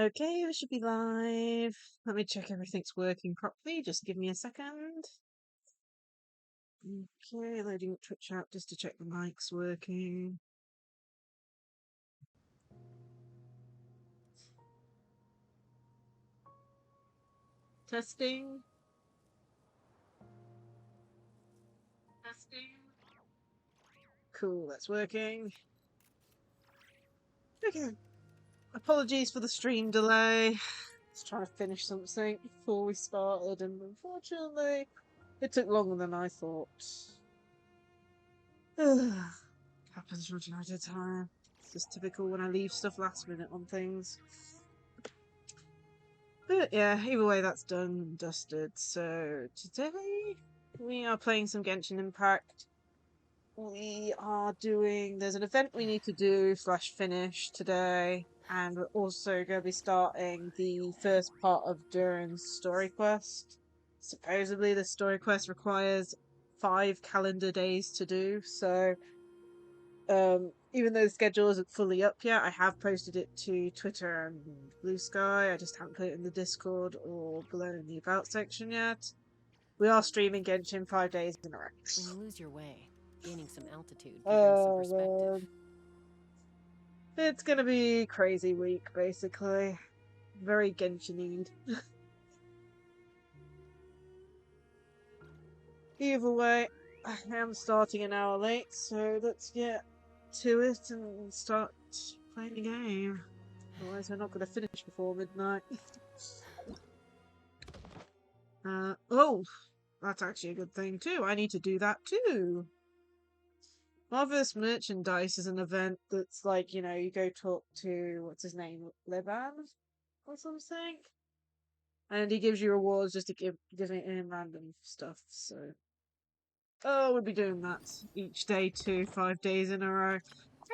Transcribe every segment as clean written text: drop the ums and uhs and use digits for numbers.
Okay, we should be live. Let me check everything's working properly. Just give me a second. Okay, loading Twitch app just to check the mic's working. Testing. Testing. Cool, that's working. Okay. Apologies for the stream delay. Just trying to finish something before we started, and unfortunately, it took longer than I thought. Happens from time to time. It's just typical when I leave stuff last minute on things. But yeah, either way, that's done and dusted. So today we are playing some Genshin Impact. There's an event we need to do / finish today, and we're also going to be starting the first part of Durin's story quest. Supposedly the story quest requires 5 calendar days to do, so even though the schedule isn't fully up yet, I have posted it to Twitter and Blue Sky. I just haven't put it in the Discord or below in the About section yet. We are streaming Genshin 5 days in a row. When you lose your way, gaining some altitude gives some perspective. It's gonna be a crazy week, basically. Very Genshin-y. Either way, I am starting an hour late, so let's get to it and start playing the game. Otherwise, we're not going to finish before midnight. Oh, that's actually a good thing too. I need to do that too. Marvelous Merchandise is an event that's like, you go talk to, what's his name, Leban or something? And he gives you rewards just to give him random stuff, so... Oh, we'll be doing that each day too, 5 days in a row.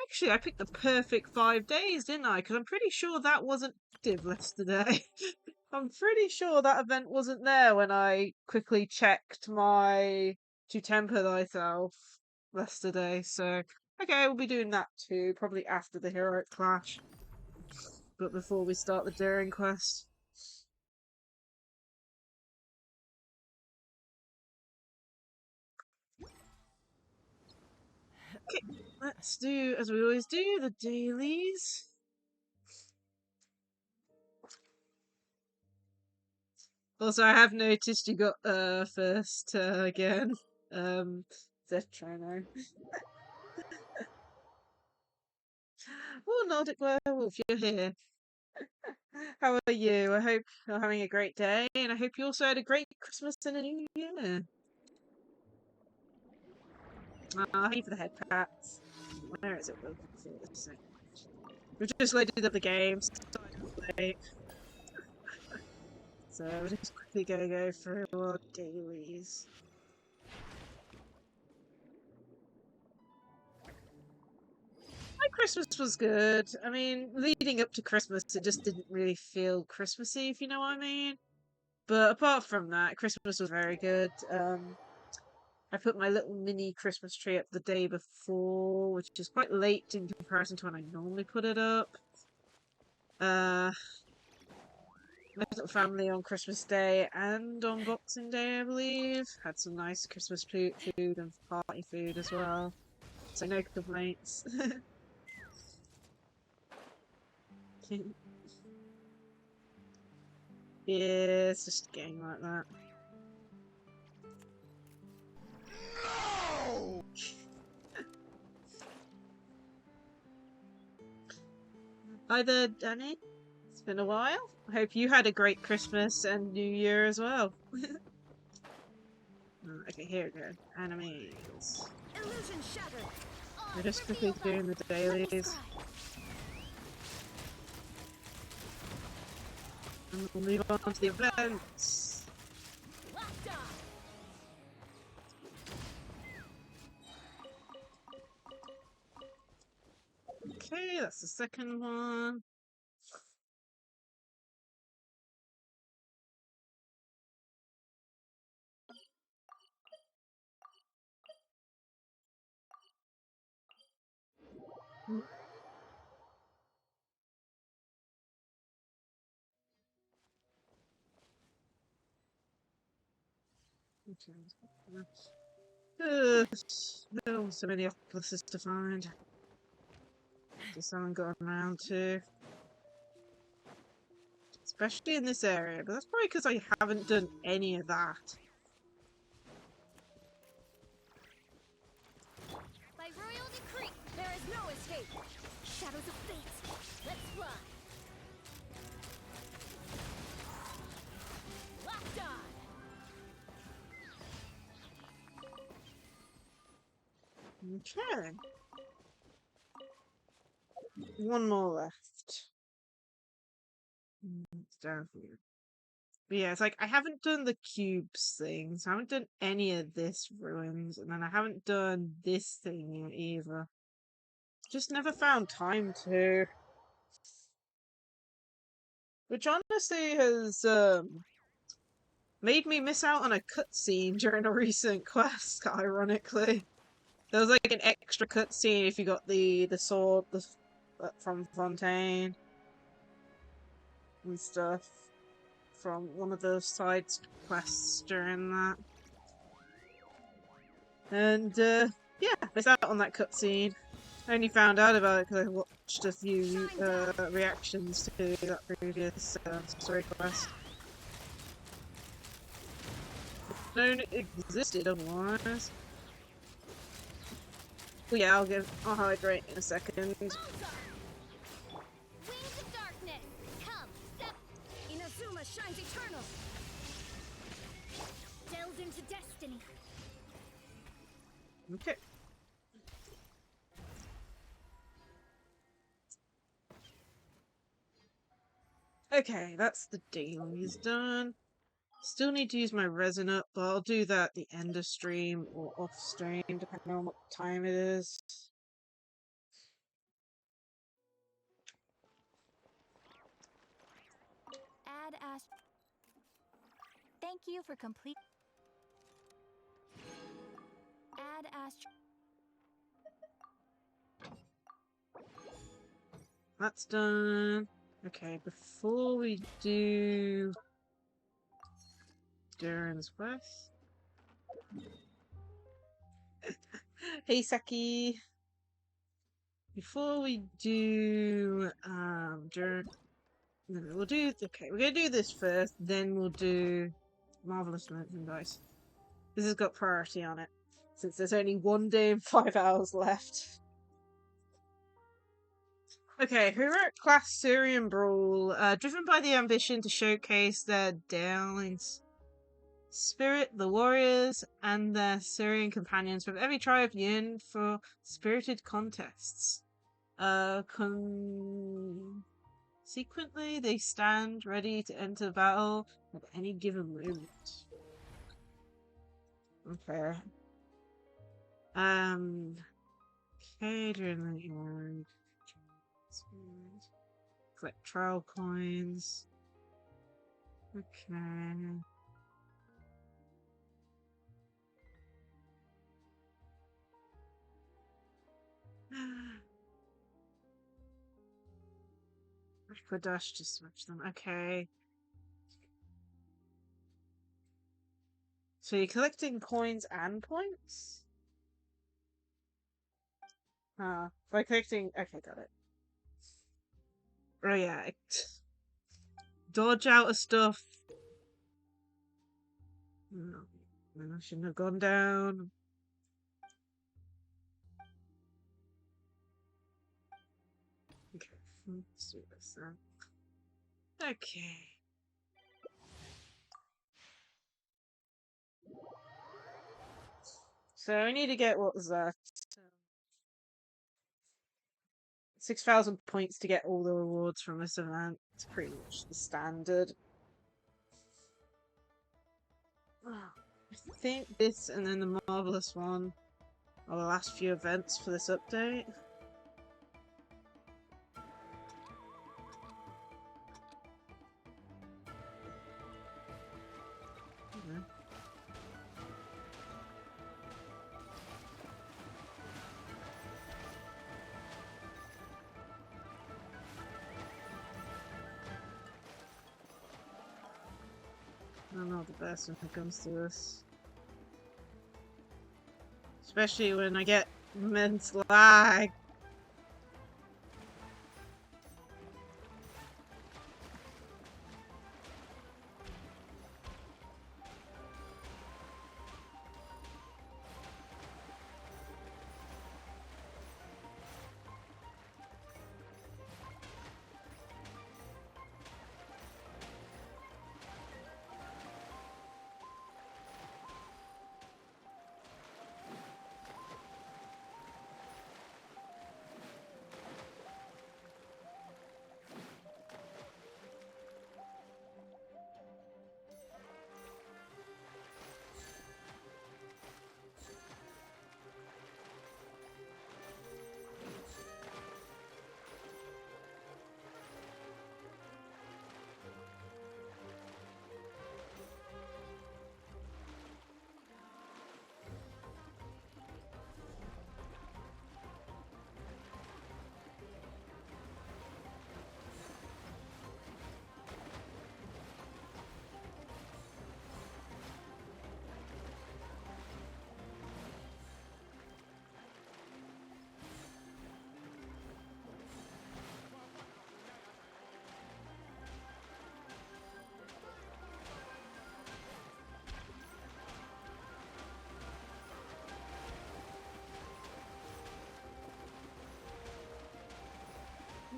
Actually, I picked the perfect 5 days, didn't I? Because I'm pretty sure that wasn't active yesterday. I'm pretty sure that event wasn't there when I quickly checked my to temper thyself yesterday. So, okay, we'll be doing that too, probably after the heroic clash. But before we start the Durin quest. Okay, let's do, as we always do, the dailies. Also, I have noticed you got first again. Zetrano. Oh, Nordic Werewolf, you're here. How are you? I hope you're having a great day, and I hope you also had a great Christmas and a New Year. Thank you for the head pats. Where is it? We've just loaded up the game, so we're just quickly gonna go through our dailies. My Christmas was good. I mean, leading up to Christmas, it just didn't really feel Christmassy, if you know what I mean. But apart from that, Christmas was very good. I put my little mini Christmas tree up the day before, which is quite late in comparison to when I normally put it up. Met up family on Christmas Day and on Boxing Day, I believe. Had some nice Christmas food and party food as well. So no complaints. Yeah, it's just a game like that. No! Hi there, Danny. It's been a while. I hope you had a great Christmas and New Year as well. Okay, here we go. Enemies. Illusion shattered. We're just quickly doing the dailies. And we'll move on to the events. Okay, that's the second one. Oh, so many octopuses to find. Just haven't gotten around to. Especially in this area, but that's probably because I haven't done any of that. By royal decree, there is no escape. Shadows of fate. Let's run. Locked on. Okay. One more left. It's down here. But yeah, it's like I haven't done the cubes thing, so I haven't done any of this ruins, and then I haven't done this thing yet either. Just never found time to. Which honestly has made me miss out on a cutscene during a recent quest, ironically. There was like an extra cutscene if you got the sword from Fontaine and stuff from one of the side quests during that. And yeah, I missed out on that cutscene. I only found out about it because I watched a few reactions to that previous story quest. Known it existed otherwise. Well, yeah, I'll hydrate in a second. Wings of darkness, come, step. Inazuma shines eternal. Delve into destiny. Okay. Okay, that's the dailies done. Still need to use my resin up, but I'll do that at the end of stream or off stream, depending on what time it is. Add Ash. Thank you for complete. Add Ash. That's done. Okay, before we do Durin's Quest. Hey Saki. Before we do Durin, no, we'll do okay. We're gonna do this first, then we'll do Marvelous Merchandise. This has got priority on it since there's only 1 day and 5 hours left. Okay, who wrote class Saurian Brawl? Driven by the ambition to showcase their darlings. Spirit, the warriors, and their Saurian companions from every tribe yearn for spirited contests. Consequently, they stand ready to enter battle at any given moment. Okay. Okay, during the yard. Collect trial coins. Okay. Aquadash to switch them. Okay. So you're collecting coins and points? By collecting. Okay, got it. Oh, yeah. Dodge out of stuff. No, I shouldn't have gone down. Okay, let's do this then. Okay. So I need to get, what was that? 6,000 points to get all the rewards from this event. It's pretty much the standard. I think this and then the Marvelous one are the last few events for this update. Yeah. I'm not the best when it comes to this. especially when I get immense lag.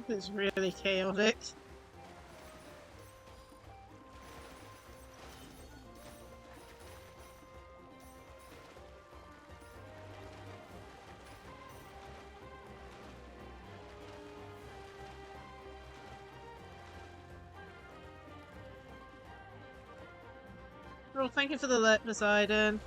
It's really chaotic. Well, thank you for the alert, Poseidon.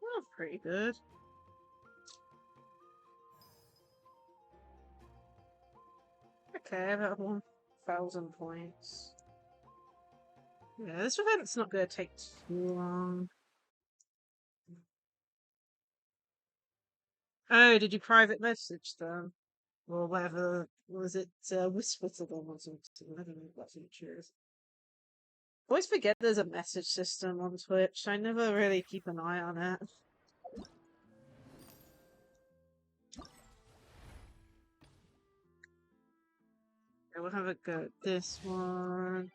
Oh, pretty good. Okay, about 1,000 points. Yeah, this event's not going to take too long. Oh, did you private message them? Or whatever, was it whisper to them or something? I don't know what that feature is. I always forget there's a message system on Twitch. I never really keep an eye on it. Okay, we'll have a go at this one.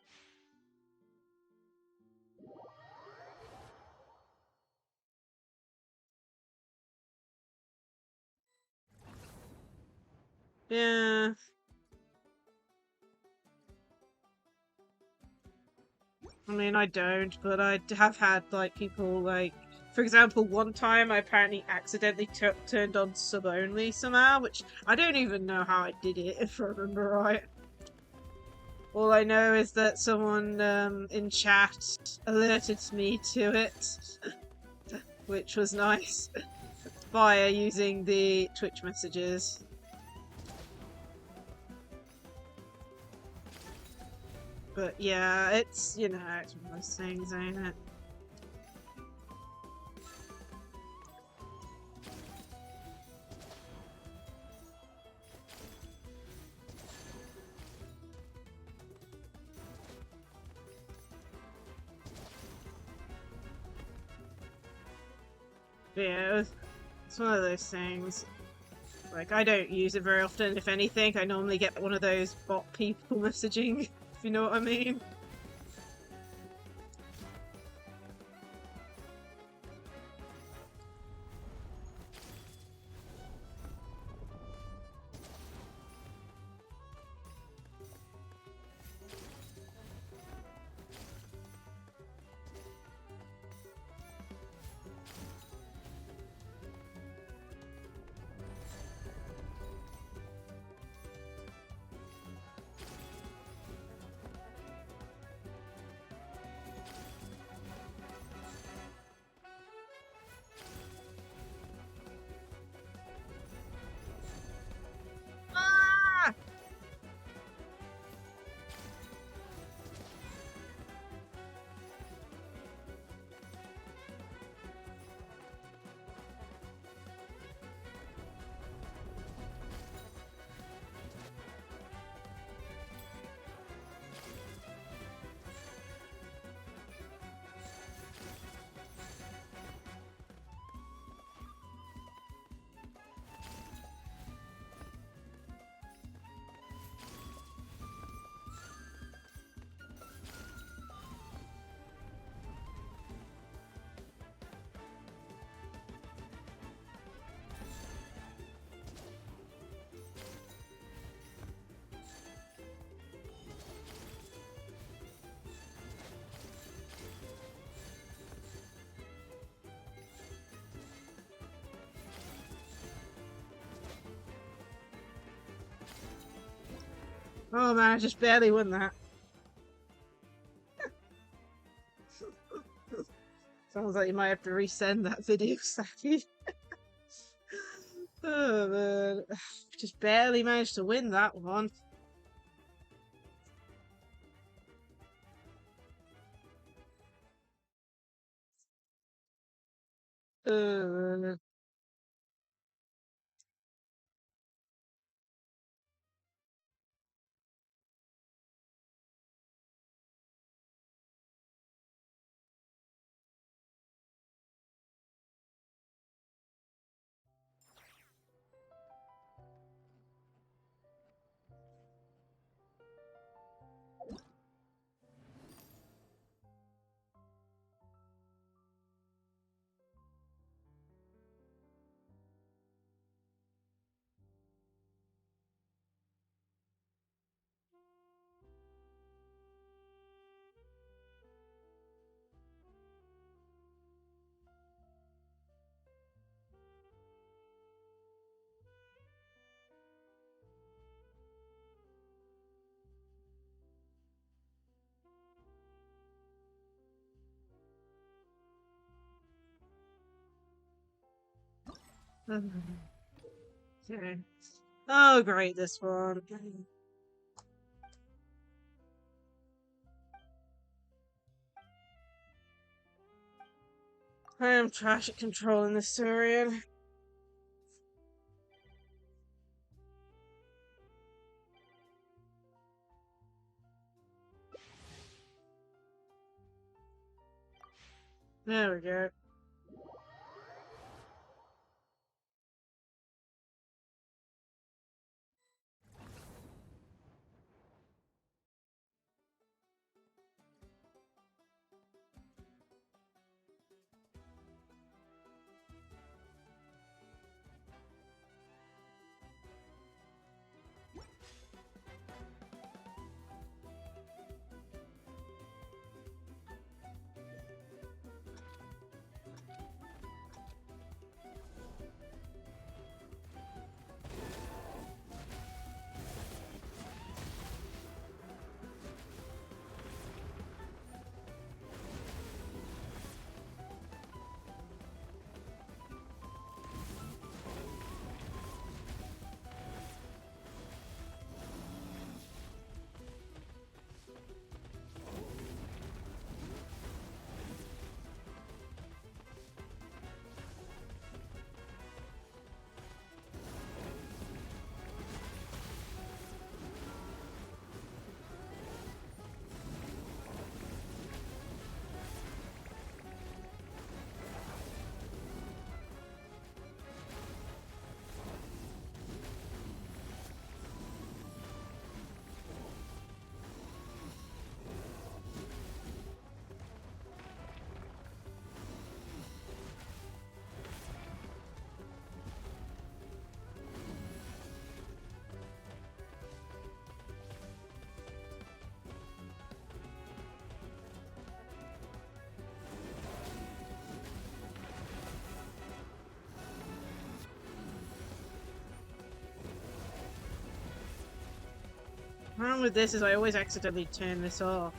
Yeah. I mean, I don't, but I have had, like, people, like... For example, one time I apparently accidentally turned on sub-only somehow, which I don't even know how I did it, if I remember right. All I know is that someone in chat alerted me to it, which was nice, via using the Twitch messages. But yeah, it's, you know, it's one of those things, ain't it? Yeah, it's one of those things. Like, I don't use it very often. If anything, I normally get one of those bot people messaging, if you know what I mean. Oh man, I just barely won that. Sounds like you might have to resend that video, Saki. Oh man. Just barely managed to win that one. Man. Okay. Oh great, this one. I am trash at controlling this Saurian. There we go. The problem with this is I always accidentally turn this off.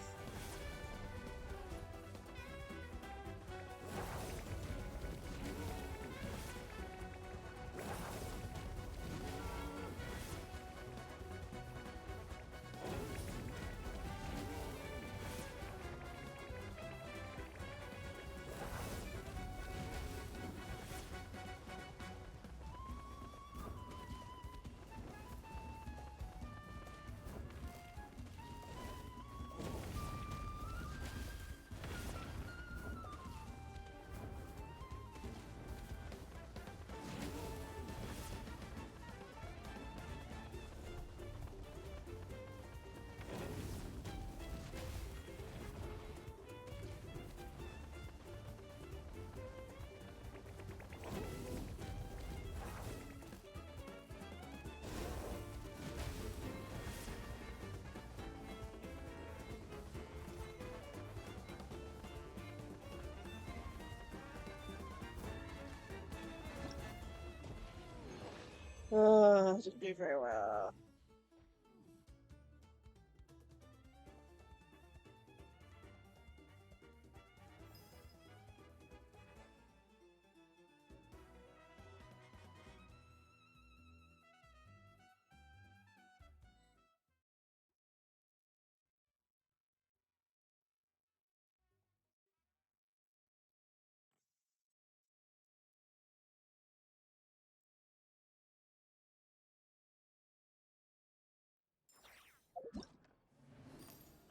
Oh, didn't do very well.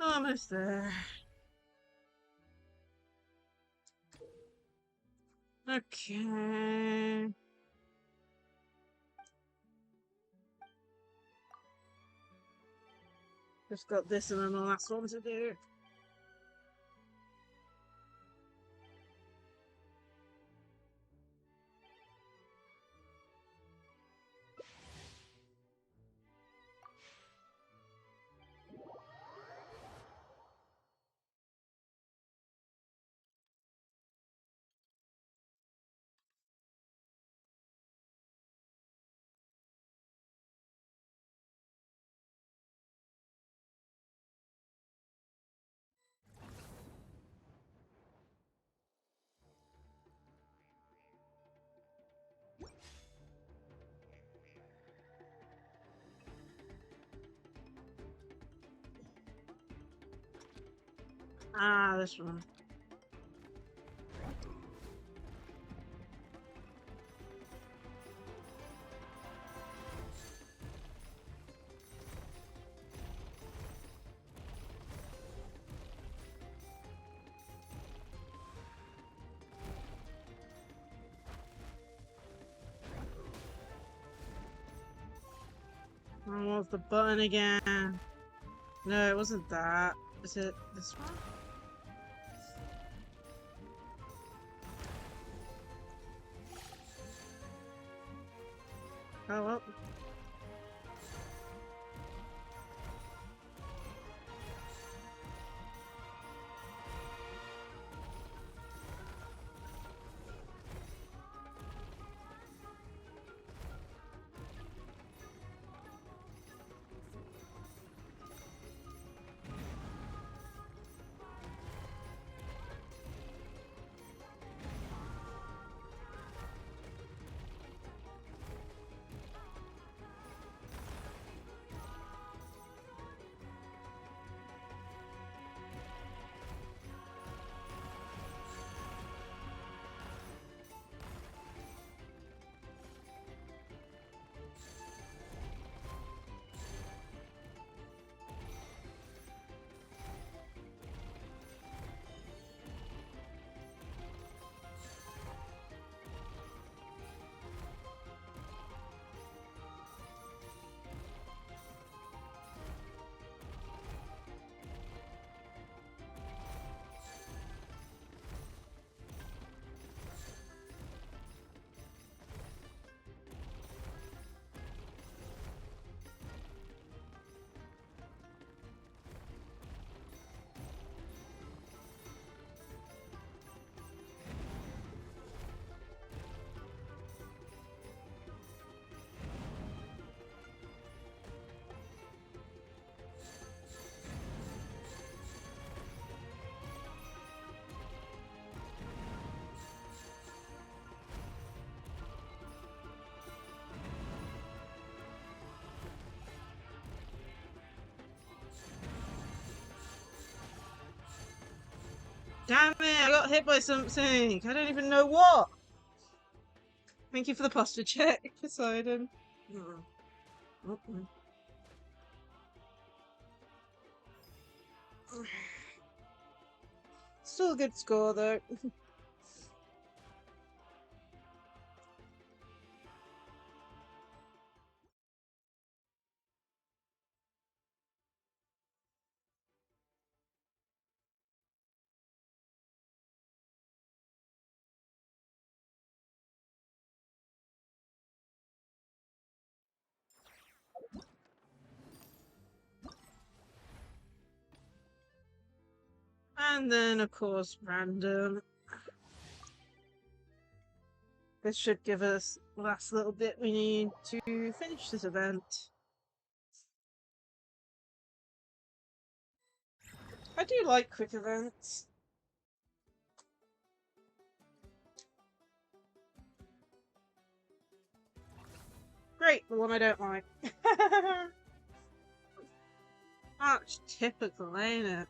Almost there. Okay. Just got this and then the last one to do. Ah, this one. Oh, what's the button again? No, it wasn't that. Is it this one? Oh well. Damn it, I got hit by something. I don't even know what. Thank you for the posture check, Poseidon. Still a good score though. And then, of course, random. This should give us the last little bit we need to finish this event. I do like quick events. Great, the one I don't like. That's typical, ain't it?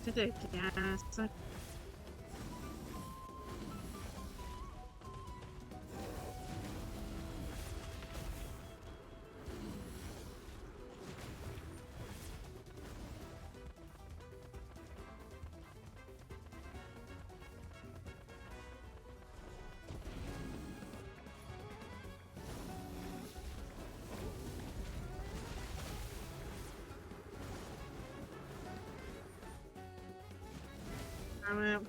Ridiculous. Damn it.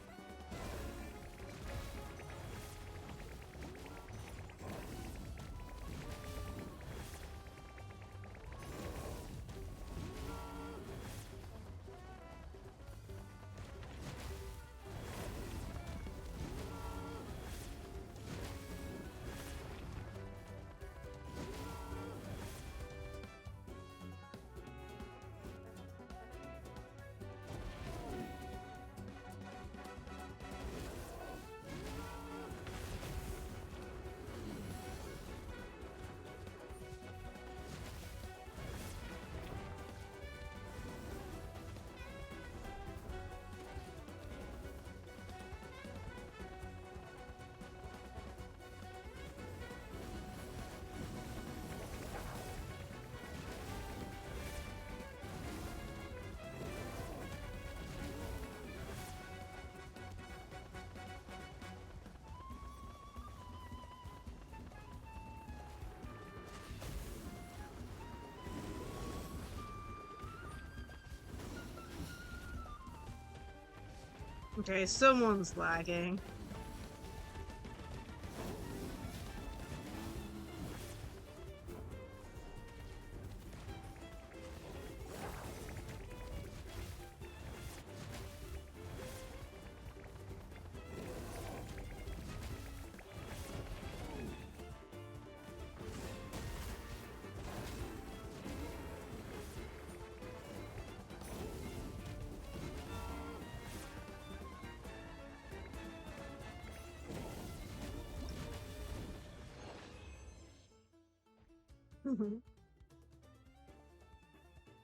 Okay, someone's lagging.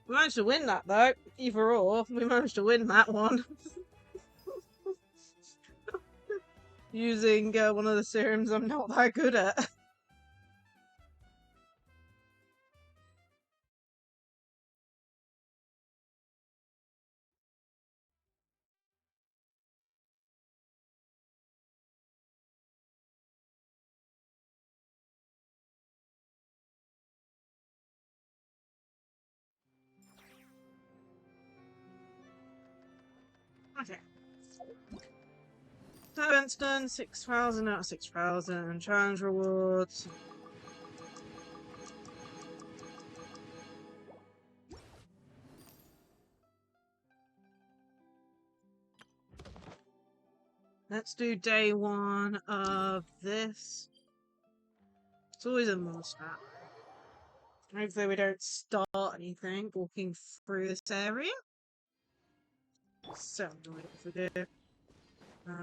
We managed to win that though. Either or, we managed to win that one. Using one of the serums I'm not that good at. Okay. So events done, 6,000 out of 6,000. Challenge rewards. Let's do day 1 of this. It's always a monster. Hopefully we don't start anything walking through this area. So annoying if we do.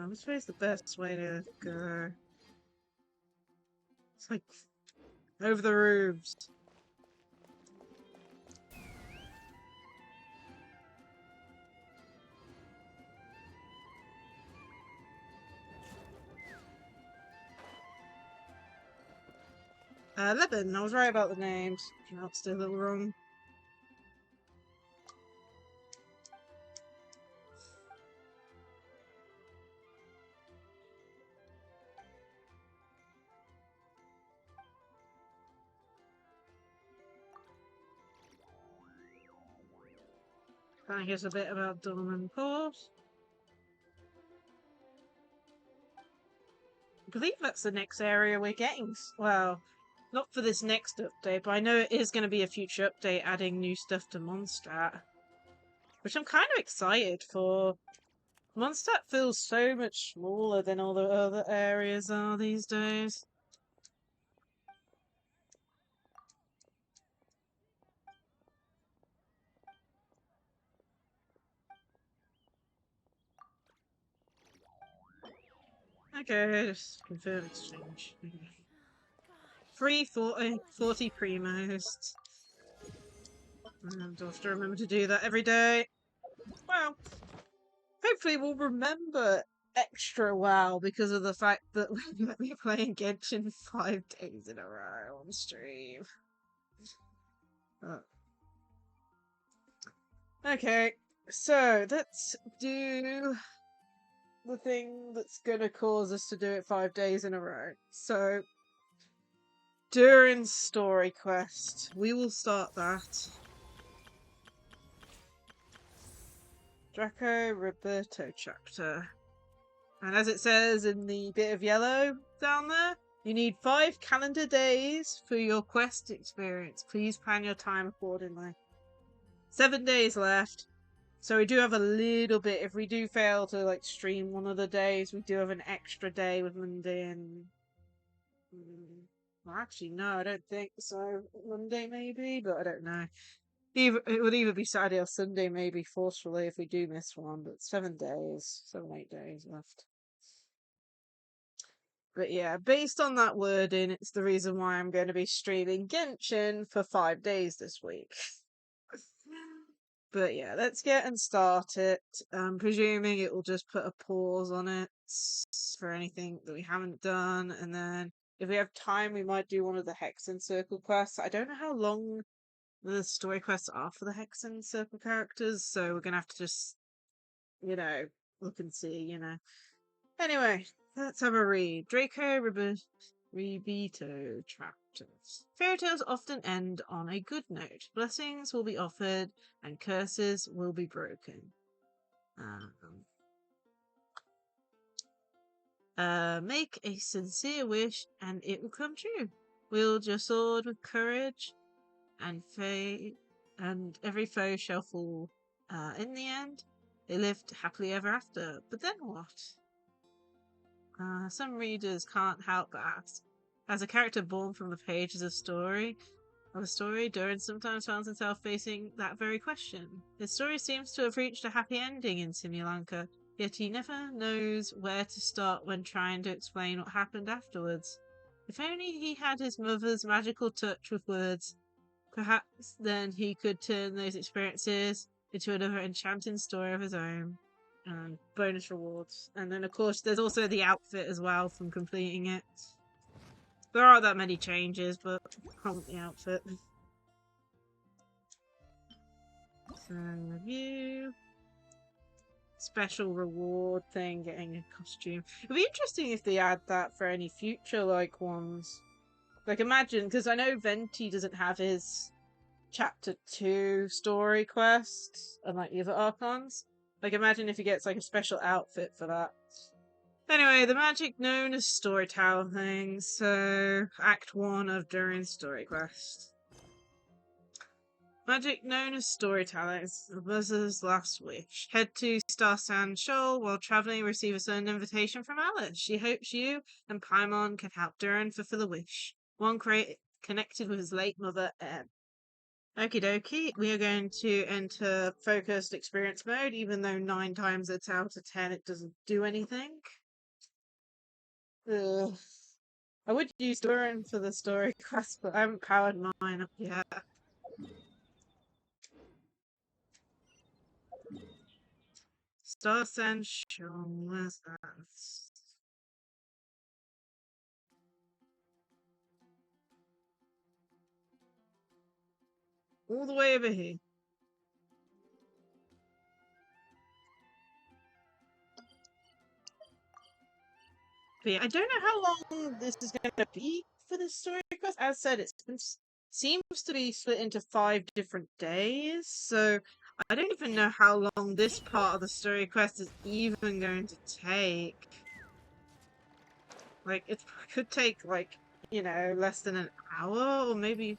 Which way is the best way to go? It's like over the roofs. Lebanon, I was right about the names. I'm still a little wrong. Kind of here's a bit about Dorman Port. I believe that's the next area we're getting. Well, not for this next update, but I know it is going to be a future update adding new stuff to Mondstadt. Which I'm kind of excited for. Mondstadt feels so much smaller than all the other areas are these days. Okay, just confirm exchange. Free 40 primos. And I'll have to remember to do that every day. Well, hopefully we'll remember extra well because of the fact that we let me playing Genshin 5 days in a row on stream. Okay, so let's do the thing that's gonna cause us to do it 5 days in a row. So, Durin's story quest. We will start that. Draco Roberto chapter. And as it says in the bit of yellow down there, you need 5 calendar days for your quest experience. Please plan your time accordingly. 7 days left. So we do have a little bit. If we do fail to like stream one of the days, we do have an extra day with Monday and... Well, actually, no, I don't think so. Monday maybe, but I don't know. It would either be Saturday or Sunday, maybe, forcefully, if we do miss one, but 7 days, 7, 8 days left. But yeah, based on that wording, it's the reason why I'm going to be streaming Genshin for 5 days this week. But yeah, let's get and start it. I'm presuming it will just put a pause on it for anything that we haven't done, and then if we have time, we might do one of the Hexen Circle quests. I don't know how long the story quests are for the Hexen Circle characters, so we're gonna have to just, look and see, Anyway, let's have a read. Draco Rebito chapters. Fairy tales often end on a good note. Blessings will be offered, and curses will be broken. Make a sincere wish, and it will come true. Wield your sword with courage, and every foe shall fall. In the end, they lived happily ever after. But then what? Some readers can't help but ask. As a character born from the pages of a story, Durin sometimes finds himself facing that very question. His story seems to have reached a happy ending in Simulanka, yet he never knows where to start when trying to explain what happened afterwards. If only he had his mother's magical touch with words, perhaps then he could turn those experiences into another enchanting story of his own. And bonus rewards. And then, of course, there's also the outfit as well from completing it. There aren't that many changes, but I want the outfit. So, review. Special reward thing, getting a costume. It'd be interesting if they add that for any future, ones. Imagine, because I know Venti doesn't have his Chapter 2 story quest, unlike the other Archons. Imagine if he gets, a special outfit for that. Anyway, the magic known as storytelling thing, so Act 1 of Durin's story quest. Magic known as storytelling is the Buzzer's last wish. Head to Star Sand Shoal while traveling, receive a certain invitation from Alice. She hopes you and Paimon can help Durin fulfill a wish. One connected with his late mother, Em. Okie dokie, we are going to enter focused experience mode, even though 9 times out of 10 it doesn't do anything. Ugh. I would use Durin for the story quest, but I haven't powered mine up yet. Star Sand Shoal, where's that? All the way over here. But yeah, I don't know how long this is going to be for this story quest. As said, seems to be split into 5 different days, so I don't even know how long this part of the story quest is even going to take. It could take, less than an hour, or maybe...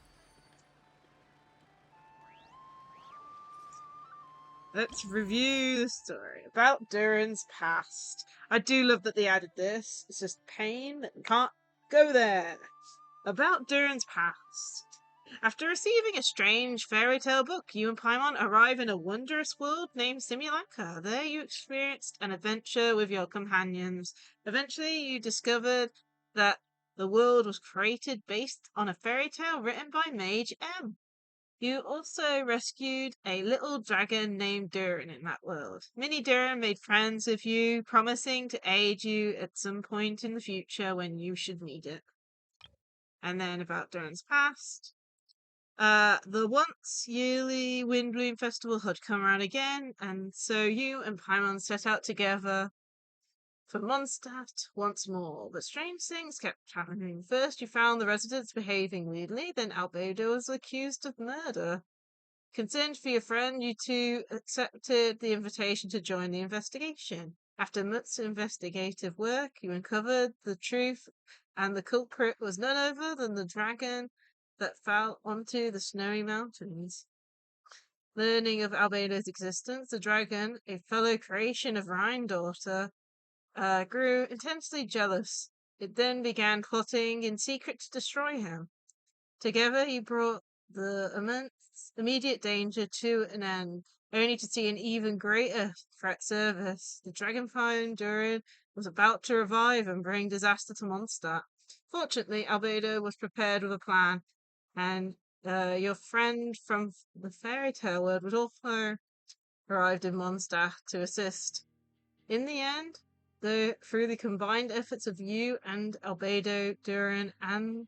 Let's review the story about Durin's past. I do love that they added this. It's just pain that we can't go there. About Durin's past. After receiving a strange fairy tale book, you and Paimon arrive in a wondrous world named Simulanka. There you experienced an adventure with your companions. Eventually, you discovered that the world was created based on a fairy tale written by Mage M. You also rescued a little dragon named Durin in that world. Mini Durin made friends with you, promising to aid you at some point in the future when you should need it. And then about Durin's past. The once yearly Windbloom Festival had come around again, and so you and Paimon set out together for Mondstadt once more. But strange things kept happening. First, you found the residents behaving weirdly, then Albedo was accused of murder. Concerned for your friend, you two accepted the invitation to join the investigation. After much investigative work, you uncovered the truth, and the culprit was none other than the dragon that fell onto the snowy mountains. Learning of Albedo's existence, the dragon, a fellow creation of Rhine-daughter, grew intensely jealous. It then began plotting in secret to destroy him. Together, you brought the immediate danger to an end, only to see an even greater threat surface. The dragonfire Durin was about to revive and bring disaster to Mondstadt. Fortunately, Albedo was prepared with a plan, and your friend from the fairy tale world was also arrived in Mondstadt to assist. In the end, through the combined efforts of you and Albedo, Durin, and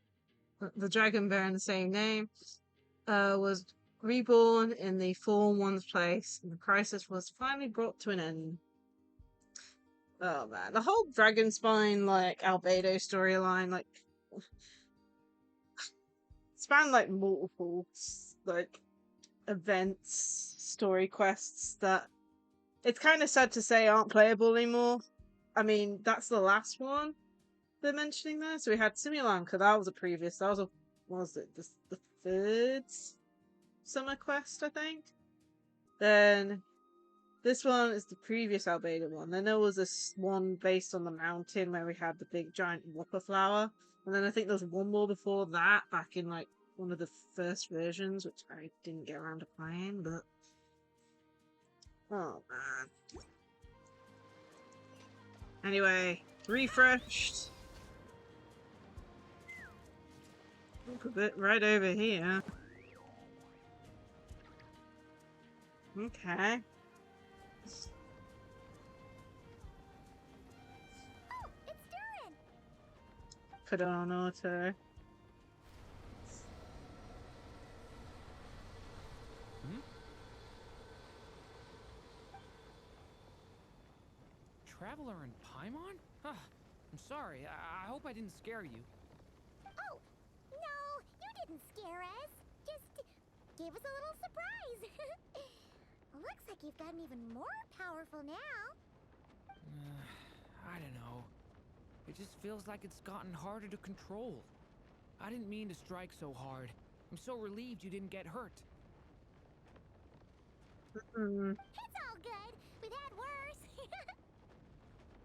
the dragon bearing the same name, was reborn in the fallen one's place, and the crisis was finally brought to an end. Oh man, the whole dragon spine Albedo storyline spanned multiple events, story quests that it's kind of sad to say aren't playable anymore. I mean, that's the last one they're mentioning there. So we had Simulanka, that was what was it, the third summer quest, I think? Then this one is the previous Albedo one. Then there was this one based on the mountain where we had the big giant whopper flower. And then I think there was one more before that, back in one of the first versions, which I didn't get around to playing, but oh man. Anyway, refreshed. Look a bit right over here. Okay. Oh, it's Durin! Put it on auto. Traveler and Paimon? I'm sorry. I hope I didn't scare you. Oh, no, you didn't scare us. Just gave us a little surprise. Looks like you've gotten even more powerful now. I don't know. It just feels like it's gotten harder to control. I didn't mean to strike so hard. I'm so relieved you didn't get hurt. It's all good. We've had worse.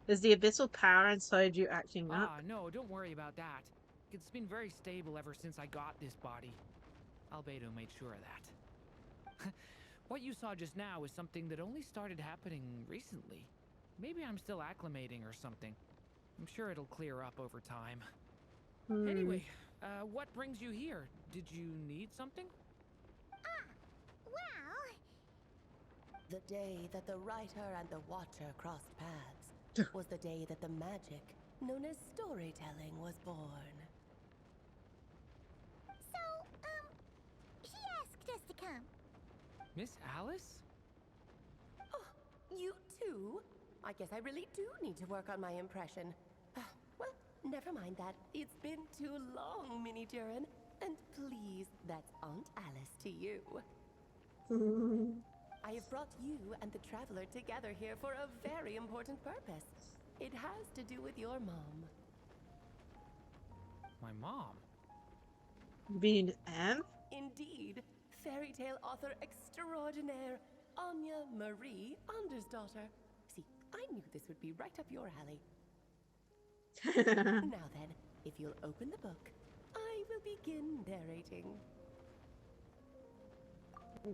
Is the abyssal power inside you acting up? No, don't worry about that. It's been very stable ever since I got this body. Albedo made sure of that. What you saw just now is something that only started happening recently. Maybe I'm still acclimating or something. I'm sure it'll clear up over time. Anyway, what brings you here? Did you need something? Well... The day that the writer and the watcher crossed paths was the day that the magic known as storytelling was born. So, she asked us to come. Miss Alice? Oh, you too? I guess I really do need to work on my impression. Well, never mind that. It's been too long, Mini Durin. And please, that's Aunt Alice to you. I have brought you and the Traveler together here for a very important purpose. It has to do with your mom. My mom? Being M? Indeed. Fairy tale author extraordinaire, Anya Marie Andersdottir. See, I knew this would be right up your alley. Now then, if you'll open the book, I will begin narrating.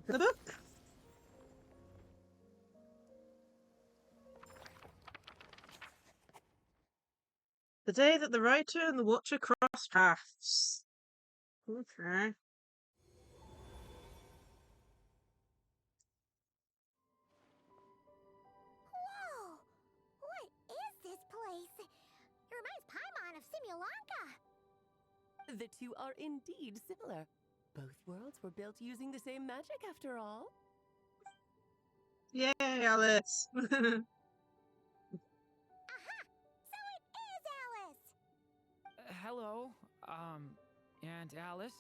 The book? The day that the writer and the watcher crossed paths. Okay. Lanka. The two are indeed similar. Both worlds were built using the same magic after all. Yay, Alice! Aha! So it is Alice! Hello, Aunt Alice?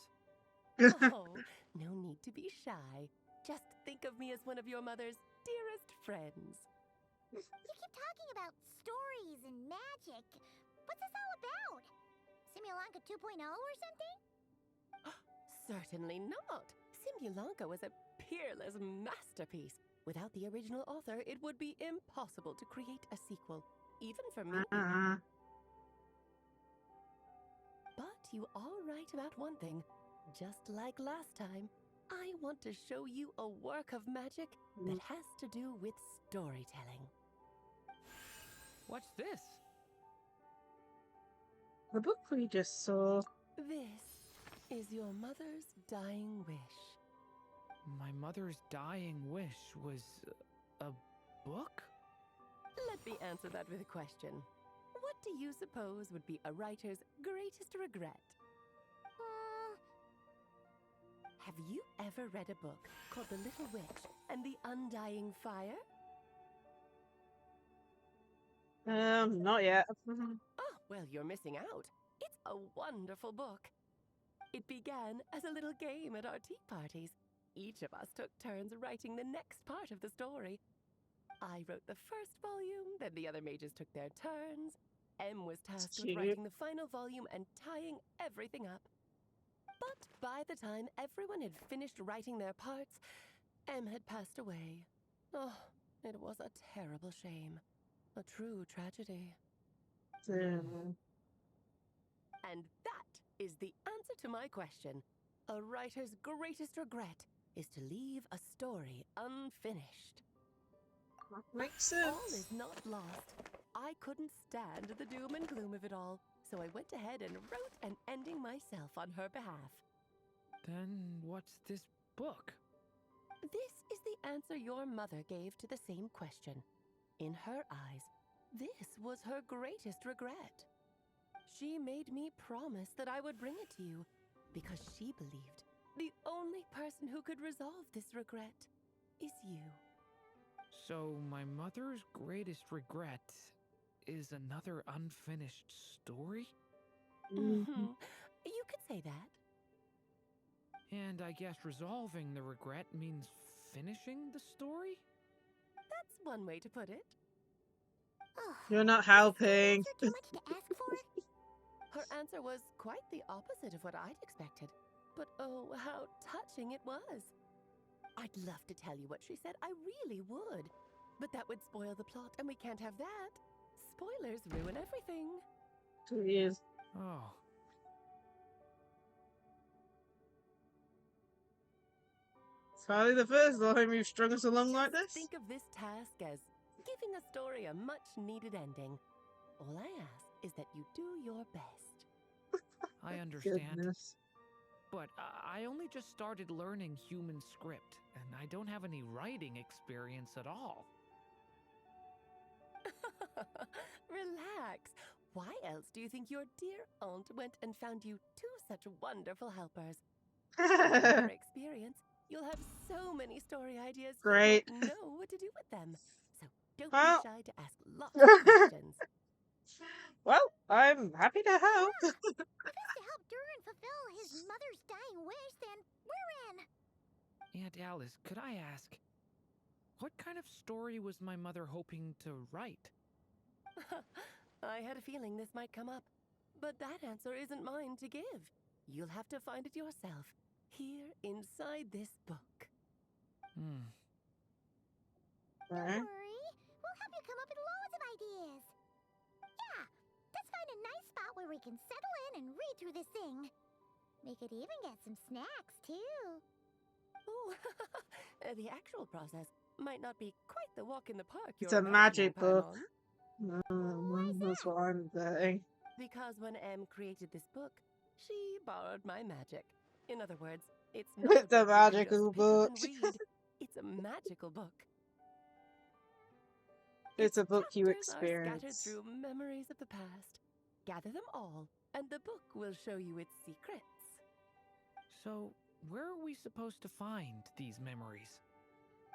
Oh, no need to be shy. Just think of me as one of your mother's dearest friends. You keep talking about stories and magic. What's this all about? Simulanka 2.0 or something? Certainly not. Simulanka was a peerless masterpiece. Without the original author, it would be impossible to create a sequel, even for me. But you are right about one thing. Just like last time, I want to show you a work of magic that has to do with storytelling. What's this? The book we just saw. This is your mother's dying wish. My mother's dying wish was a book? Let me answer that with a question. What do you suppose would be a writer's greatest regret? Have you ever read a book called The Little Witch and the Undying Fire? Not yet. Oh, well, you're missing out. It's a wonderful book. It began as a little game at our tea parties. Each of us took turns writing the next part of the story. I wrote the first volume, then the other mages took their turns. Em was tasked with writing the final volume and tying everything up. But by the time everyone had finished writing their parts, Em had passed away. Oh, it was a terrible shame. A true tragedy. And that is the answer to my question. A writer's greatest regret is to leave a story unfinished. Makes sense. All is not lost. I couldn't stand the doom and gloom of it all, so I went ahead and wrote an ending myself on her behalf. Then what's this book? This is the answer your mother gave to the same question. In her eyes, this was her greatest regret. She made me promise that I would bring it to you because she believed the only person who could resolve this regret is you. So my mother's greatest regret is another unfinished story? You could say that. And I guess resolving the regret means finishing the story? That's one way to put it. You're not helping. Too much to ask for? Her answer was quite the opposite of what I'd expected. But oh, how touching it was. I'd love to tell you what she said, I really would. But that would spoil the plot, and we can't have that. Spoilers ruin everything. Jeez. Oh. It's hardly the first time you've strung us along Just like this. think of this task as giving a story a much-needed ending. All I ask is that you do your best. I understand. Goodness. But I only just started learning human script, and I don't have any writing experience at all. Relax. Why else do you think your dear aunt went and found you two such wonderful helpers? With your experience, you'll have so many story ideas Great. you won't know what to do with them. So don't Well- be shy to ask lots of questions. Well, I'm happy to help. If it's to help Durin fulfill his mother's dying wish, then we're in. Aunt Alice, could I ask, what kind of story was my mother hoping to write? I had a feeling this might come up, but that answer isn't mine to give. You'll have to find it yourself, here inside this book. Don't worry. We'll help you come up with loads of ideas. Yeah, let's find a nice spot where we can settle in and read through this thing. We could even get some snacks, too. Oh, the actual process might not be quite the walk in the park It's you're a imagining, magic book. Paimon. That's what I'm saying. Because when Em created this book, she borrowed my magic. In other words, it's not It's a book you can magical just pick up book. and read. It's a magical book. It's a book you Chapters are scattered experience. through memories of the past, Gather them all, and the book will show you its secrets. So, where are we supposed to find these memories?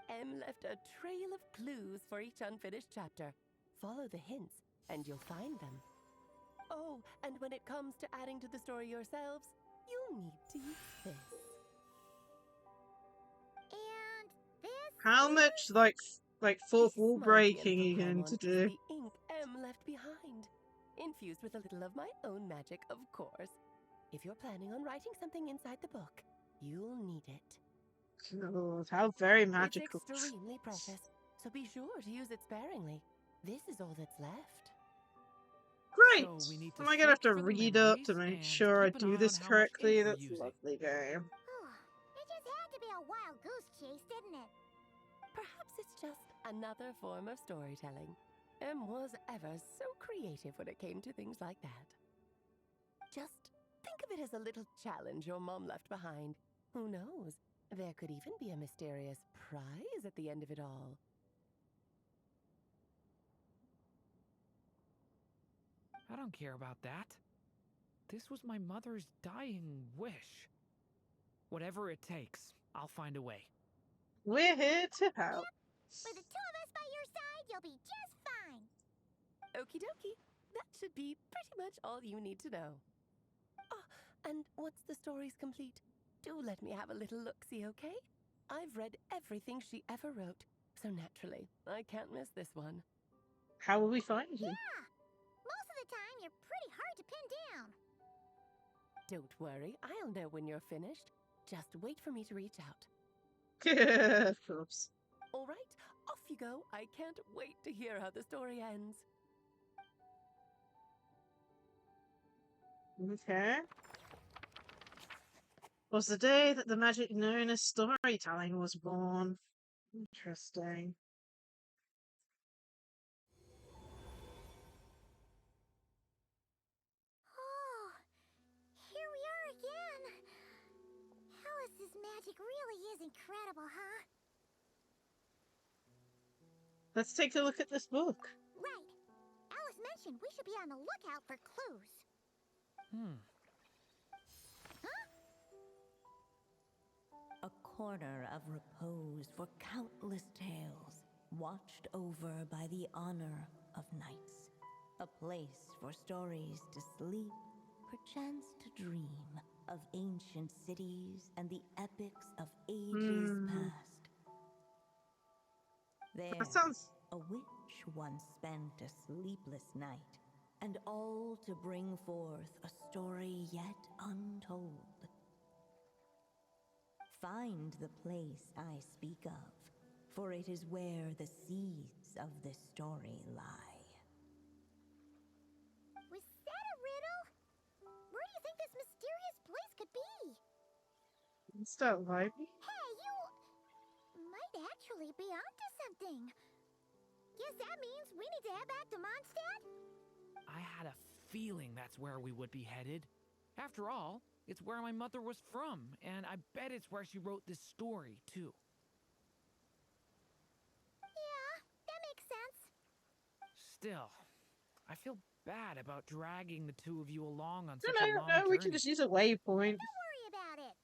Em left a trail of clues for each unfinished chapter. Follow the hints, and you'll find them. Oh, and when it comes to adding to the story yourselves, you'll need to use this. And this. How much like fourth This, wall my dear breaking are little you going Paimon, to is do? the ink Em left behind, infused with a little of my own magic, of course. If you're planning on writing something inside the book, you'll need it. God, how very magical. It's extremely precious, so be sure to use it sparingly. This is all that's left. Great! So we need to Am I gonna have to search for the read up to memories make and sure I keep an do eye this on how much correctly? ink we're That's a using. lovely game. It just had to be a wild goose chase, didn't it? Perhaps it's just another form of storytelling. Em was ever so creative when it came to things like that. Just think of it as a little challenge your mom left behind. Who knows? There could even be a mysterious prize at the end of it all. I don't care about that. This was my mother's dying wish. Whatever it takes, I'll find a way. We're here to help. With the two of us by your side, you'll be just fine. Okie dokie. That should be pretty much all you need to know. Ah, and once the story's complete, do let me have a little look-see, okay? I've read everything she ever wrote, so naturally, I can't miss this one. How will we find you? Yeah. Most of the time, you're pretty hard to pin down. Don't worry, I'll know when you're finished. Just wait for me to reach out. Of course. All right, off you go. I can't wait to hear how the story ends. Okay. Was the day that the magic known as storytelling was born. Interesting. Oh, here we are again. Alice's magic really is incredible, huh? Let's take a look at this book. Right. Alice mentioned we should be on the lookout for clues. A corner of repose for countless tales, watched over by the honor of knights. A place for stories to sleep, perchance to dream of ancient cities and the epics of ages past. There, That sounds... a witch once spent a sleepless night, and all to bring forth a story yet untold. Find the place I speak of, for it is where the seeds of this story lie. Was that a riddle? Where do you think this mysterious place could be? It's that vibey. Hey, you might actually be onto something. Guess that means we need to head back to Mondstadt? I had a feeling that's where we would be headed. After all, it's where my mother was from, and I bet it's where she wrote this story, too. Yeah, that makes sense. Still, I feel bad about dragging the two of you along on such No, a long no, we journey. can just use a waypoint. Don't worry about it.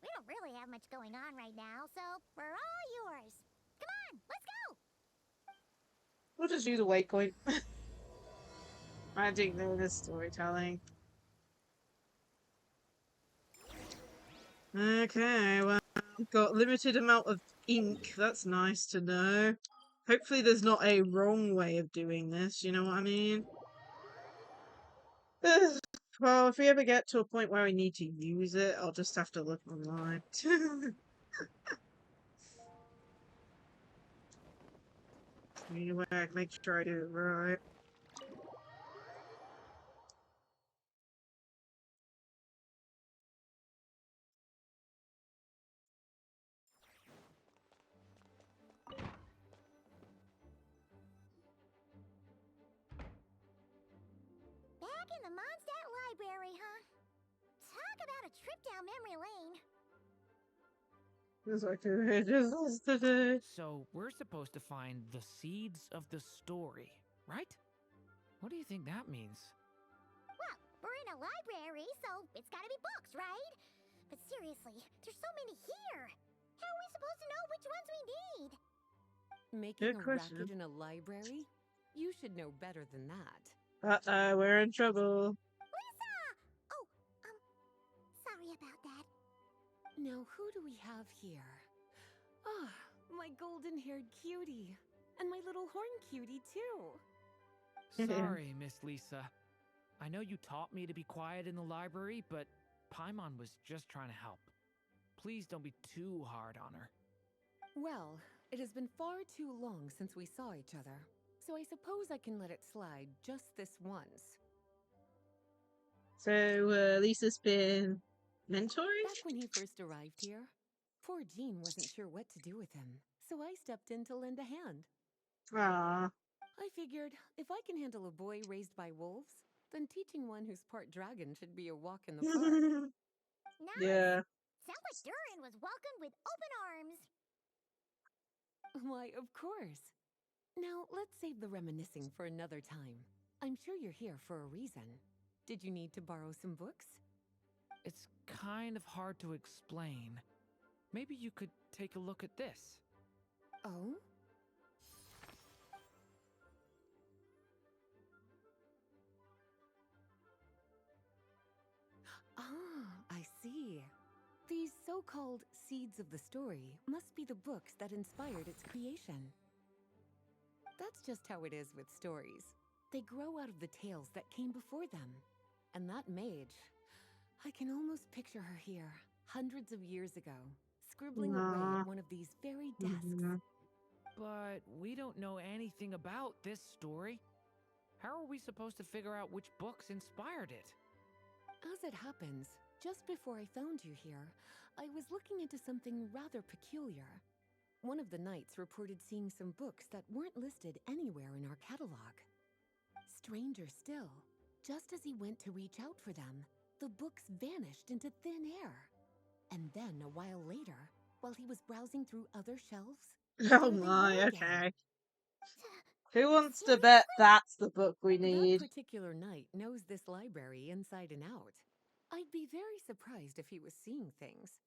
We don't really have much going on right now, so we're all yours. Come on, let's go. We'll just use a waypoint. Magic known as storytelling. Okay, well, we've got limited amount of ink. That's nice to know. Hopefully there's not a wrong way of doing this, you know what I mean? Well, if we ever get to a point where we need to use it, I'll just have to look online. Anyway, I can make sure I do it right. Back in the Mondstadt Library, huh? Talk about a trip down memory lane. It's like just today. So, we're supposed to find the seeds of the story, right? What do you think that means? a library, so it's gotta be books, right? But seriously, there's so many here. How are we supposed to know which ones we need? Making Good a question. racket in a library? You should know better than that. Uh-oh, we're in trouble. Lisa! Oh, sorry about that. Now, who do we have here? Ah, my golden-haired cutie. And my little horn cutie, too. Sorry, Miss Lisa. I know you taught me to be quiet in the library, but Paimon was just trying to help. Please don't be too hard on her. Well, it has been far too long since we saw each other, so I suppose I can let it slide just this once. So, Lisa's been mentoring? Back when he first arrived here, poor Jean wasn't sure what to do with him, so I stepped in to lend a hand. Aww. I figured, if I can handle a boy raised by wolves, then teaching one who's part dragon should be a walk in the park. Nice! Yeah. Sounds like Durin was welcomed with open arms. Why, of course. Now, let's save the reminiscing for another time. I'm sure you're here for a reason. Did you need to borrow some books? It's kind of hard to explain. Maybe you could take a look at this. Oh? Ah, I see. These so-called seeds of the story must be the books that inspired its creation. That's just how it is with stories. They grow out of the tales that came before them. And that mage, I can almost picture her here, hundreds of years ago, scribbling away at one of these very desks. But we don't know anything about this story. How are we supposed to figure out which books inspired it? As it happens, just before I found you here, I was looking into something rather peculiar. One of the knights reported seeing some books that weren't listed anywhere in our catalog. Stranger still, just as he went to reach out for them, the books vanished into thin air. And then, a while later, while he was browsing through other shelves, Oh there they my, were okay. again. Who wants to bet that's the book we need? That particular knight knows this library inside and out. I'd be very surprised if he was seeing things.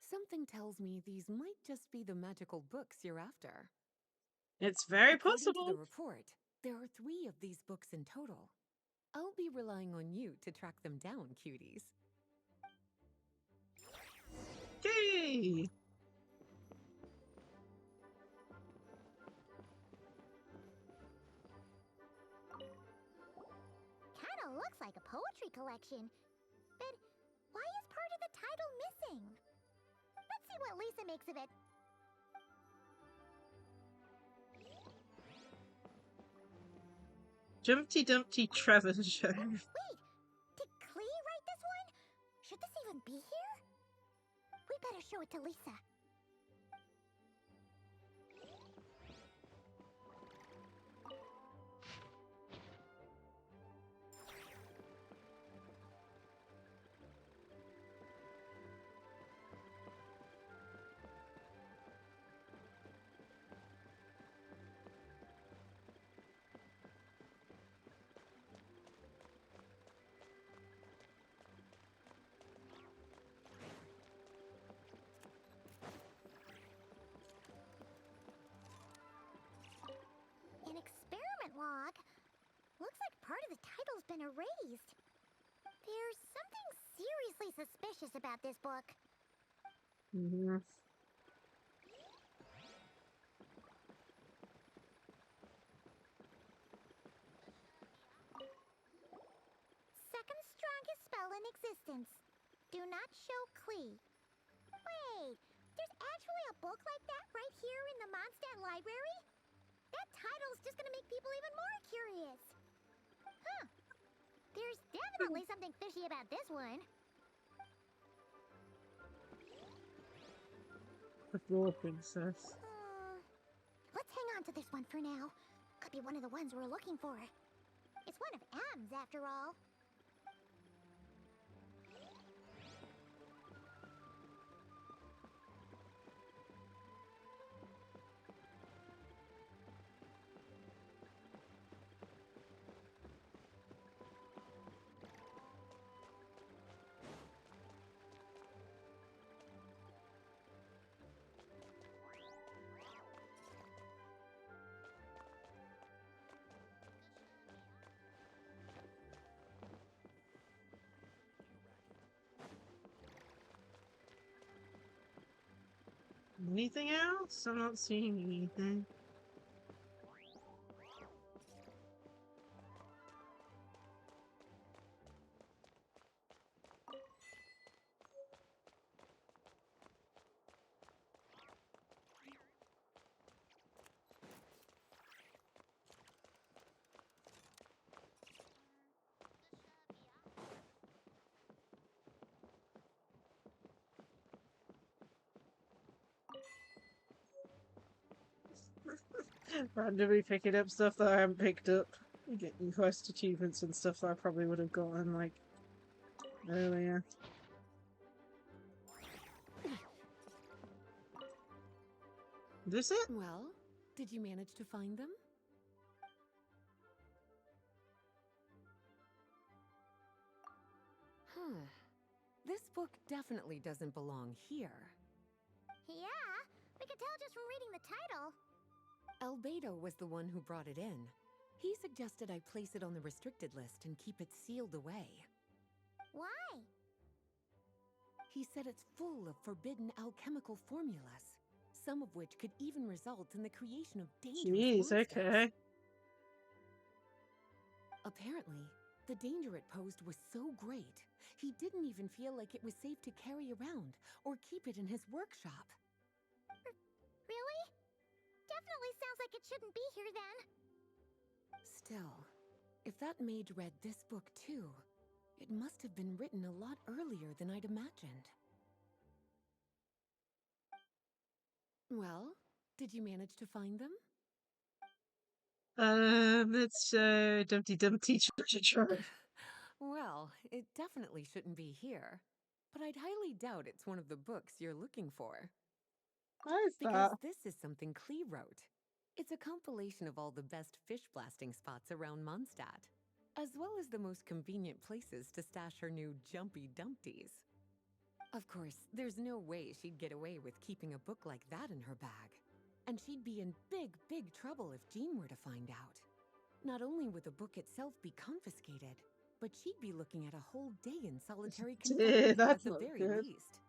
Something tells me these might just be the magical books you're after. It's very According to possible. the report, there are 3 of these books in total. I'll be relying on you to track them down, cuties. Yay! Kinda looks like a poetry collection. But why is part of the title missing? Let's see what Lisa makes of it. Jumpty Dumpty Trevor Show. Wait, did Klee write this one? Should this even be here? We better show it to Lisa. An experiment log. Looks like part of the title's been erased. There's something seriously suspicious about this book. Second strongest spell in existence. Do not show Klee. Wait, there's actually a book like that right here in the Mondstadt library? That title's just gonna make people even more curious. Huh. There's definitely something fishy about this one. The Floor Princess. Let's hang on to this one for now. Could be one of the ones we're looking for. It's one of M's after all. Anything else? I'm not seeing anything. Randomly picking up stuff that I haven't picked up. Getting quest achievements and stuff that I probably would have gotten, like, earlier. This it? Well, did you manage to find them? Huh. This book definitely doesn't belong here. Yeah, we could tell just from reading the title. Albedo was the one who brought it in. He suggested I place it on the restricted list and keep it sealed away. Why? He said it's full of forbidden alchemical formulas, some of which could even result in the creation of dangerous Jeez, monsters. okay. Apparently, the danger it posed was so great, he didn't even feel like it was safe to carry around or keep it in his workshop. Really? Definitely sounds like it shouldn't be here then. Still, if that mage read this book too, it must have been written a lot earlier than I'd imagined. Well, did you manage to find them? It's Dumpty Dumpty Treasure Trove. Well, it definitely shouldn't be here, but I'd highly doubt it's one of the books you're looking for. What is Because that? this is something Klee wrote. It's a compilation of all the best fish blasting spots around Mondstadt, as well as the most convenient places to stash her new Jumpy Dumpties. Of course, there's no way she'd get away with keeping a book like that in her bag. And she'd be in big, big trouble if Jean were to find out. Not only would the book itself be confiscated, but she'd be looking at a whole day in solitary confinement That's at the not very good. least.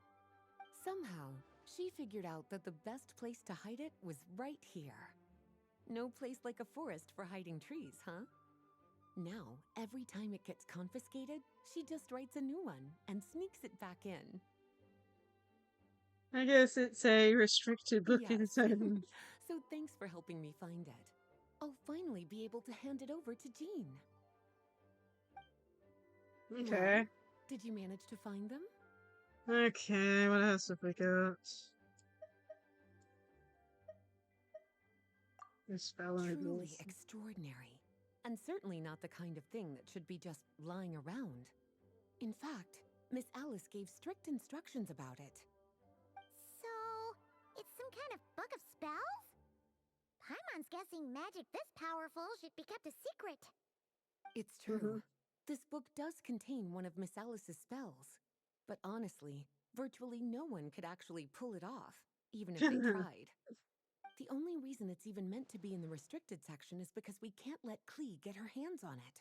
Somehow, she figured out that the best place to hide it was right here. No place like a forest for hiding trees, huh? Now, every time it gets confiscated, she just writes a new one and sneaks it back in. I guess it's a restricted book in Yes. its own. So thanks for helping me find it. I'll finally be able to hand it over to Jean. Okay. Well, did you manage to find them? Okay, what else have we got? The spell and Truly rules. extraordinary, and certainly not the kind of thing that should be just lying around. In fact, Miss Alice gave strict instructions about it. So, it's some kind of book of spells? Paimon's guessing magic this powerful should be kept a secret. It's true. This book does contain one of Miss Alice's spells. But honestly, virtually no one could actually pull it off, even if they tried. The only reason it's even meant to be in the restricted section is because we can't let Klee get her hands on it.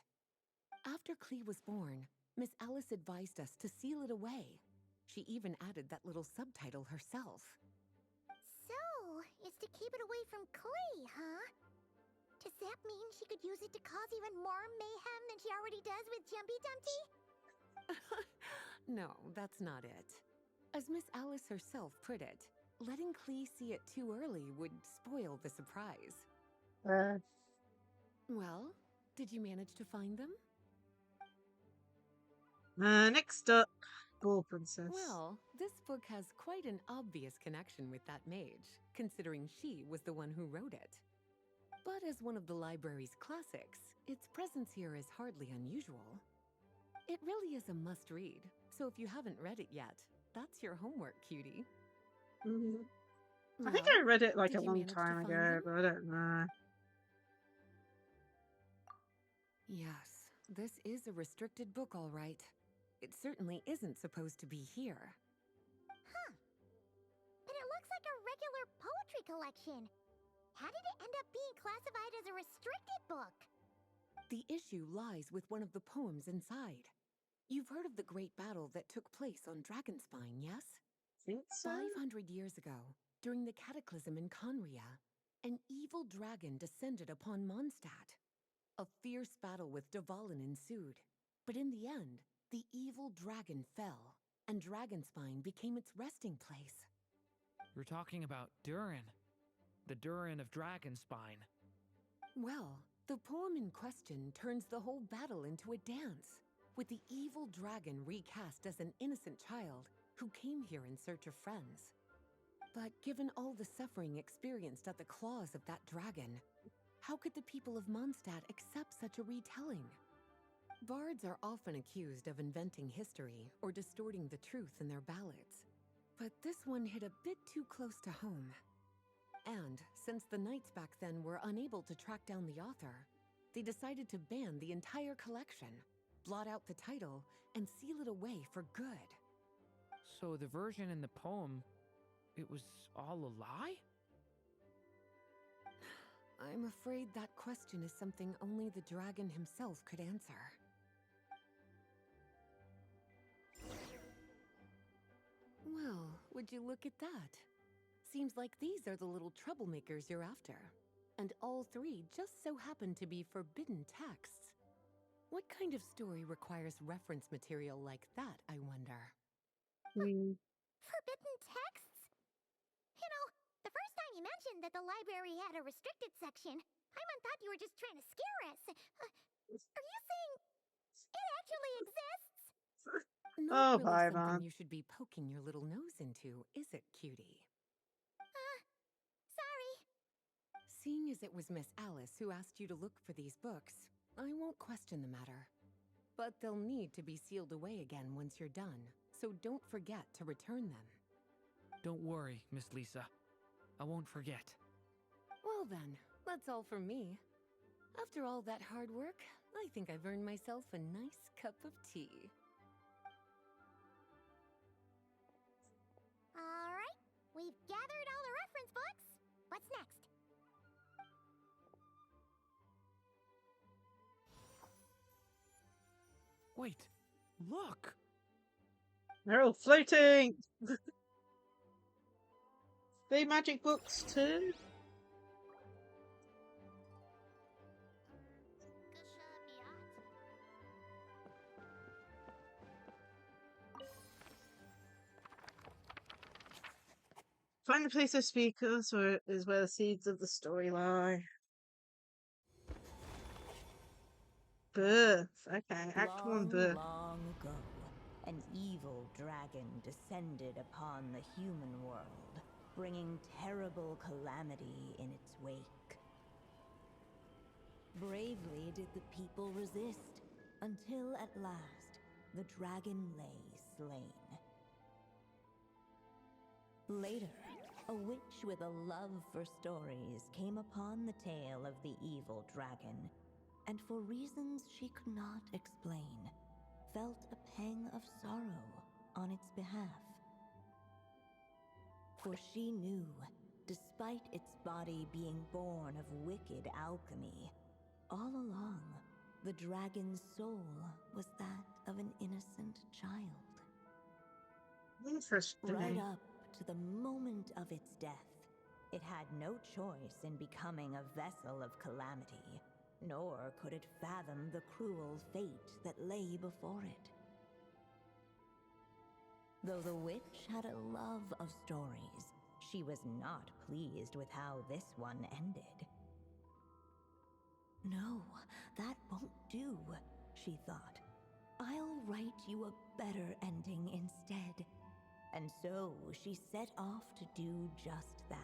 After Klee was born, Miss Alice advised us to seal it away. She even added that little subtitle herself. So, it's to keep it away from Klee, huh? Does that mean she could use it to cause even more mayhem than she already does with Jumpy Dumpty? No, that's not it. As Miss Alice herself put it, letting Klee see it too early would spoil the surprise. Well, did you manage to find them? Next up, Ball Princess. Well, this book has quite an obvious connection with that mage, considering she was the one who wrote it. But as one of the library's classics, its presence here is hardly unusual. It really is a must-read, so if you haven't read it yet, that's your homework, cutie. I think I read it like a long time ago, but I don't know. Yes, this is a restricted book, all right. It certainly isn't supposed to be here. Huh. But it looks like a regular poetry collection. How did it end up being classified as a restricted book? The issue lies with one of the poems inside. You've heard of the great battle that took place on Dragonspine, yes? Think so? 500 years ago, During the cataclysm in Conria, an evil dragon descended upon Mondstadt. A fierce battle with Dvalin ensued, but in the end, the evil dragon fell, and Dragonspine became its resting place. You're talking about Durin, the Durin of Dragonspine. Well, the poem in question turns the whole battle into a dance, with the evil dragon recast as an innocent child who came here in search of friends. But given all the suffering experienced at the claws of that dragon, how could the people of Mondstadt accept such a retelling? Bards are often accused of inventing history or distorting the truth in their ballads, but this one hit a bit too close to home. And since the knights back then were unable to track down the author, they decided to ban the entire collection, blot out the title, and seal it away for good. So the version in the poem, it was all a lie? I'm afraid that question is something only the dragon himself could answer. Well, would you look at that? Seems like these are the little troublemakers you're after. And all three just so happen to be forbidden texts. What kind of story requires reference material like that, I wonder? Forbidden texts? You know, the first time you mentioned that the library had a restricted section, I thought you were just trying to scare us. Are you saying it actually exists? Not really hi, something man. you should be poking your little nose into, is it, cutie? Sorry. Seeing as it was Miss Alice who asked you to look for these books, I won't question the matter. But they'll need to be sealed away again once you're done, so don't forget to return them. Don't worry, Miss Lisa. I won't forget. Well then, that's all from me. After all that hard work, I think I've earned myself a nice cup of tea. All right, we've gathered all the reference books. What's next? Wait, look! They're all floating! They magic books too? Find the place of speakers is where the seeds of the story lie. Birth. Okay, Act 1 birth. Long ago, an evil dragon descended upon the human world, bringing terrible calamity in its wake. Bravely did the people resist, until at last, the dragon lay slain. Later, a witch with a love for stories came upon the tale of the evil dragon, and for reasons she could not explain, felt a pang of sorrow on its behalf. For she knew, despite its body being born of wicked alchemy, all along, the dragon's soul was that of an innocent child. Interesting. Right up to the moment of its death, it had no choice in becoming a vessel of calamity, nor could it fathom the cruel fate that lay before it. Though the witch had a love of stories, she was not pleased with how this one ended. No, that won't do, she thought. I'll write you a better ending instead. And so she set off to do just that,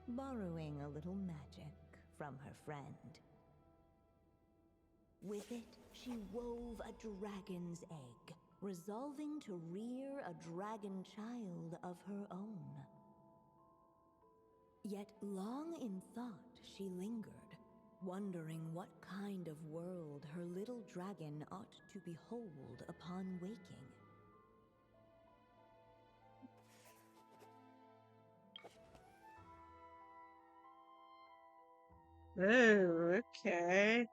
borrowing a little magic from her friend. With it, she wove a dragon's egg, resolving to rear a dragon child of her own. Yet long in thought she lingered, wondering what kind of world her little dragon ought to behold upon waking. Oh, okay.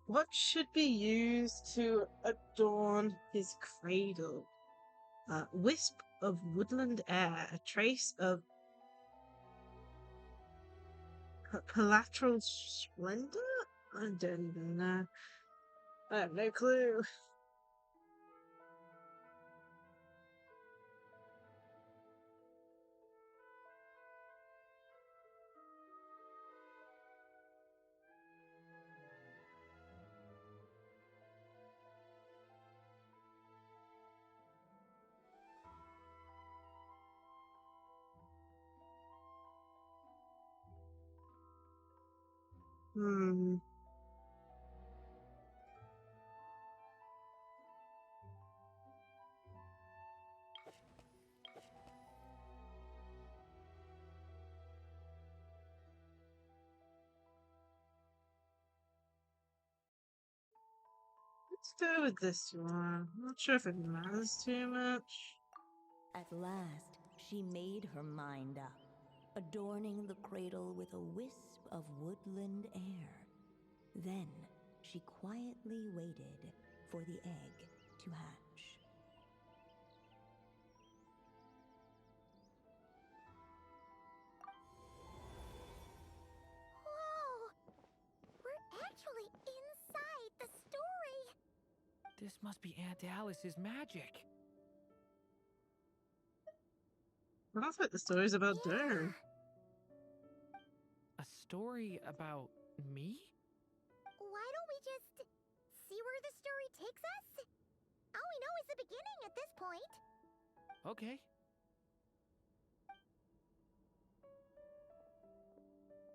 What should be used to adorn his cradle? Wisp of woodland air, a trace of collateral splendor? I don't even know. I have no clue. Hmm. Let's go with this one. I'm not sure if it matters too much. At last, she made her mind up, adorning the cradle with a wisp of woodland air. Then, she quietly waited for the egg to hatch. Whoa! We're actually inside the story! This must be Aunt Alice's magic. Well, I thought the story's about Durin. A story about me? Why don't we just see where the story takes us? All we know is the beginning at this point. Okay.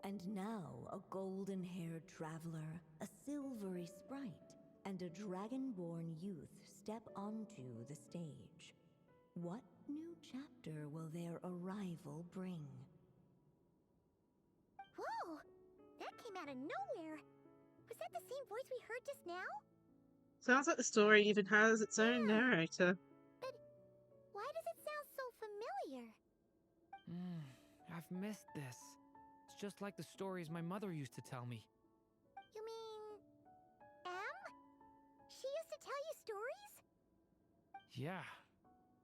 And now a golden-haired traveler, a silvery sprite, and a dragon-born youth step onto the stage. What new chapter will their arrival bring? Whoa! That came out of nowhere! Was that the same voice we heard just now? Sounds like the story even has its own narrator. But why does it sound so familiar? I've missed this. It's just like the stories my mother used to tell me. You mean... Em? She used to tell you stories? Yeah,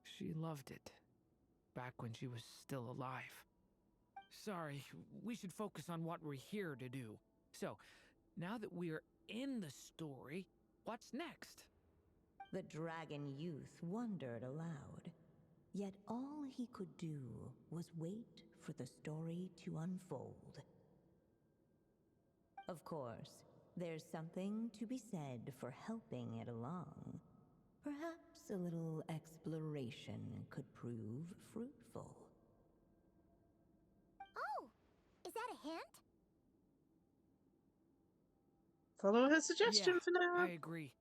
she loved it. Back when she was still alive. Sorry, we should focus on what we're here to do. So, now that we're in the story, what's next? The dragon youth wondered aloud. Yet all he could do was wait for the story to unfold. Of course, there's something to be said for helping it along. Perhaps a little exploration could prove fruitful. Oh! Is that a hint? Follow her suggestion Yeah, for now. I agree.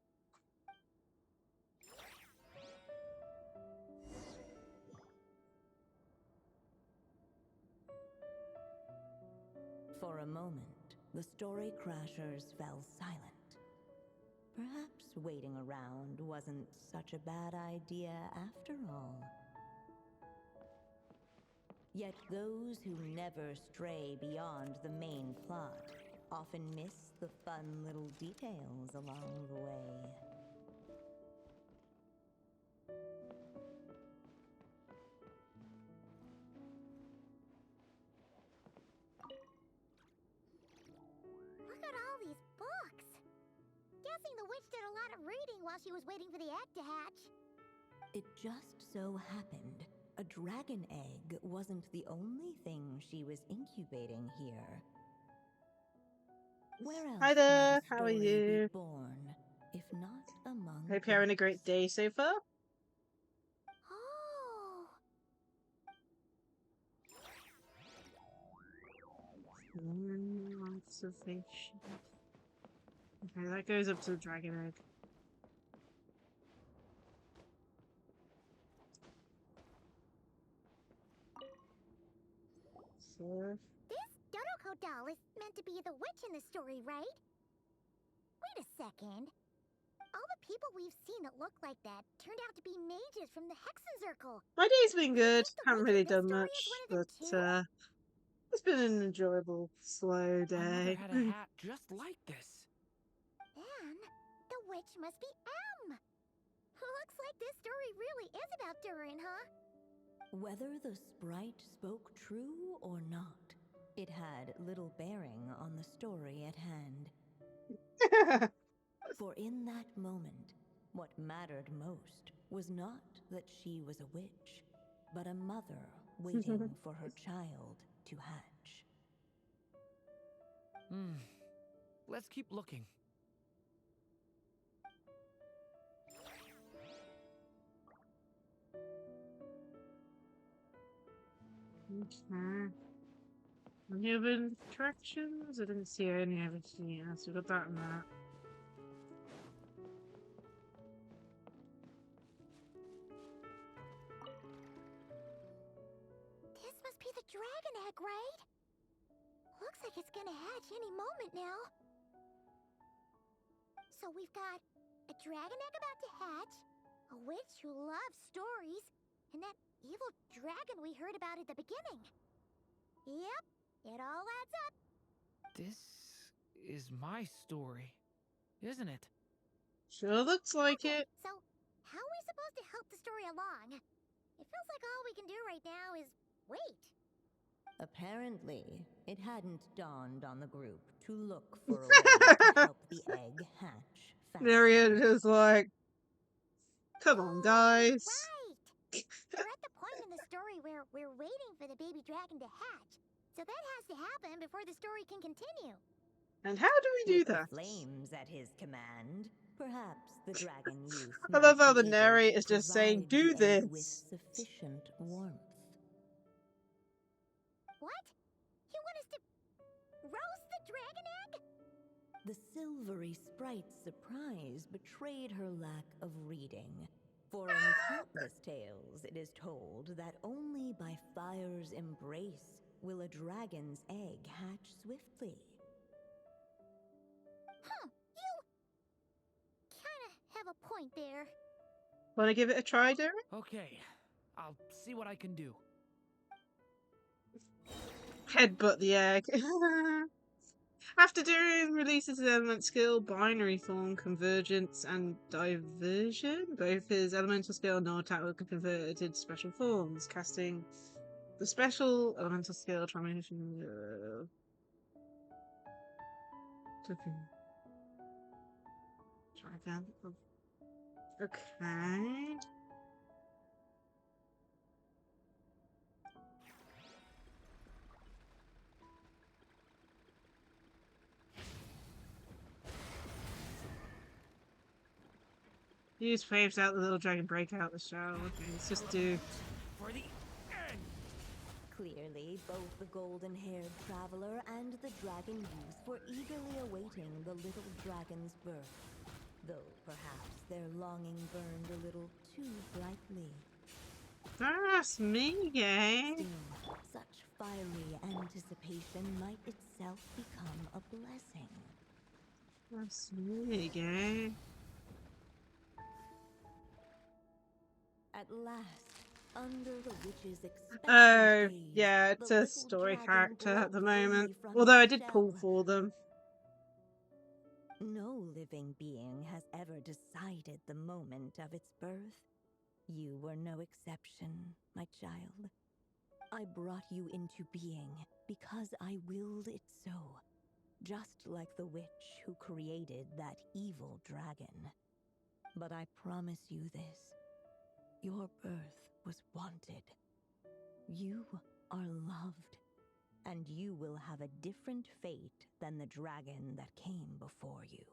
For a moment, the story crashers fell silent. Perhaps waiting around wasn't such a bad idea after all. Yet those who never stray beyond the main plot often miss the fun little details along the way. Look at all these books! Guessing the witch did a lot of reading while she was waiting for the egg to hatch. It just so happened a dragon egg wasn't the only thing she was incubating here. Where else Hi there, might a how are story you? be born, if not among Hope you're having a great books? day so far. Oh! Observation. Okay, that goes up to the dragon egg. So, This Dodoko doll is meant to be the witch in the story, right? Wait a second. All the people we've seen that look like that turned out to be mages from the Hexenzirkel. my day's been good. think the Haven't witch really in this done story much, is one of but them too? it's been an enjoyable, slow My mother day. had a hat just like this. Then, the witch must be Em! Looks like this story really is about Durin, huh? Whether the sprite spoke true or not, it had little bearing on the story at hand. For in that moment, what mattered most was not that she was a witch, but a mother waiting for her child to hatch. Let's keep looking. Okay. Any other attractions? I didn't see any of it. Yeah, so we got that and that. This must be the dragon egg, right? Looks like it's gonna hatch any moment now. So we've got a dragon egg about to hatch, a witch who loves stories, and that evil dragon we heard about at the beginning. Yep, it all adds up. This is my story, isn't it? Sure looks like Okay, it. so how are we supposed to help the story along? It feels like all we can do right now is wait. Apparently, it hadn't dawned on the group to look for a way to help the egg hatch faster. Marion is like, come on, guys. Right! We're at the point in the story where we're waiting for the baby dragon to hatch. So that has to happen before the story can continue. And how do we do With the that? flames at his command, perhaps the dragon youth I love might how be the able narrator to is just saying, provide do the egg with this. sufficient warmth. What? You want us to roast the dragon egg? The silvery sprite's surprise betrayed her lack of reading. For in countless tales, it is told that only by fire's embrace will a dragon's egg hatch swiftly. You kinda have a point there. Want to give it a try, Durin? Okay, I'll see what I can do. Headbutt the egg. After Durin releases his element skill, binary form, convergence, and diversion, both his elemental skill and no-attack will be converted into special forms, casting the special elemental skill transformation. Try again. Okay. Use flames out the little dragon, break out the shell. Okay, let's just do. For the egg! Clearly, both the golden-haired traveler and the dragon youth were eagerly awaiting the little dragon's birth, though perhaps their longing burned a little too brightly. That's me, gang. Still, such fiery anticipation might itself become a blessing. That's me, gang. At last, under the witch's expectant Oh, gaze, yeah, it's the a little story dragon character at the broke free moment. from Although I its did pull shell. for them. No living being has ever decided the moment of its birth. You were no exception, my child. I brought you into being because I willed it so, just like the witch who created that evil dragon. But I promise you this. Your birth was wanted. You are loved, and you will have a different fate than the dragon that came before you.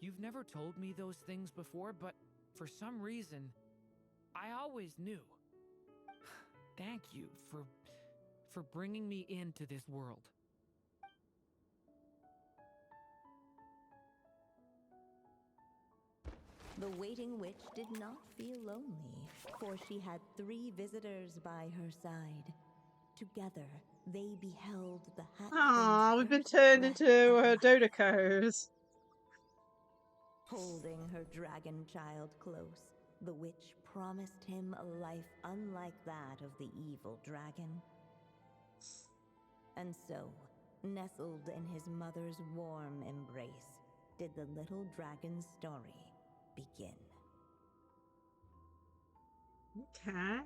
You've never told me those things before, but for some reason, I always knew. Thank you for bringing me into this world. The waiting witch did not feel lonely, for she had 3 visitors by her side. Together, they beheld the Aw, hatchling's we've been first turned breath into of life. Dodecos. Holding her dragon child close, the witch promised him a life unlike that of the evil dragon. And so, nestled in his mother's warm embrace, did the little dragon's story begin. Okay.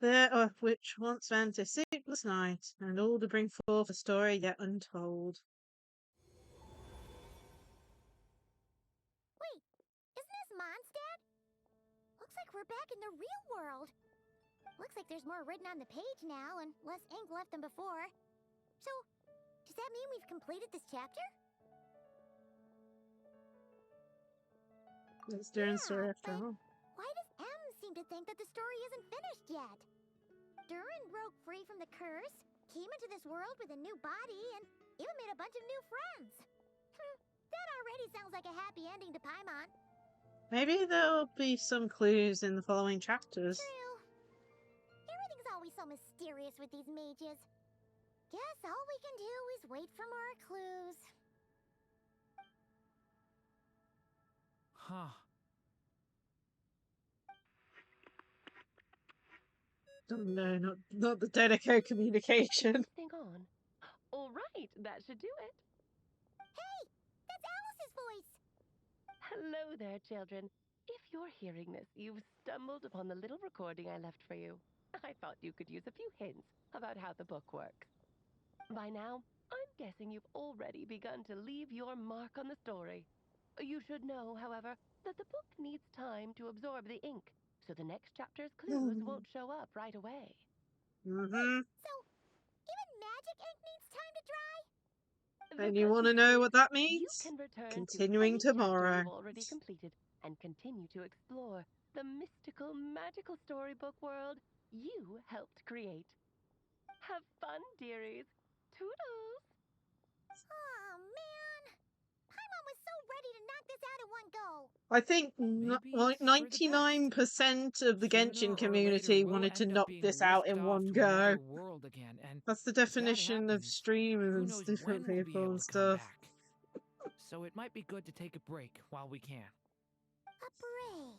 There of which once spent a sleepless night, and all to bring forth a story yet untold. Wait, isn't this Mondstadt? Looks like we're back in the real world. Looks like there's more written on the page now and less ink left than before. So, does that mean we've completed this chapter? It's Durin's story Yeah, after but all. why does M seem to think that the story isn't finished yet? Durin broke free from the curse, came into this world with a new body, and even made a bunch of new friends. That already sounds like a happy ending to Paimon. Maybe there'll be some clues in the following chapters. True. Everything's always so mysterious with these mages. Guess all we can do is wait for more clues. Huh. No, not the Dedico communication. Thing on. All right, that should do it. Hey, that's Alice's voice. Hello there, children. If you're hearing this, you've stumbled upon the little recording I left for you. I thought you could use a few hints about how the book works. By now, I'm guessing you've already begun to leave your mark on the story. You should know, however, that the book needs time to absorb the ink, so the next chapter's clues won't show up right away. Mm-hmm. So, even magic ink needs time to dry? And The you want to good know news what that is you means? can return Continuing to any chapter tomorrow. you've already completed and continue to explore the mystical, magical storybook world you helped create. Have fun, dearies. Toodles! Oh, man. Paimon was so ready to knock this out in one go. I think Maybe like it's for the best. 99% of the Sooner Genshin or later, community we'll wanted to end up knock being this out whisked in off one to another go. world again, and That's the if that definition of happens, who streamers, knows different when we'll be people able and to come stuff. back. So it might be good to take a break while we can. A break.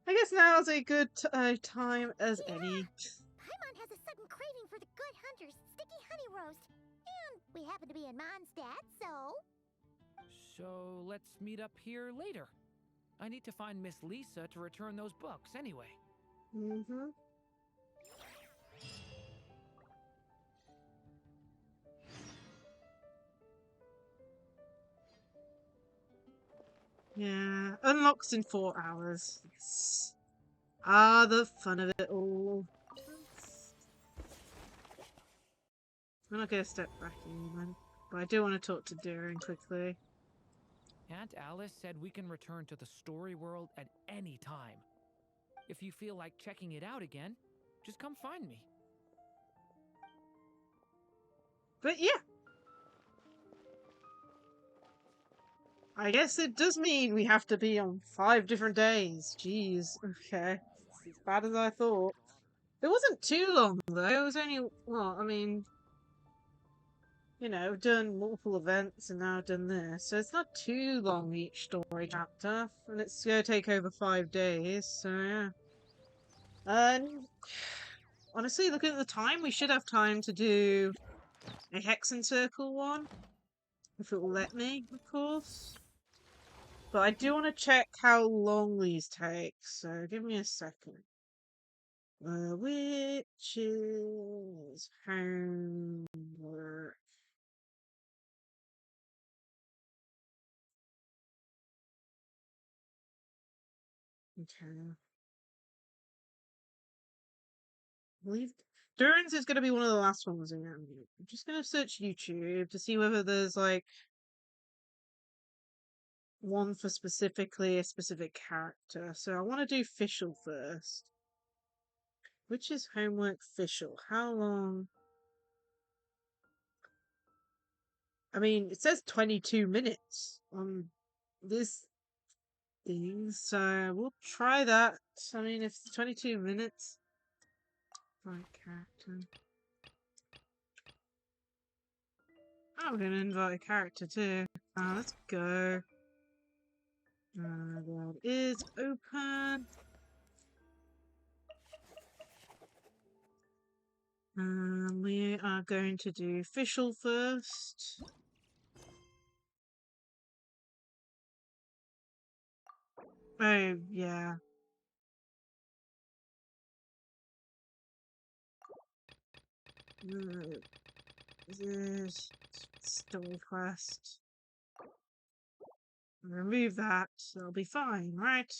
I guess now's a good time as any. Paimon has a sudden craving for the Good Hunter's sticky honey roast. And we happen to be in Mondstadt, so... So let's meet up here later. I need to find Miss Lisa to return those books anyway. Mm-hmm. Yeah, unlocks in 4 hours. Yes. Ah, the fun of it all. I'm not gonna step back even, but I do want to talk to Durin quickly. Aunt Alice said we can return to the story world at any time. If you feel like checking it out again, just come find me. But yeah. I guess it does mean we have to be on 5 different days. Jeez, okay. It's as bad as I thought. It wasn't too long though, it was only, well, I mean, you know, I've done multiple events and now I've done this, so it's not too long each story chapter, and it's gonna take over 5 days, so yeah. And honestly, looking at the time, we should have time to do a Hex and Circle one, if it will let me, of course. But I do want to check how long these take, so give me a second. Which is homework. Okay. I believe Durin's is going to be one of the last ones in there. I'm just going to search YouTube to see whether there's like one for specifically a specific character. So I want to do Fischl first. Which is homework Fischl? How long? I mean, it says 22 minutes on this thing, so we'll try that. I mean, if it's 22 minutes. Right character. Oh, we're gonna invite a character too. Let's go. That is open. We are going to do Fischl first. Oh, yeah. Story quest. Remove that. That'll be fine, right?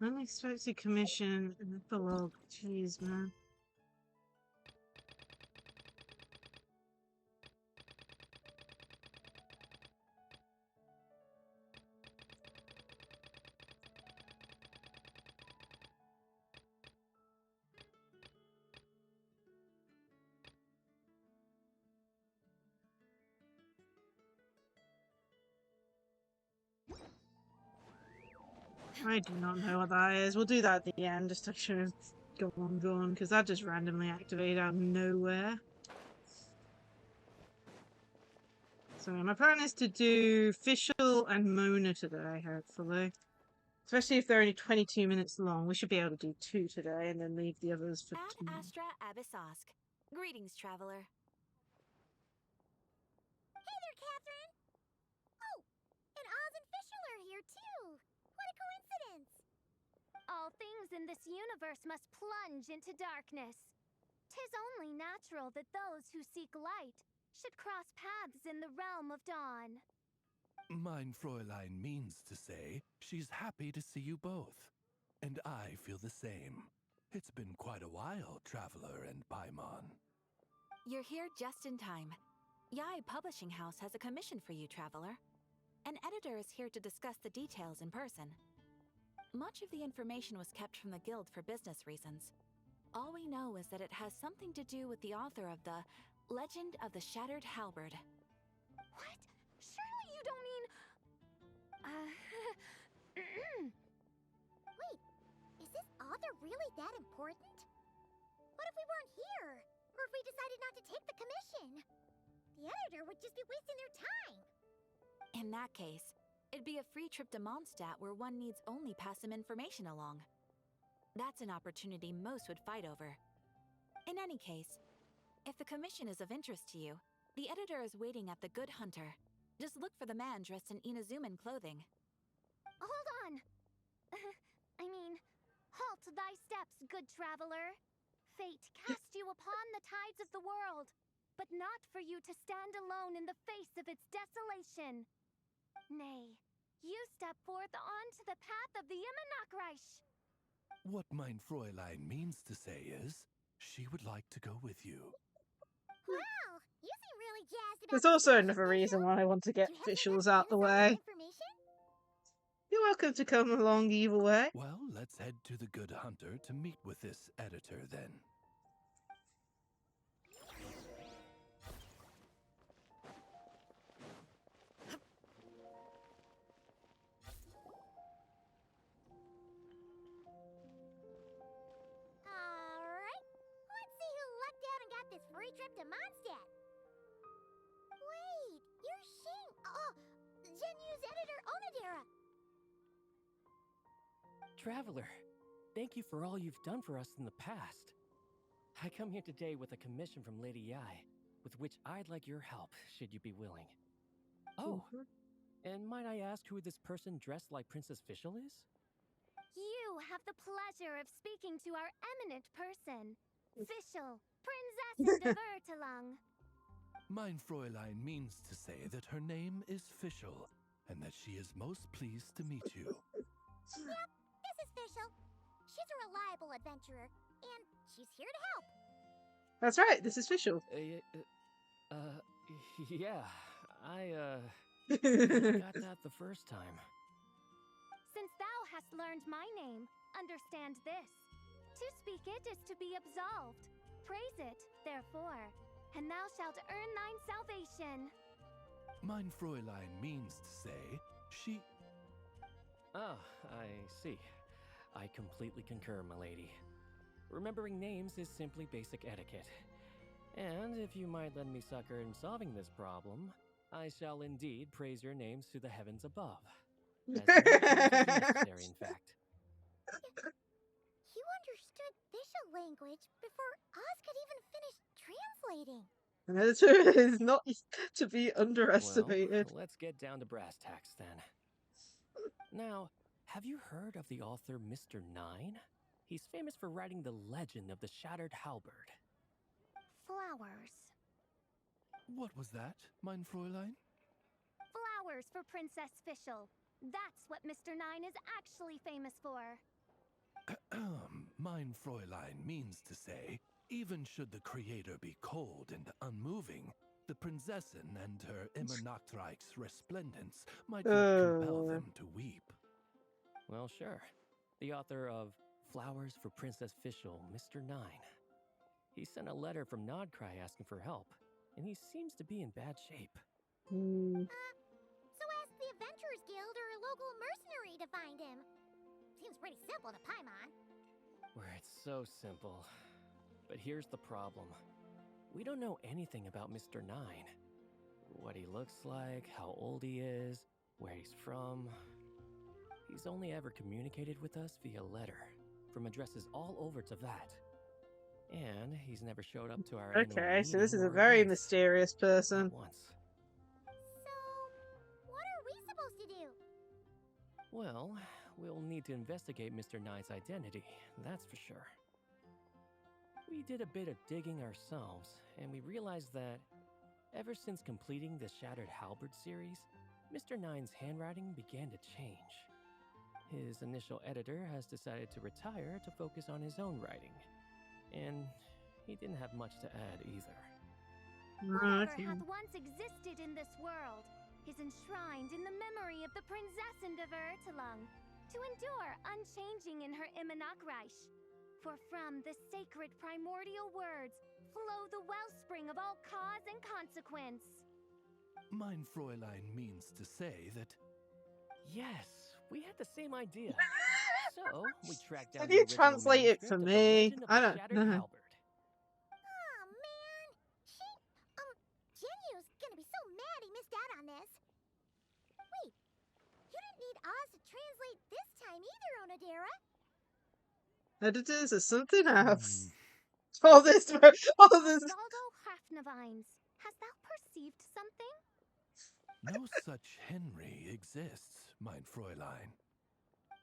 Unexpected commission and epilogue. Jeez, man. I do not know what that is. We'll do that at the end, just to kind of go on, because that just randomly activated out of nowhere. So my plan is to do Fischl and Mona today, hopefully. Especially if they're only 22 minutes long. We should be able to do 2 today and then leave the others for Ad tomorrow. Astra Abyssosk. Greetings, traveler. Hey there, Catherine! Oh, and Oz and Fischl are here too! What a coincidence! All things in this universe must plunge into darkness. 'Tis only natural that those who seek light should cross paths in the realm of dawn. Mein Fräulein means to say she's happy to see you both. And I feel the same. It's been quite a while, Traveler and Paimon. You're here just in time. Yai Publishing House has a commission for you, traveler. An editor is here to discuss the details in person. Much of the information was kept from the guild for business reasons. All we know is that it has something to do with the author of the Legend of the Shattered Halberd. What? Surely you don't mean... Wait, is this author really that important? What if we weren't here? Or if we decided not to take the commission? The editor would just be wasting their time. In that case, it'd be a free trip to Mondstadt where one needs only pass some information along. That's an opportunity most would fight over. In any case, if the commission is of interest to you, the editor is waiting at the Good Hunter. Just look for the man dressed in Inazuman clothing. Hold on! halt thy steps, good traveler. Fate cast you upon the tides of the world, but not for you to stand alone in the face of its desolation. Nay, you step forth onto the path of the Nod-Krai. What mein Fräulein means to say is, she would like to go with you. Wow, you seem really jazzed about There's this also commission, another Fischl. reason why I want to get Do you have Fischls some out the way. information? You're welcome to come along either way. Well, let's head to the Good Hunter to meet with this editor then. Alright, let's see who lucked out and got this free trip to Mondstadt. Wait, you're Shing. Oh, Genu's editor, Onodera. Traveler, thank you for all you've done for us in the past. I come here today with a commission from Lady Yai, with which I'd like your help, should you be willing. Oh, and might I ask who this person dressed like Princess Fischl is? You have the pleasure of speaking to our eminent person, Fischl, Princess of Vertelung. Mein Fräulein means to say that her name is Fischl, and that she is most pleased to meet you. Yep, this is Fischl. She's a reliable adventurer, and she's here to help. That's right, this is Fischl. Yeah, I got that the first time. Since thou hast learned my name, understand this. To speak it is to be absolved. Praise it, therefore, and thou shalt earn thine salvation. Mein Fräulein means to say, she... Ah, I see. I completely concur, my lady. Remembering names is simply basic etiquette. And if you might lend me succor in solving this problem, I shall indeed praise your names to the heavens above. As necessary, in fact. You understood Fischl language before Oz could even finish translating. An editor is not to be underestimated. Well, let's get down to brass tacks then. Now, have you heard of the author Mr. Nine? He's famous for writing the legend of the Shattered Halberd. Flowers. What was that, mein Fräulein? Flowers for Princess Fischl. That's what Mr. Nine is actually famous for. Mein Fräulein means to say, even should the creator be cold and unmoving, the Prinzessin and her Nod-Krai's resplendence might yet compel them to weep. Well, sure. The author of Flowers for Princess Fischl, Mr. Nine. He sent a letter from Nod-Krai asking for help, and he seems to be in bad shape. So ask the Adventurers Guild or a local mercenary to find him. Seems pretty simple to Paimon. Where it's so simple. But here's the problem. We don't know anything about Mr. Nine. What he looks like, how old he is, where he's from. He's only ever communicated with us via letter, from addresses all over Teyvat. And he's never showed up to our annual Okay, so this is meeting a or very events. mysterious person. Not once. So, what are we supposed to do? Well, we'll need to investigate Mr. Nine's identity, that's for sure. We did a bit of digging ourselves, and we realized that ever since completing the Shattered Halberd series, Mr. Nine's handwriting began to change. His initial editor has decided to retire to focus on his own writing, and he didn't have much to add either. Whatever hath once existed in this world is enshrined in the memory of the Prinzessin of Ertelung, to endure unchanging in her Nod-Krai. For from the sacred primordial words flow the wellspring of all cause and consequence. Mein Fräulein means to say that... Yes, we had the same idea. So, we tracked down Can the you original translate it manuscript for of the me? Legend of I the don't Shattered know. Halberd. Oh man, Genyu's gonna be so mad he missed out on this. Wait, you didn't need Oz to translate this time either, Onodera. Editors or something else. All this. Osvaldo Hafnavines, hast thou perceived something? No such Henry exists, mein Fräulein.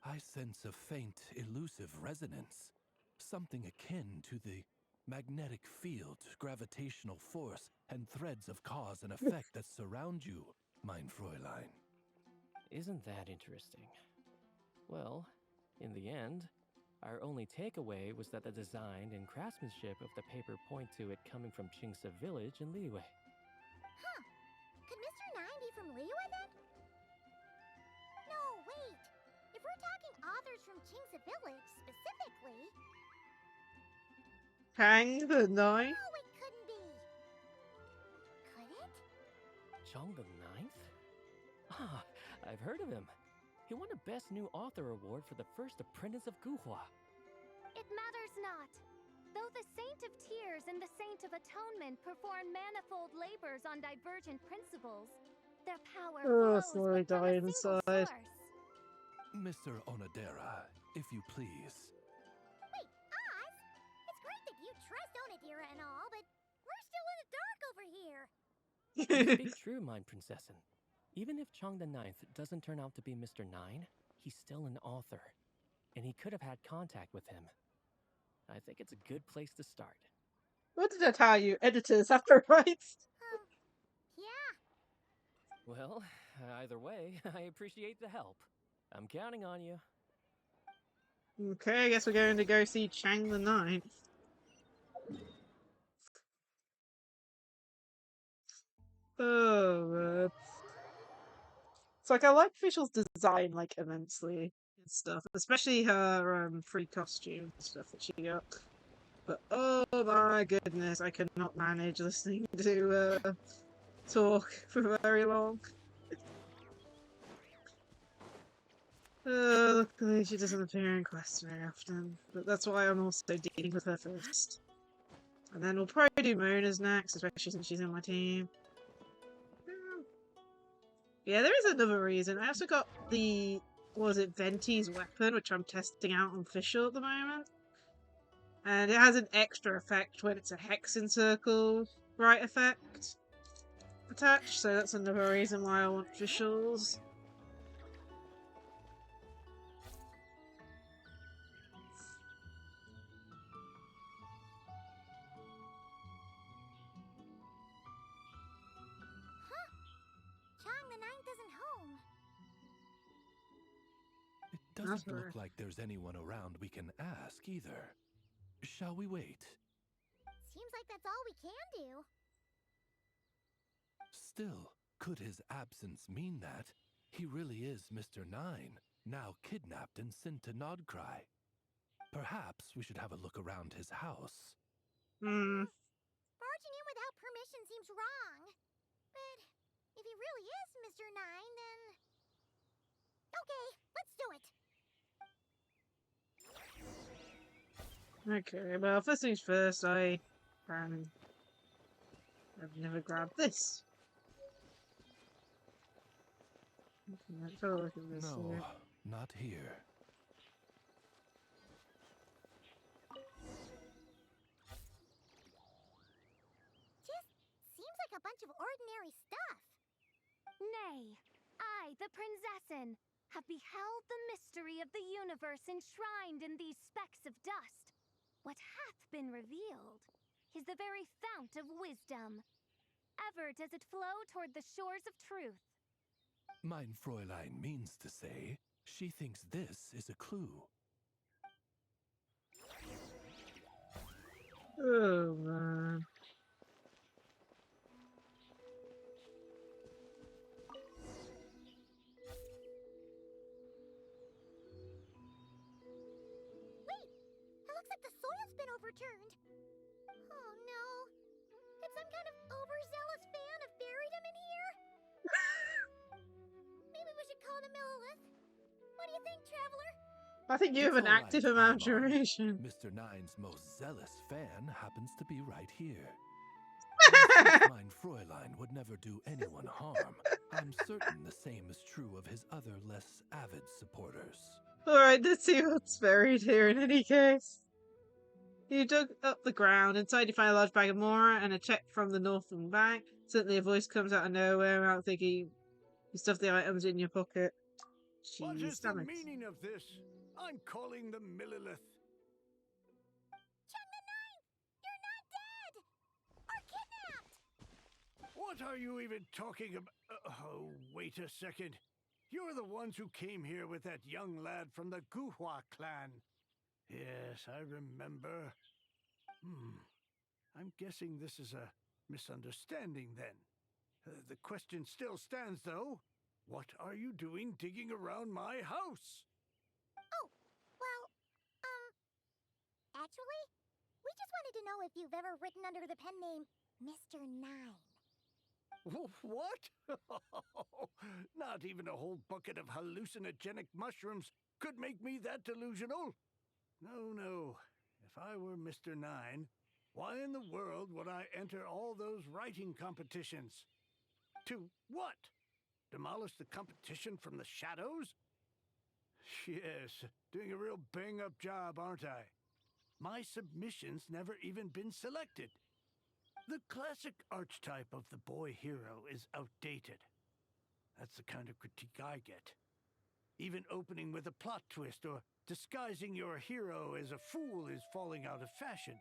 I sense a faint, elusive resonance. Something akin to the magnetic field, gravitational force, and threads of cause and effect that surround you, mein Fräulein. Isn't that interesting? Well, in the end, our only takeaway was that the design and craftsmanship of the paper point to it coming from Qingce village in Liyue. Huh. Could Mr. Nine be from Liyue then? No, wait. If we're talking authors from Qingce village specifically... Hang the Nine? No, it couldn't be. Could it? Chong the Ninth? Ah, I've heard of him. He won a Best New Author award for the first apprentice of Guhua. It matters not. Though the Saint of Tears and the Saint of Atonement perform manifold labors on divergent principles, their power flows slowly but from die a single inside. source. Mr. Onodera, if you please. Wait, Oz? It's great that you trust Onodera and all, but we're still in the dark over here. You speak true, mein Prinzessin. Even if Chong the Ninth doesn't turn out to be Mr. Nine, he's still an author, and he could have had contact with him. I think it's a good place to start. What did I tell you? Editors have to write. Yeah. Well, either way, I appreciate the help. I'm counting on you. Okay, I guess we're going to go see Chang the Ninth. Oh, it's like I like Fischl's design like immensely and stuff, especially her free costume and stuff that she got. But oh my goodness, I could not manage listening to talk for very long. Luckily she doesn't appear in quests very often, but that's why I'm also dealing with her first. And then we'll probably do Mona's next, especially since she's in my team. Yeah, there is another reason. I also got the, Venti's weapon, which I'm testing out on Fischl at the moment. And it has an extra effect when it's a hex in circles. right effect attached, so that's another reason why I want visuals. Huh? Chang the Ninth isn't home. It doesn't look like there's anyone around we can ask either. Shall we wait? Seems like that's all we can do. Still, could his absence mean that he really is Mr. Nine, now kidnapped and sent to Nod-Krai? Perhaps we should have a look around his house. Barging in without permission seems wrong. But if he really is Mr. Nine, then... Okay, let's do it. Okay, well, first things first, I've never grabbed this. Okay, let's have a look at this. No, here. not here. Just seems like a bunch of ordinary stuff. Nay, I, the Prinzessin, have beheld the mystery of the universe enshrined in these specks of dust. What hath been revealed is the very fount of wisdom. Ever does it flow toward the shores of truth. Mein Fräulein means to say, she thinks this is a clue. Oh, man. Wait! It looks like the soil's been overturned. Oh no. Did some kind of overzealous fan have buried him in here? Maybe we should call him Millilith. What do you think, Traveler? I think you have an It's all active right, imagination. Mr. Nine's most zealous fan happens to be right here. Since Mein Fräulein would never do anyone harm, I'm certain the same is true of his other less avid supporters. Alright, let's see what's buried here in any case. You dug up the ground. Inside you find a large bag of Mora and a check from the northern bank. Suddenly a voice comes out of nowhere without thinking. You stuff the items in your pocket. What Jeez, is the damn it. meaning of this? I'm calling the Millilith. Chang the Ninth! You're not dead! Or kidnapped! What are you even talking about? Oh, wait a second. You're the ones who came here with that young lad from the Guhua clan. Yes, I remember. I'm guessing this is a misunderstanding then. The question still stands, though. What are you doing digging around my house? Oh, well, actually, we just wanted to know if you've ever written under the pen name Mr. Nine. What? Not even a whole bucket of hallucinogenic mushrooms could make me that delusional. No. If I were Mr. Nine, why in the world would I enter all those writing competitions? To what? Demolish the competition from the shadows? Yes, doing a real bang-up job, aren't I? My submission's never even been selected. The classic archetype of the boy hero is outdated. That's the kind of critique I get. Even opening with a plot twist or disguising your hero as a fool is falling out of fashion.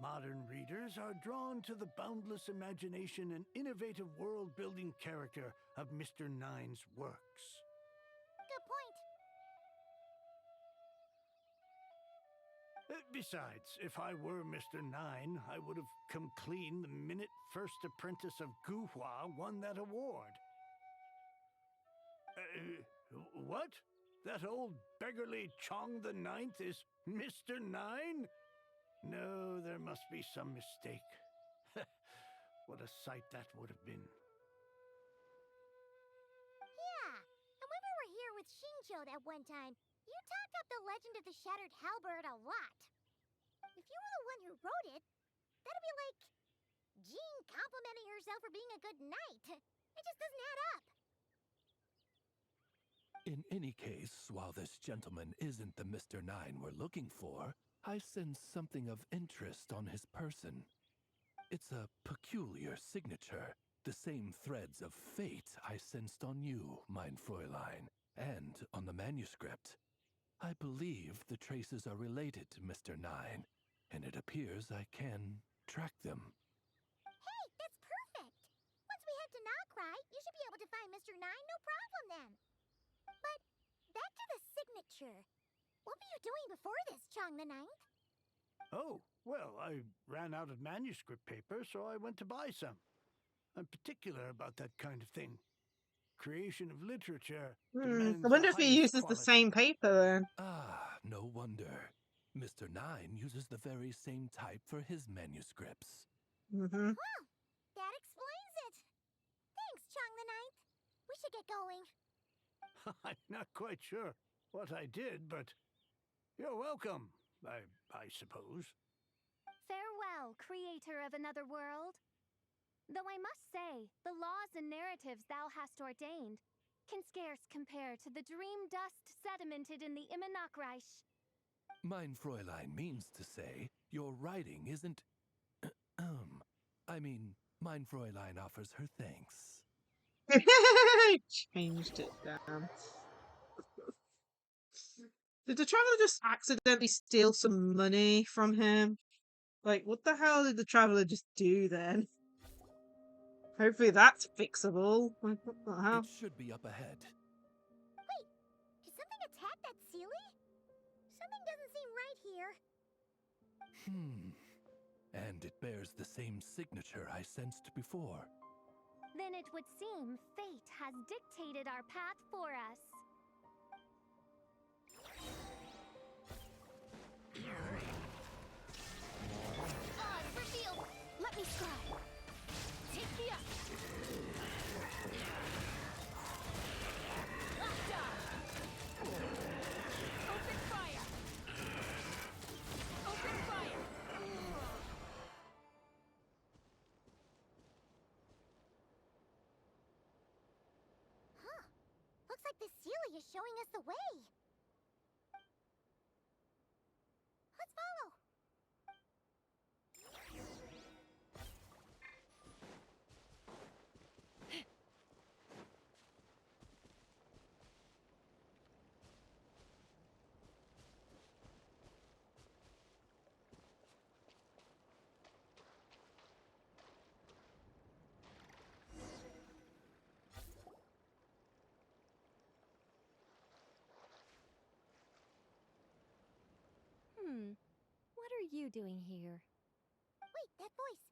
Modern readers are drawn to the boundless imagination and innovative world-building character of Mr. Nine's works. Good point. Besides, if I were Mr. Nine, I would have come clean the minute First Apprentice of Guhua won that award. What? That old beggarly Chong the Ninth is Mr. Nine? No, there must be some mistake. What a sight that would have been. Yeah, and when we were here with Shinjo that one time, you talked up the legend of the Shattered Halberd a lot. If you were the one who wrote it, that'd be like Jean complimenting herself for being a good knight. It just doesn't add up. In any case, while this gentleman isn't the Mr. Nine we're looking for, I sense something of interest on his person. It's a peculiar signature. The same threads of fate I sensed on you, mein Fräulein, and on the manuscript. I believe the traces are related to Mr. Nine, and it appears I can track them. Hey, that's perfect! Once we head to Nod-Krai, you should be able to find Mr. Nine, no problem then. But back to the signature. What were you doing before this, Chang the Ninth? Oh, well, I ran out of manuscript paper, so I went to buy some. I'm particular about that kind of thing. Creation of literature I demands wonder the if he highest uses the quality. same paper then. Ah, no wonder. Mr. Nine uses the very same type for his manuscripts. Mm-hmm. Well, that explains it. Thanks, Chang the Ninth. We should get going. I'm not quite sure what I did, but you're welcome, I suppose. Farewell, creator of another world. Though I must say, the laws and narratives thou hast ordained can scarce compare to the dream dust sedimented in the Nod-Krai. Mein Fräulein means to say, your writing isn't... I mean, mein Fräulein offers her thanks. Changed it down. Did the traveler just accidentally steal some money from him? Like, what the hell did the traveler just do then? Hopefully that's fixable. Like, what the hell? It should be up ahead. Wait, did something attack that Sealy? Something doesn't seem right here. And it bears the same signature I sensed before. Then it would seem fate has dictated our path for us. Oz, reveal! Let me scry. Take me up! Open fire! Open fire! Huh. Looks like the Sealy is showing us the way. Let's follow. What are you doing here? Wait, that voice.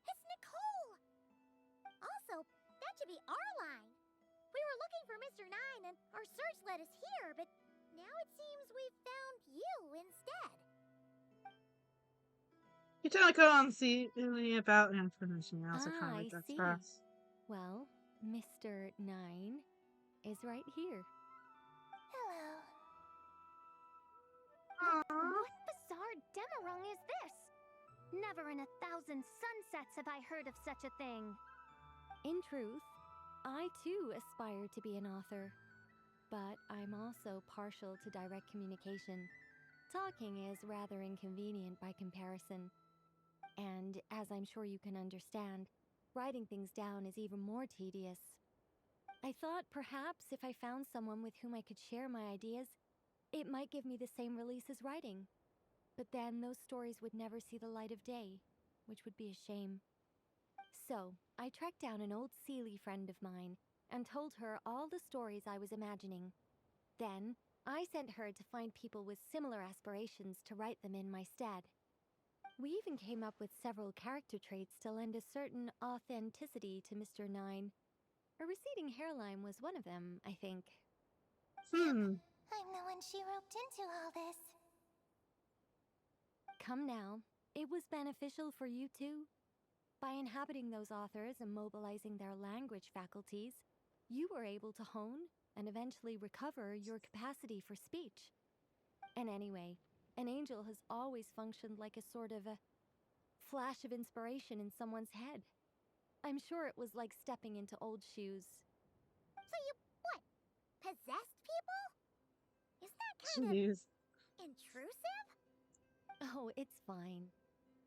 It's Nicole! Also, that should be our line. We were looking for Mr. Nine and our search led us here, but now it seems we've found you instead. You don't go on see me about information else. I can't I read that see. fast. Well, Mr. Nine is right here. Hello. What bizarre Demerung is this? Never in 1,000 sunsets have I heard of such a thing. In truth, I too aspire to be an author. But I'm also partial to direct communication. Talking is rather inconvenient by comparison. And as I'm sure you can understand, writing things down is even more tedious. I thought perhaps if I found someone with whom I could share my ideas, it might give me the same release as writing. But then those stories would never see the light of day, which would be a shame. So, I tracked down an old Sealy friend of mine and told her all the stories I was imagining. Then, I sent her to find people with similar aspirations to write them in my stead. We even came up with several character traits to lend a certain authenticity to Mr. Nine. A receding hairline was one of them, I think. I'm the one she roped into all this. Come now, it was beneficial for you too. By inhabiting those authors and mobilizing their language faculties, you were able to hone and eventually recover your capacity for speech. And anyway, an angel has always functioned like a sort of a flash of inspiration in someone's head. I'm sure it was like stepping into old shoes. So you, what, possessed people? Isn't that kind of intrusive? Oh, it's fine.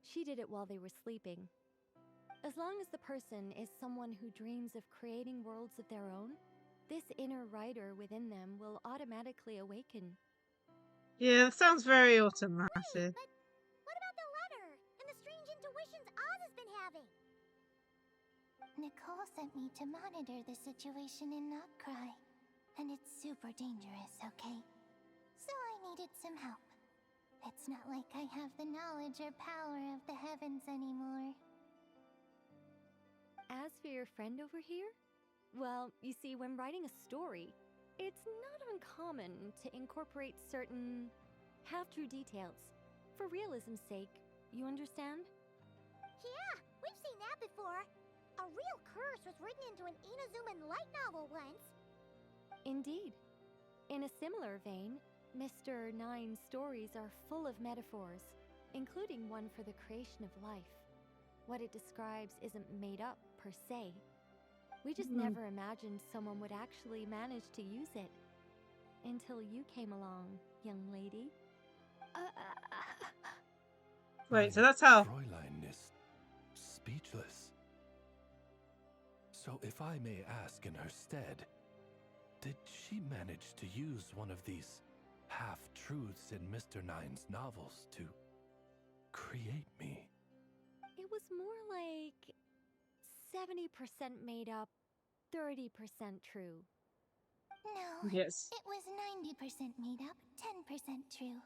She did it while they were sleeping, As long as the person is someone who dreams of creating worlds of their own, this inner writer within them will automatically awaken. Yeah, that sounds very Wait, automatic. but what about the letter and the strange intuitions Oz has been having? Nicole sent me to monitor the situation in Nod-Krai, and it's super dangerous, okay? So I needed some help. It's not like I have the knowledge or power of the heavens anymore. As for your friend over here, well, you see, when writing a story, it's not uncommon to incorporate certain half-true details. For realism's sake, you understand? Yeah, we've seen that before. A real curse was written into an Inazuman light novel once. Indeed. In a similar vein, Mr. Nine's stories are full of metaphors, including one for the creation of life. What it describes isn't made up, per se. We just never imagined someone would actually manage to use it. Until you came along, young lady. Wait, so that's how... Fräulein is speechless. So if I may ask in her stead, did she manage to use one of these half-truths in Mr. Nine's novels to create me? It was more like 70% made up, 30% true. No, Yes. it was 90% made up, 10% true.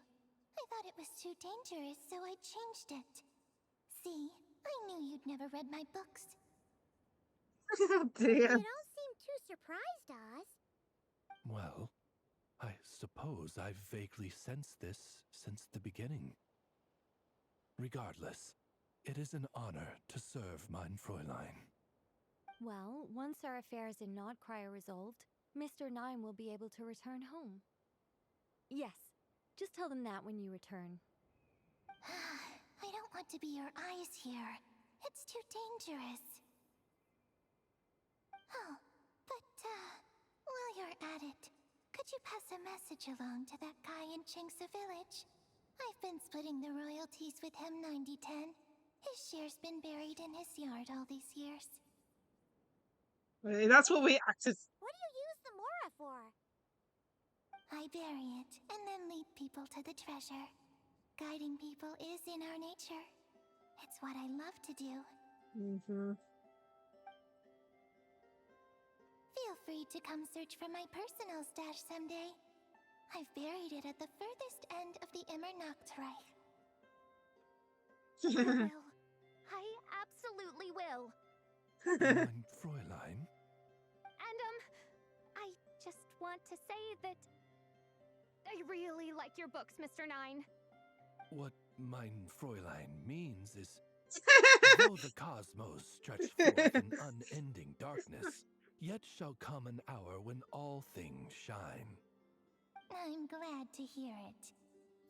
I thought it was too dangerous, so I changed it. See, I knew you'd never read my books. Oh dear. You don't seem too surprised, Oz. Well, I suppose I've vaguely sensed this since the beginning. Regardless, it is an honor to serve mein Fräulein. Well, once our affairs in Nod-Krai are resolved, Mr. Nine will be able to return home. Yes, just tell them that when you return. I don't want to be your eyes here. It's too dangerous. Oh, but, while you're at it, could you pass a message along to that guy in Chingsa village? I've been splitting the royalties with him 90-10. His share's been buried in his yard all these years. Wait, that's what we acted. What do you use the Mora for? I bury it, and then lead people to the treasure. Guiding people is in our nature. It's what I love to do. Feel free to come search for my personal stash someday. I've buried it at the furthest end of the Nod-Krai. I will. I absolutely will. Mein Fräulein? And, I just want to say that I really like your books, Mr. Nine. What mein Fräulein means is, though the cosmos stretch forth in unending darkness, yet shall come an hour when all things shine. I'm glad to hear it.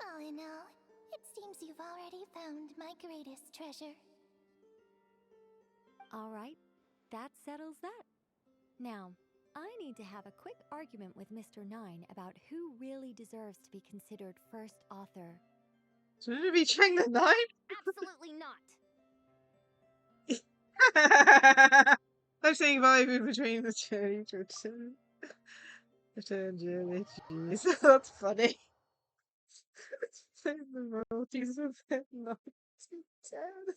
All in all, it seems you've already found my greatest treasure. All right, that settles that. Now, I need to have a quick argument with Mr. Nine about who really deserves to be considered first author. So would it be Chang the Nine? Absolutely not. I'm saying vibing between the journey to return journey. Jeez, that's funny. The royalties of it, not dead.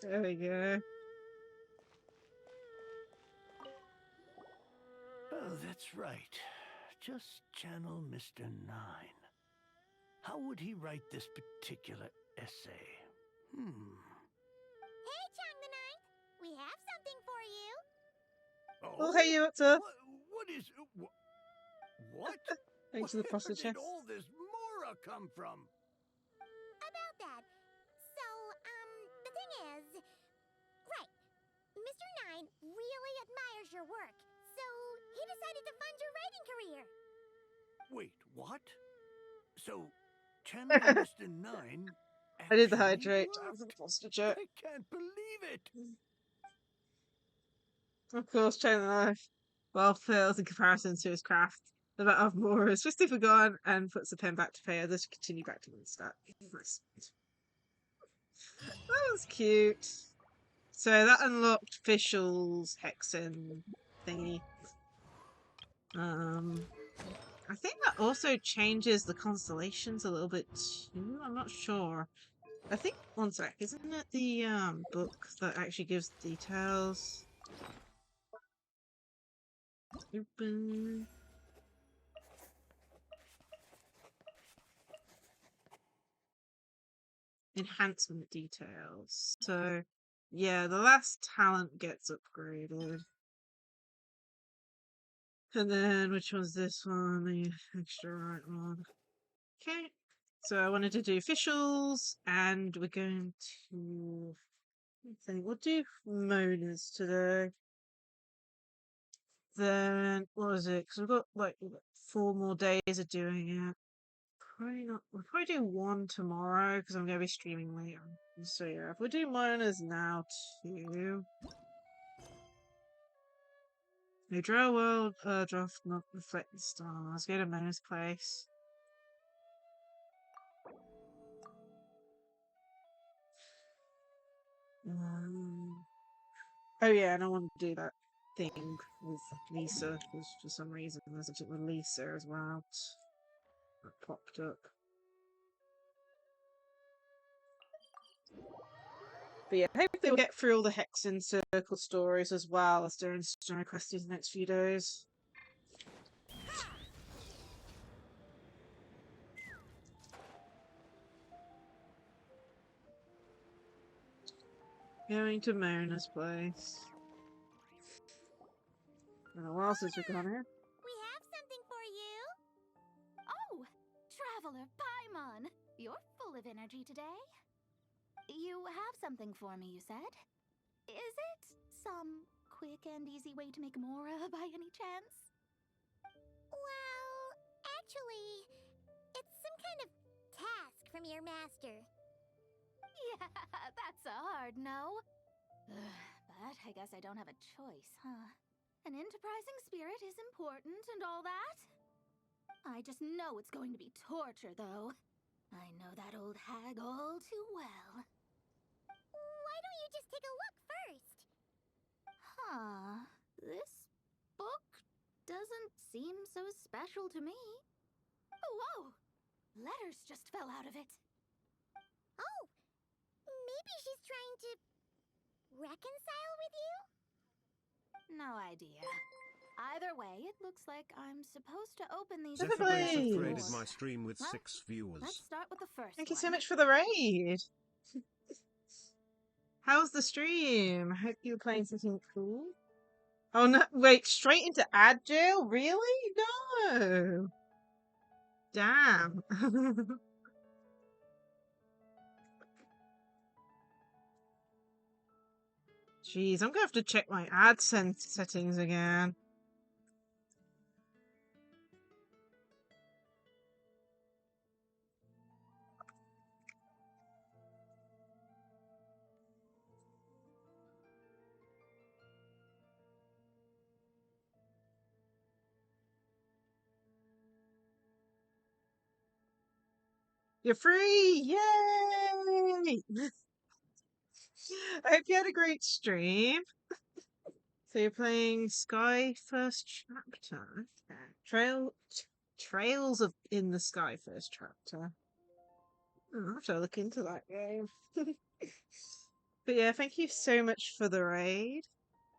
There we go. Oh, that's right. Just channel Mr. Nine. How would he write this particular essay? Hey, Chang the Ninth! We have something for you! Oh, hey, you up to? What is... What? Thanks for the Where pasta did chest. all this Mora come from? About that. So, the thing is... Right. Mr. Nine really admires your work, so he decided to fund your writing career. Wait, what? So, channeling Mr. Nine... I did the actually hydrate. worked? That's a pasta joke. I can't believe it! Of course, Chang the Knife well fails in comparison to his craft. about Avmora is just forgotten and puts the pen back to pay others to continue back to the start. Nice. That was cute. So that unlocked Fischl's Hexen thingy. I think that also changes the constellations a little bit too. I'm not sure. I think one sec, isn't it the book that actually gives details? Open. Enhancement details. So yeah, the last talent gets upgraded. And then which one's this one? The extra right one. Okay. So I wanted to do officials, and we're going to I think we'll do Mona's today. Then what was it? Because we've got like 4 more days of doing it. Probably not. We'll probably do one tomorrow because I'm going to be streaming later. So yeah, if we do Mona's now too. New draw world, draft not reflect the stars. Go to Mona's place. Oh yeah, and I want to do that thing with Lisa because for some reason there's a with Lisa as well. That popped up. But yeah, hopefully we'll get through all the Hexen Circle stories as well as doing story quests these next few days. Going to Mona's place. Been a while since we've gone here. We have something for you. Oh, Traveler Paimon, you're full of energy today. You have something for me, you said? Is it some quick and easy way to make Mora by any chance? Well, actually, it's some kind of task from your master. Yeah, that's a hard no. But I guess I don't have a choice, huh? An enterprising spirit is important and all that. I just know it's going to be torture, though. I know that old hag all too well. Why don't you just take a look first? Huh. This book doesn't seem so special to me. Oh, whoa! Letters just fell out of it. Oh, maybe she's trying to reconcile with you? No idea. Either way, it looks like I'm supposed to open these. Zephyr Blaze upgraded my stream with 6 viewers. Let's start with the first Thank you one. so much for the raid. How's the stream? I hope you're playing something cool. Oh no, wait, straight into ad jail? Really? No. Damn. Jeez, I'm gonna have to check my AdSense settings again. You're free! Yay! I hope you had a great stream. So you're playing Sky First Chapter. Trails of in the Sky First Chapter. Oh, I'll have to look into that game. But yeah, thank you so much for the raid.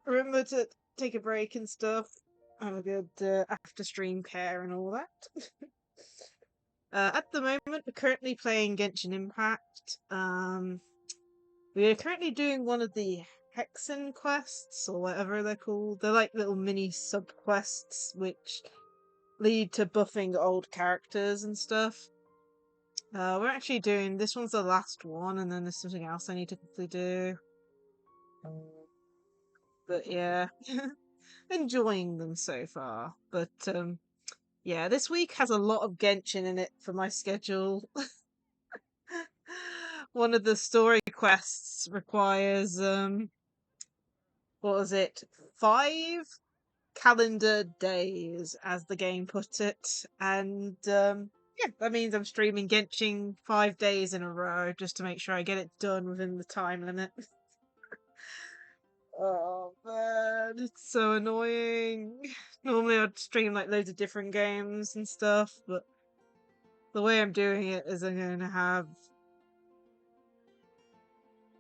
Remember to take a break and stuff. Have a good after stream care and all that. At the moment, we're currently playing Genshin Impact. We are currently doing one of the Hexen quests, or whatever they're called. They're like little mini sub-quests which lead to buffing old characters and stuff. We're actually doing... This one's the last one, and then there's something else I need to quickly do. But yeah, enjoying them so far. But yeah, this week has a lot of Genshin in it for my schedule. One of the story quests requires what was it? 5 calendar days, as the game put it, and yeah, that means I'm streaming Genshin 5 days in a row just to make sure I get it done within the time limit. Oh man, it's so annoying. Normally I'd stream like loads of different games and stuff, but the way I'm doing it is I'm going to have...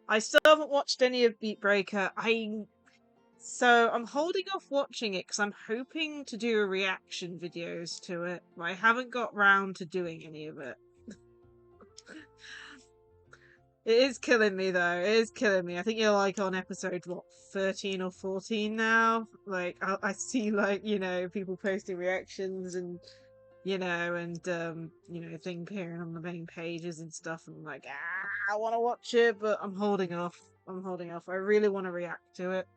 I still haven't watched any of Beat Breaker. So I'm holding off watching it because I'm hoping to do a reaction videos to it, but I haven't got round to doing any of it. It is killing me though. It is killing me. I think you're like on episode what, 13 or 14 now. Like I see like, you know, people posting reactions and you know, thing appearing on the main pages and stuff, and I'm like, I want to watch it, but I'm holding off. I really want to react to it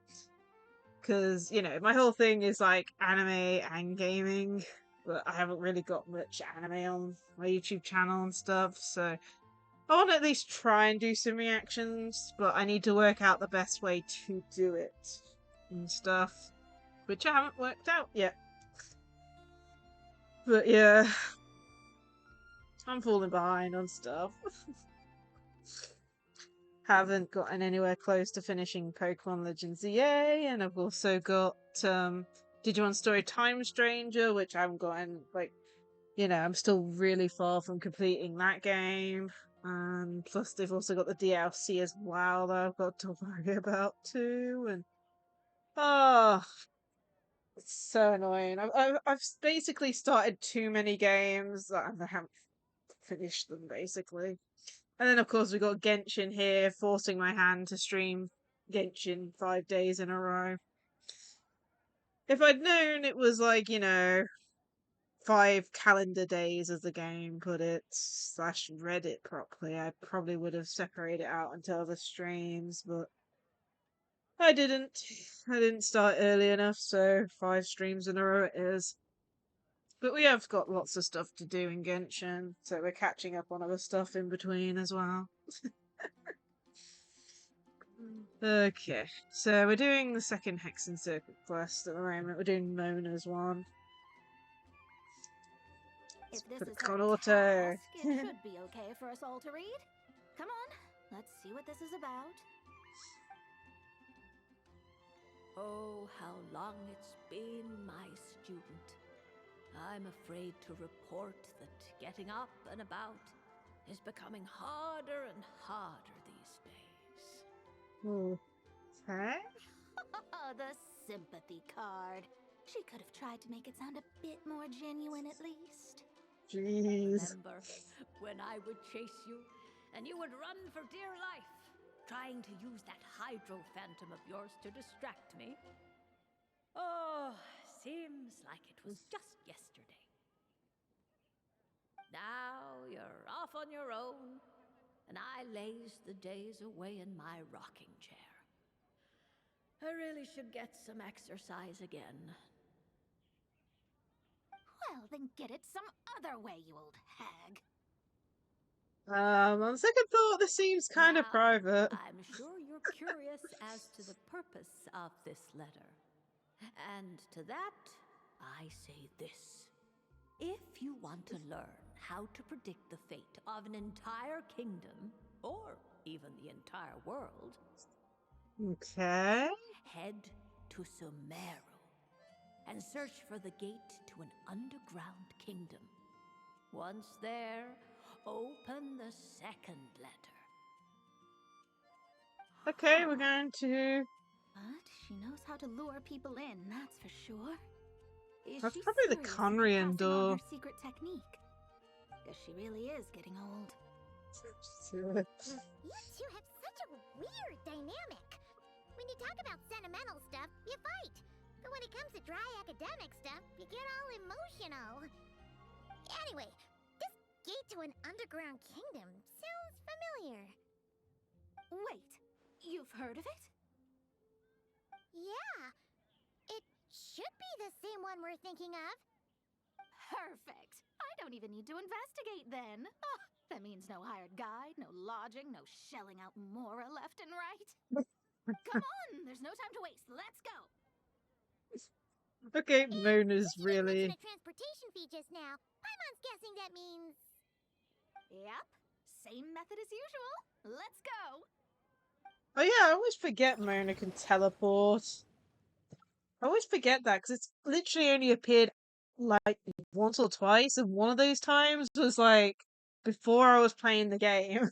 because, you know, my whole thing is like anime and gaming, but I haven't really got much anime on my YouTube channel and stuff, so I want to at least try and do some reactions, but I need to work out the best way to do it and stuff, which I haven't worked out yet. But yeah, I'm falling behind on stuff. Haven't gotten anywhere close to finishing Pokemon Legends EA, and I've also got Digimon Story Time Stranger, which I haven't gotten, like, you know, I'm still really far from completing that game. And plus they've also got the DLC as well that I've got to worry about too, and it's so annoying. I've basically started too many games that I haven't finished them basically. And then of course we got Genshin here, forcing my hand to stream Genshin 5 days in a row. If I'd known it was like, you know, 5 calendar days, as the game put it, slash read it properly, I probably would have separated it out into other streams, but I didn't. I didn't start early enough, so 5 streams in a row it is. But we have got lots of stuff to do in Genshin, so we're catching up on other stuff in between as well. Okay, so we're doing the second Hexen Circuit quest at the moment. We're doing Mona's one. If this Put is it her on auto. task, it should be okay for us all to read. Come on, let's see what this is about. Oh, how long it's been, my student. I'm afraid to report that getting up and about is becoming harder and harder these days. Okay. Oh, the sympathy card. She could have tried to make it sound a bit more genuine at least. Jeez. Remember when I would chase you and you would run for dear life, trying to use that hydro phantom of yours to distract me? Oh, seems like it was just yesterday. Now you're off on your own, and I laze the days away in my rocking chair. I really should get some exercise again. Well, then get it some other way, you old hag. On second thought, this seems kind of Now, private. I'm sure you're curious as to the purpose of this letter. And to that, I say this. If you want to learn how to predict the fate of an entire kingdom, or even the entire world, Okay. head to Sumeru and search for the gate to an underground kingdom. Once there, open the second letter. Okay, we're going to... But she knows how to lure people in, that's for sure. Is That's she probably the serious about Conrian passing on door. her secret technique? Guess she really is getting old. Sure. You two have such a weird dynamic. When you talk about sentimental stuff, you fight. But when it comes to dry academic stuff, you get all emotional. Anyway, this gate to an underground kingdom sounds familiar. Wait, you've heard of it? Yeah. It should be the same one we're thinking of. Perfect. I don't even need to investigate then. Oh, that means no hired guide, no lodging, no shelling out Mora left and right. Come on, there's no time to waste. Let's go. Okay, And Mona's since you did really. mention a transportation fee just now, Paimon's guessing that means... Yep, same method as usual. Let's go. Oh yeah, I always forget Mona can teleport. I always forget that because it's literally only appeared like once or twice, and one of those times was like before I was playing the game.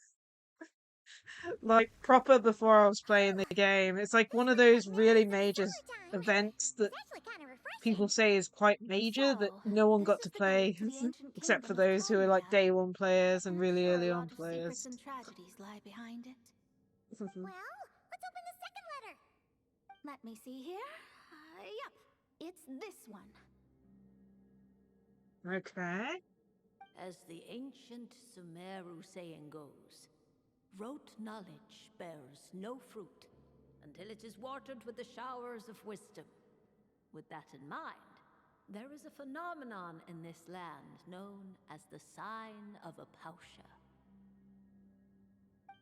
Like proper before I was playing the game. It's like one of those really major events that It's actually kind of people refreshing. say is quite major that So, no one this got is to the gate play, to the ancient except for kingdom of those who are like Conria. day one players and I'm really sure early a on lot of secrets players. and tragedies lie behind it. Well, let's open the second letter. Let me see here. Yep, it's this one. Okay. As the ancient Sumeru saying goes, rote knowledge bears no fruit until it is watered with the showers of wisdom. With that in mind, there is a phenomenon in this land known as the Sign of Apausha.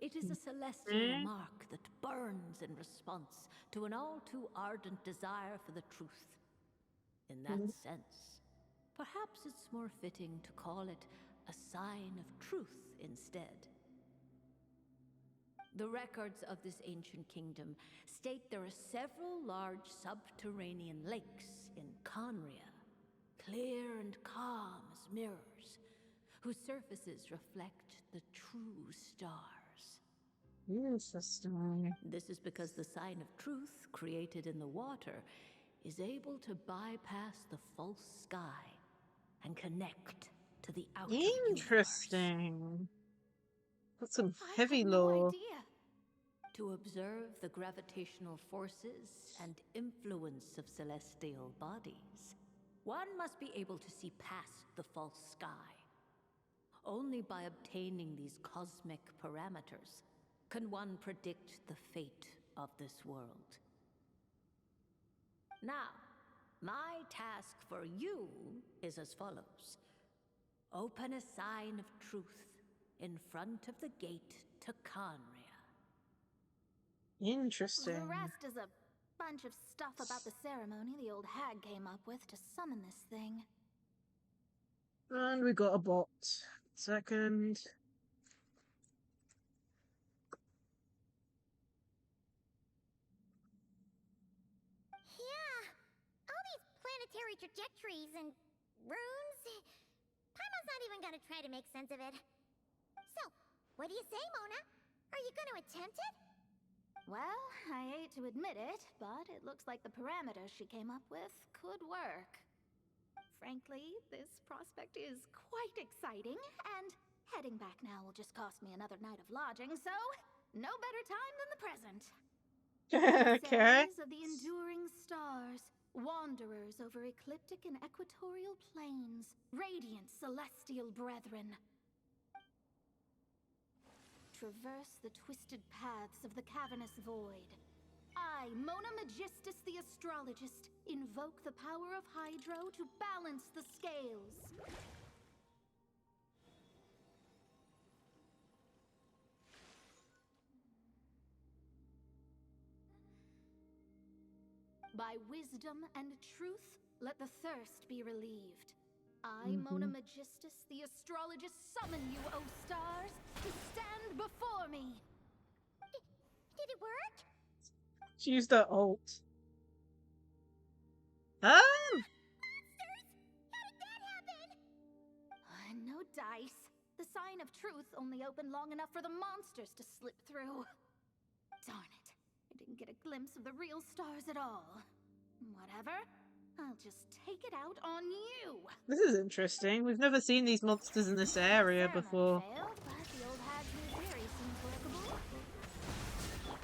It is a celestial mark that burns in response to an all too ardent desire for the truth. In that sense, perhaps it's more fitting to call it a sign of truth instead. The records of this ancient kingdom state there are several large subterranean lakes in Conria, clear and calm as mirrors, whose surfaces reflect the true stars. Interesting. This is because the sign of truth created in the water is able to bypass the false sky and connect to the outer universe. Interesting. That's some I heavy had no lore. idea. To observe the gravitational forces and influence of celestial bodies, one must be able to see past the false sky. Only by obtaining these cosmic parameters can one predict the fate of this world. Now, my task for you is as follows. Open a sign of truth in front of the gate to Conria. Interesting. The rest is a bunch of stuff about the ceremony the old hag came up with to summon this thing. And we got a bot. Second. Yeah, all these planetary trajectories and runes. Paimon's not even gonna try to make sense of it. So, what do you say, Mona? Are you gonna attempt it? Well, I hate to admit it, but it looks like the parameters she came up with could work. Frankly, this prospect is quite exciting, and heading back now will just cost me another night of lodging, so no better time than the present. Okay. Emissaries of the enduring stars, wanderers over ecliptic and equatorial plains, radiant celestial brethren. Traverse the twisted paths of the cavernous void. I, Mona Magistus the Astrologist, invoke the power of Hydro to balance the scales. By wisdom and truth, let the thirst be relieved. I, Mona Magistus, the Astrologist, summon you, O stars, to stand before me! Did it work? She used her ult. Ah! Monsters! How did that happen? No dice. The sign of truth only opened long enough for the monsters to slip through. Darn it. I didn't get a glimpse of the real stars at all. Whatever. I'll just take it out on you. This is interesting. We've never seen these monsters in this area before. Failed, but the old hag's new theory seems workable.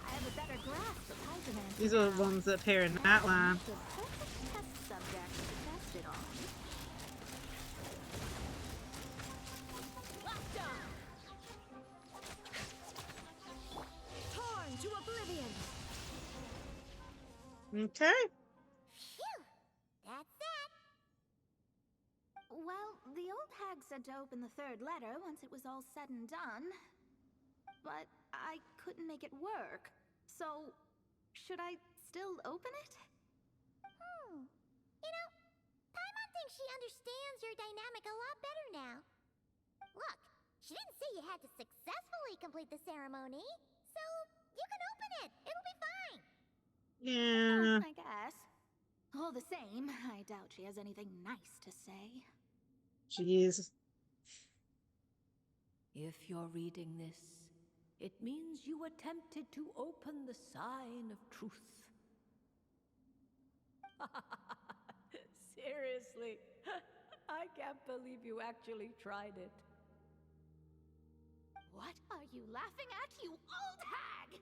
I have a better grasp of Hyperman. These are the ones that appear in Atlan. The perfect test subject to test it on. Locked on. Torn to oblivion. Okay. Phew! That's that. Well, the old hag said to open the third letter once it was all said and done. But I couldn't make it work. So, should I still open it? You she understands your dynamic a lot better now. Look, she didn't say you had to successfully complete the ceremony, so you can open it. It'll be fine. Yeah. I guess. All the same, I doubt she has anything nice to say. Jeez. If you're reading this, it means you attempted to open the sign of truth. Seriously, I can't believe you actually tried it. What are you laughing at, you old hag?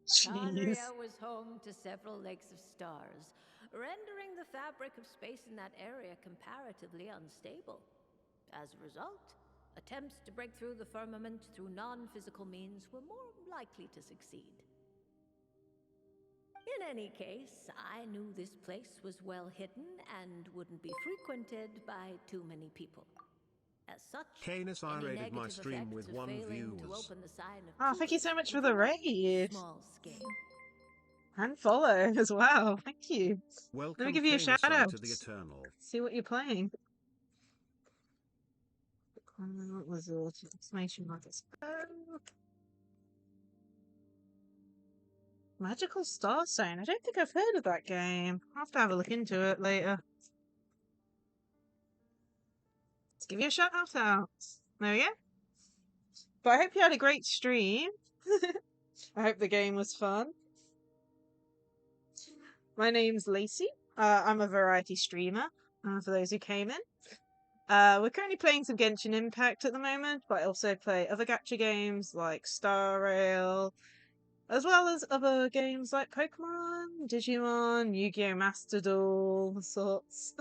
Jeez. Kandria was home to several lakes of stars, rendering the fabric of space in that area comparatively unstable. As a result, attempts to break through the firmament through non-physical means were more likely to succeed. In any case, I knew this place was well hidden and wouldn't be frequented by too many people. As such, Canis any raided my negative stream effects with of 1 failing to viewers. open the sign of Oh, truth thank you so much for was the a very raid. small scale. And follow as well. Thank you. Let me Welcome give you a shout Canis out. to the Eternal. See what you're playing. What was it? Exclamation mark. Magical Starstone. I don't think I've heard of that game. I'll have to have a look into it later. Let's give you a shout out. There we go. But I hope you had a great stream. I hope the game was fun. My name's Lacie. I'm a variety streamer, for those who came in. We're currently playing some Genshin Impact at the moment, but I also play other gacha games like Star Rail, as well as other games like Pokemon, Digimon, Yu-Gi-Oh! Master Duel, sorts.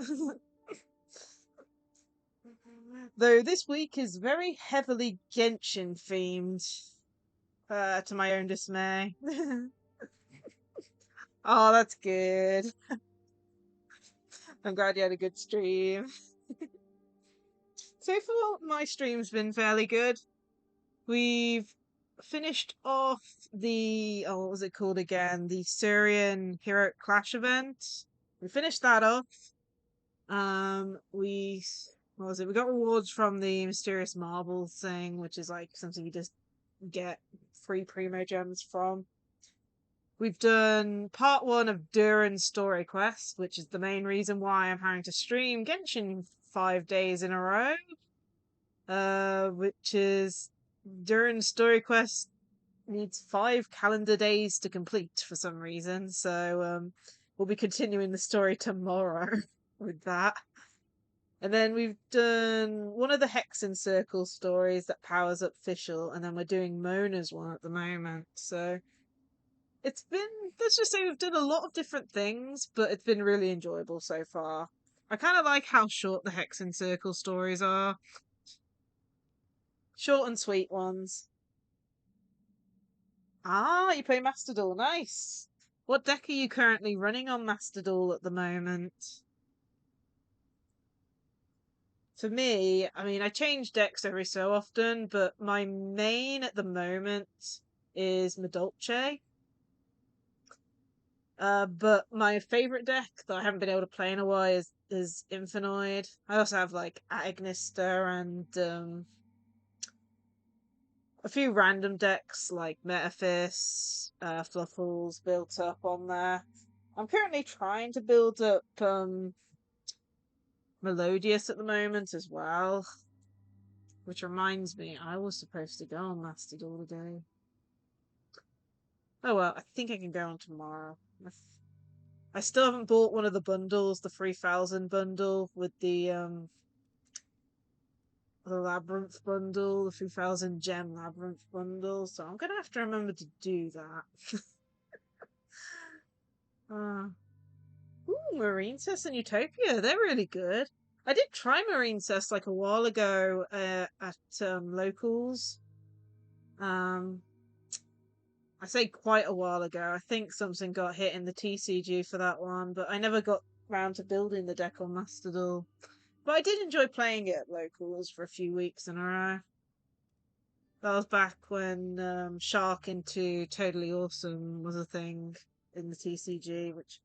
Though this week is very heavily Genshin themed, to my own dismay. Oh, that's good. I'm glad you had a good stream. So far, my stream's been fairly good. We've finished off the, oh, what was it called again? The Saurian Hero Clash event. We finished that off. What was it? We got rewards from the Mysterious Marble thing, which is like something you just get free Primo Gems from. We've done part 1 of Durin's story quest, which is the main reason why I'm having to stream Genshin 5 days in a row. Which is Durin's story quest needs 5 calendar days to complete for some reason. So we'll be continuing the story tomorrow with that. And then we've done one of the Hexen Circle stories that powers up Fischl, and then we're doing Mona's one at the moment. So it's been, let's just say we've done a lot of different things, but it's been really enjoyable so far. I kind of like how short the Hexen Circle stories are. Short and sweet ones. Ah, you play Master Duel. Nice. What deck are you currently running on Master Duel at the moment? For me, I mean, I change decks every so often, but my main at the moment is Madolche. But my favorite deck that I haven't been able to play in a while is Infinite. I also have like Agnister and a few random decks like Metaphys, Fluffles built up on there. I'm currently trying to build up Melodious at the moment as well. Which reminds me, I was supposed to go on Master Duel today. Oh well, I think I can go on tomorrow. I still haven't bought one of the bundles, the 3000 bundle with the Labyrinth bundle, the 3000 gem Labyrinth bundle, so I'm gonna have to remember to do that. Marine Cess and Utopia, they're really good. I did try Marine Cess like a while ago at locals. I say quite a while ago. I think something got hit in the TCG for that one, but I never got round to building the deck on Master Duel. But I did enjoy playing it at locals for a few weeks in a row. That was back when Shark into Totally Awesome was a thing in the TCG, which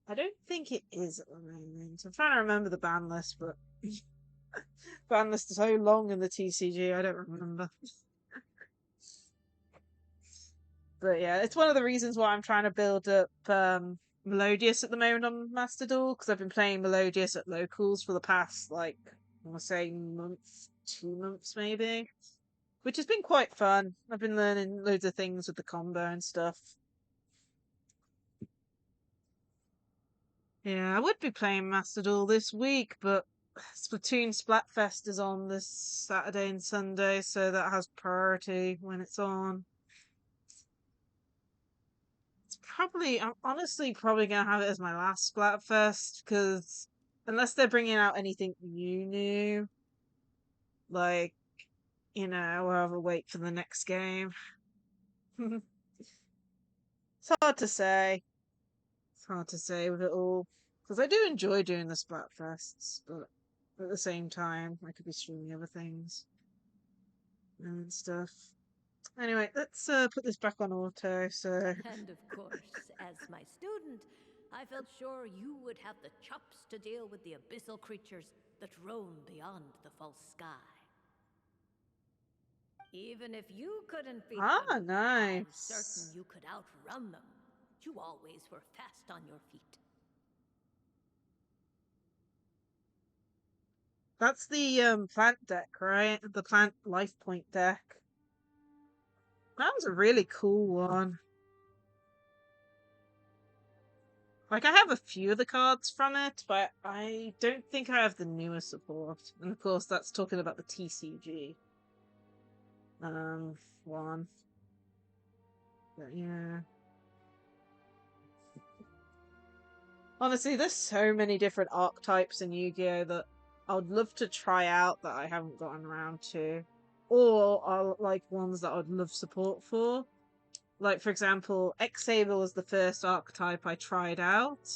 I don't think it is at the moment. I'm trying to remember the ban list, but ban list is so long in the TCG, I don't remember. But yeah, it's one of the reasons why I'm trying to build up Melodious at the moment on Master Duel, because I've been playing Melodious at locals for the past, like, I want to say month, 2 months maybe, which has been quite fun. I've been learning loads of things with the combo and stuff. Yeah, I would be playing Master Duel this week, but Splatoon Splatfest is on this Saturday and Sunday, so that has priority when it's on. I'm honestly probably gonna have it as my last Splatfest, because unless they're bringing out anything new, like, I'll have to wait for the next game. It's hard to say. It's hard to say with it all, because I do enjoy doing the Splatfests, but at the same time, I could be streaming other things and stuff. Anyway, let's put this back on auto. So And of course, as my student, I felt sure you would have the chops to deal with the abyssal creatures that roam beyond the false sky. Even if you couldn't beat them, I'm certain nice. you could outrun them. You always were fast on your feet. That's the plant deck, right? The plant life point deck. That was a really cool one. Like, I have a few of the cards from it, but I don't think I have the newer support. And of course, that's talking about the TCG one. But yeah. Honestly, there's so many different archetypes in Yu-Gi-Oh! That I would love to try out that I haven't gotten around to. Or are like ones that I'd love support for. Like, for example, X-Saber was the first archetype I tried out.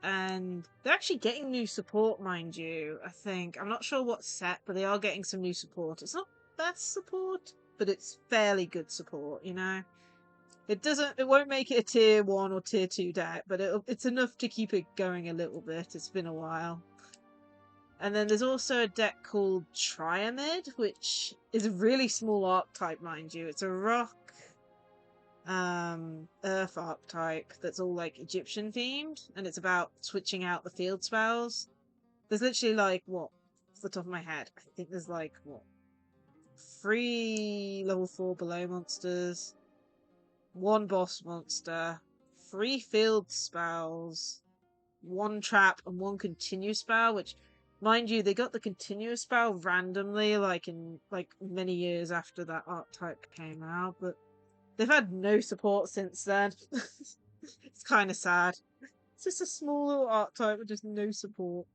And they're actually getting new support, mind you, I think. I'm not sure what set, but they are getting some new support. It's not best support, but it's fairly good support, It won't make it a tier 1 or tier 2 deck, but it's enough to keep it going a little bit. It's been a while. And then there's also a deck called Triamid, which is a really small archetype, mind you. It's a rock earth archetype that's all like Egyptian themed, and it's about switching out the field spells. There's literally like, what, off the top of my head, I think there's like, what, 3 level 4 below monsters, 1 boss monster, 3 field spells, 1 trap, and 1 continuous spell, which, mind you, they got the continuous spell randomly, like in like many years after that archetype came out, but they've had no support since then. It's kind of sad. It's just a small little archetype with just no support.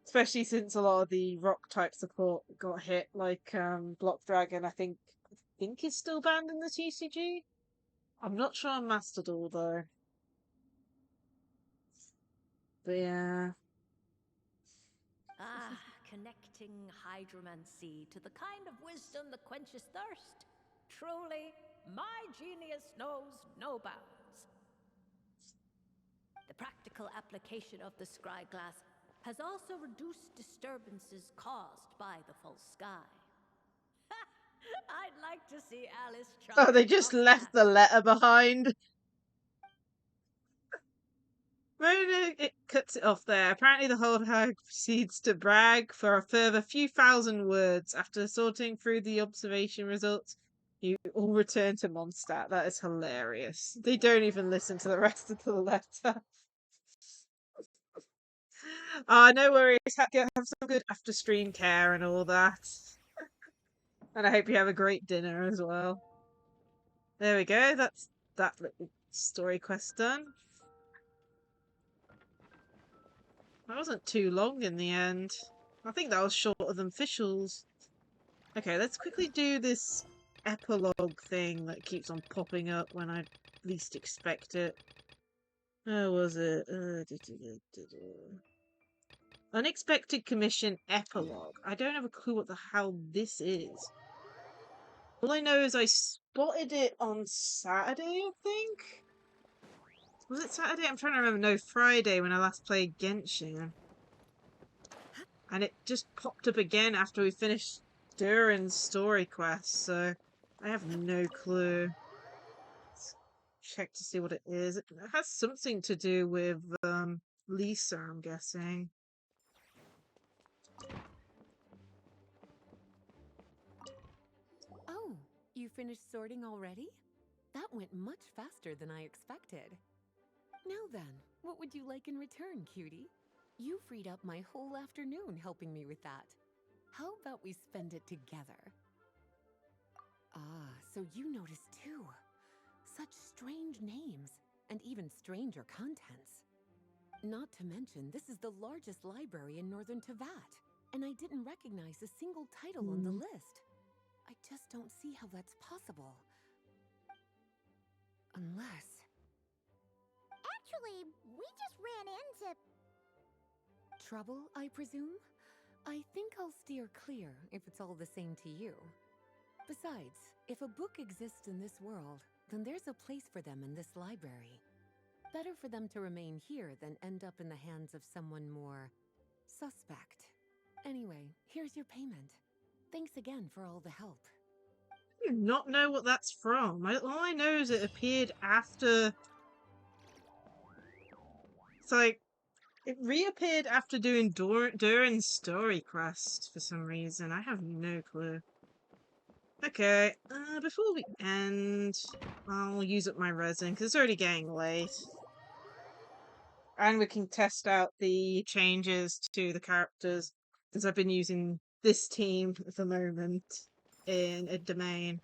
Especially since a lot of the rock type support got hit, like Block Dragon, I think is still banned in the TCG. I'm not sure on Master Duel though. But yeah. Ah, connecting hydromancy to the kind of wisdom that quenches thirst. Truly, my genius knows no bounds. The practical application of the scry glass has also reduced disturbances caused by the false sky. I'd like to see Alice try. Oh, they just left the letter behind. It cuts it off there. Apparently, the whole hag proceeds to brag for a further few thousand words. After sorting through the observation results, you all return to Mondstadt. That is hilarious. They don't even listen to the rest of the letter. No worries. Have some good after stream care and all that. And I hope you have a great dinner as well. There we go. That's that little story quest done. That wasn't too long in the end. I think that was shorter than Fischl's. Okay, let's quickly do this epilogue thing that keeps on popping up when I least expect it. Where was it? Unexpected commission epilogue. I don't have a clue what the hell this is. All I know is I spotted it on Saturday, I think. Was it Saturday? I'm trying to remember. No, Friday when I last played Genshin. And it just popped up again after we finished Durin's story quest, so I have no clue. Let's check to see what it is. It has something to do with Lisa, I'm guessing. Oh, you finished sorting already? That went much faster than I expected. Now then, what would you like in return, cutie? You freed up my whole afternoon helping me with that. How about we spend it together? Ah, so you noticed too. Such strange names, and even stranger contents. Not to mention, this is the largest library in Northern Teyvat, and I didn't recognize a single title on the list. I just don't see how that's possible. Unless... Actually, we just ran into... Trouble, I presume? I think I'll steer clear if it's all the same to you. Besides, if a book exists in this world, then there's a place for them in this library. Better for them to remain here than end up in the hands of someone more... suspect. Anyway, here's your payment. Thanks again for all the help. I do not know what that's from. All I know is it appeared after... It's like... It reappeared after doing Durin's story quest for some reason. I have no clue. Okay, before we end, I'll use up my resin because it's already getting late. And we can test out the changes to the characters since I've been using this team at the moment in a domain.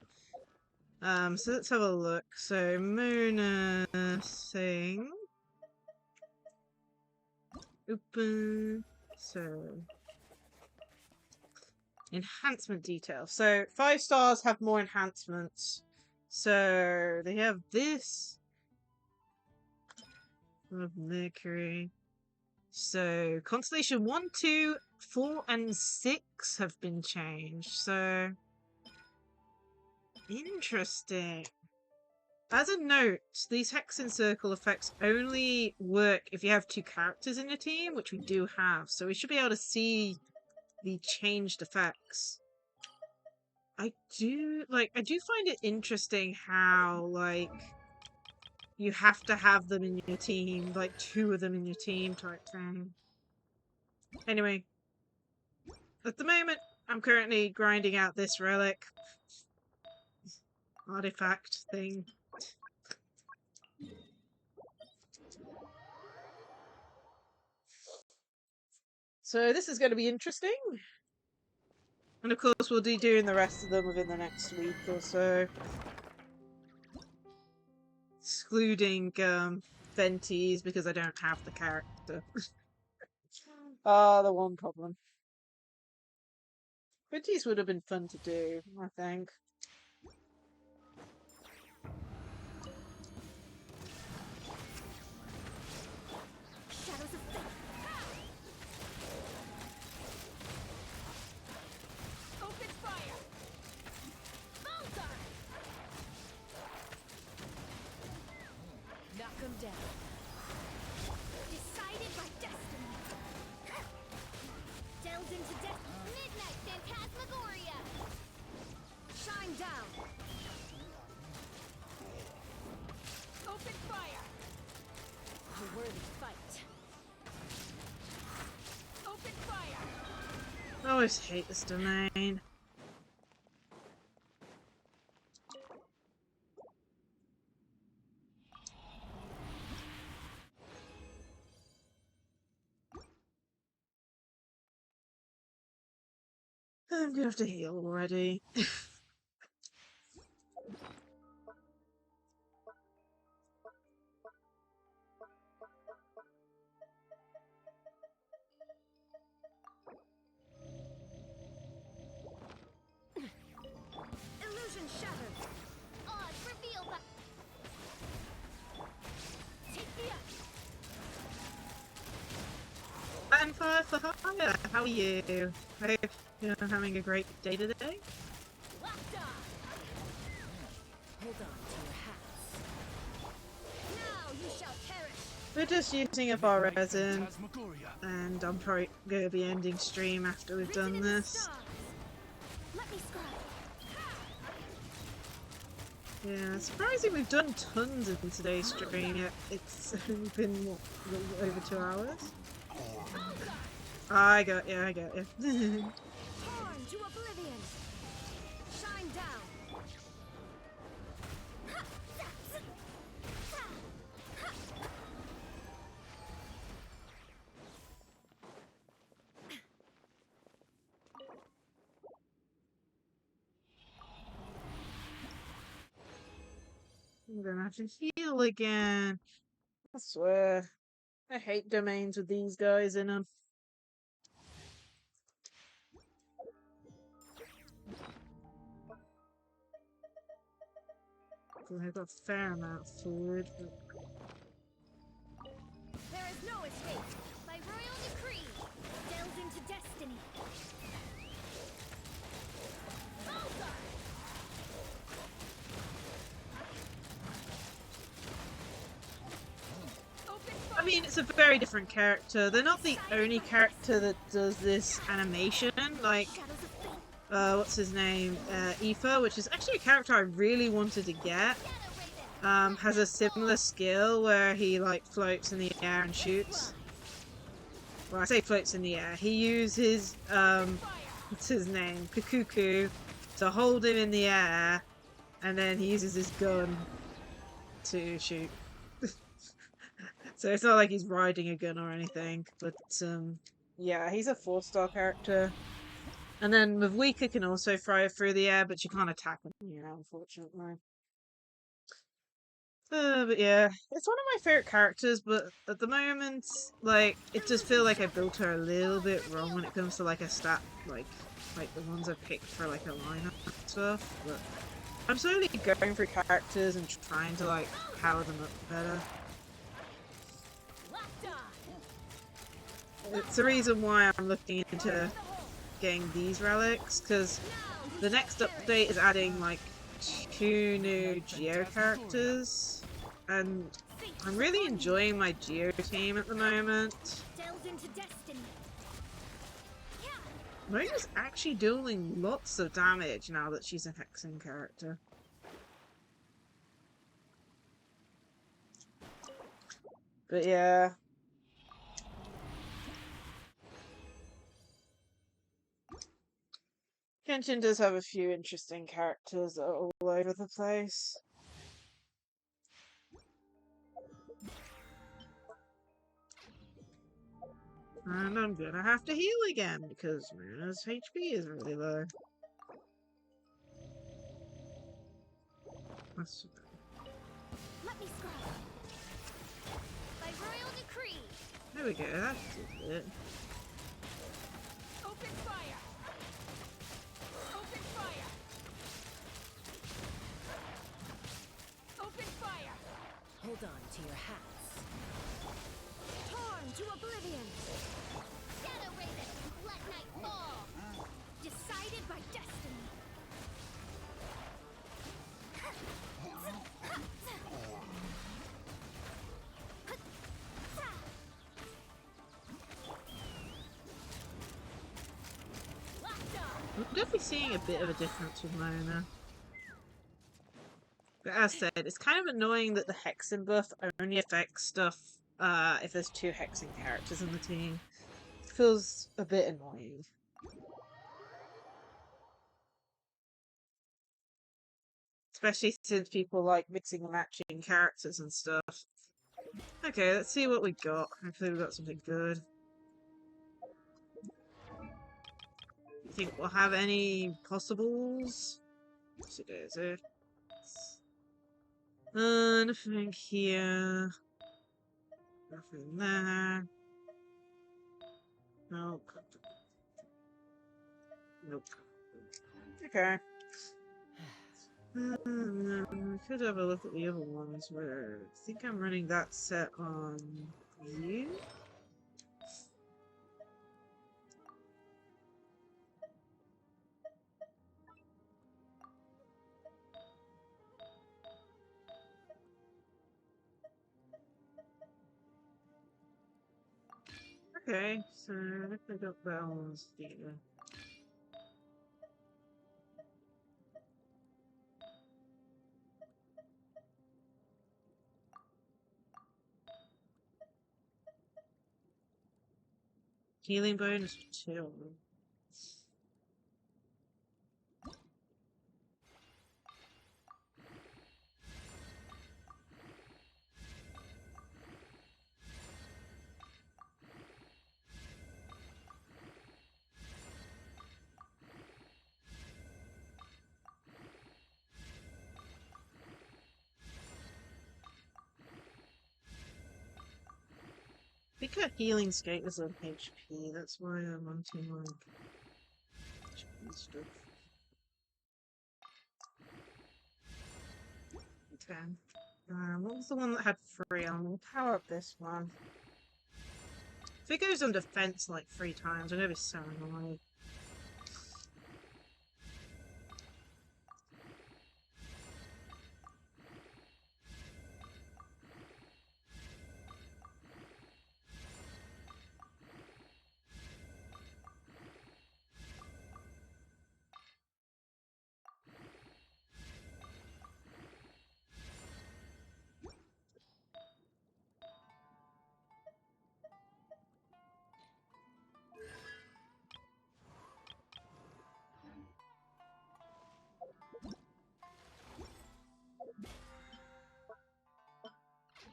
So let's have a look. So Mona thing. Open. So enhancement detail. So 5 stars have more enhancements. So they have this. Of Mercury. So Constellation 1, 2, 4, and 6 have been changed. So interesting. As a note, these Hex and Circle effects only work if you have 2 characters in your team, which we do have. So we should be able to see the changed effects. I do find it interesting how, like, you have to have them in your team, like 2 of them in your team type thing. Anyway, at the moment, I'm currently grinding out this relic artifact thing. So this is going to be interesting. And of course we'll be doing the rest of them within the next week or so. Excluding Venties because I don't have the character. The one problem. Venties would have been fun to do, I think. Shadows of fate. Open fire. Bullseye. Knock him down. Decided by destiny. Delved into death. Midnight Phantasmagoria. Shine down. Open fire. A worthy fight. Open fire. I always hate this domain. I'm gonna have to heal already. Illusion shattered. Odds revealed by... Take me up. And fire for hire. How are you? I hope you're having a great day today. Locked on. Hold on to your hats. Now you shall perish. We're just using up our resin, and I'm probably going to be ending stream after we've done this. Let me scry. Yeah, surprising we've done tons in today's stream, yet it's only been, what, over 2 hours? I got you. Torn to oblivion. Shine down. I'm gonna have to heal again. I swear. I hate domains with these guys in them. I've got a fair amount of food. There is no escape. By royal decree, delve into destiny. I mean, it's a very different character. They're not the only character that does this animation. Like, what's his name? Aoife, which is actually a character I really wanted to get. Has a similar skill where he, like, floats in the air and shoots. Well, I say floats in the air. He uses, what's his name? Kukuku to hold him in the air, and then he uses his gun to shoot. So it's not like he's riding a gun or anything, but yeah, he's a 4-star character. And then Mavwika can also fly through the air, but you can't attack him, unfortunately. But yeah, it's one of my favorite characters, but at the moment, like, it does feel like I built her a little bit wrong when it comes to, like, a stat, like the ones I picked for, like, a lineup and stuff, but I'm slowly going through characters and trying to, like, power them up better. It's the reason why I'm looking into getting these relics, because the next update is adding, like, 2 new Geo characters, and I'm really enjoying my Geo team at the moment. Moira's actually dealing lots of damage now that she's a hexing character. But yeah. Genshin does have a few interesting characters that are all over the place. And I'm gonna have to heal again because Marina's HP is really low. That's... Let me scry. By royal decree. There we go, that did it. Open fire. Open fire. Open fire. Hold on to your hats. Torn to oblivion. Shadow Raven, let night fall. Decided by destiny. I'm definitely seeing a bit of a difference with Mona. But as said, it's kind of annoying that the Hexen buff only affects stuff if there's 2 Hexen characters in the team. It feels a bit annoying. Especially since people like mixing and matching characters and stuff. Okay, let's see what we got. Hopefully we got something good. Think we'll have any possibles? Yes, it is. Nothing here. Nothing there. Nope. Nope. Okay. We could have a look at the other ones where I think I'm running that set on you. Okay, so let's pick up bells here. Healing bonus 2. I think her healing skate was on HP, that's why I'm wanting like HP stuff. 10. What was the one that had 3 on? We'll power up this one. If it goes on defense like 3 times, I'm gonna be so annoyed.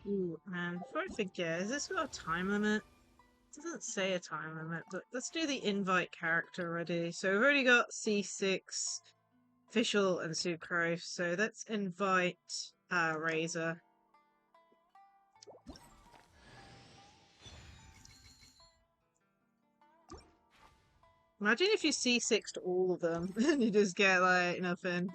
Ooh, and before I forget, has this got a time limit? It doesn't say a time limit, but let's do the invite character already. So we've already got C6, Official, and Sucrose, so let's invite Razor. Imagine if you C6 to all of them, and you just get, like, nothing.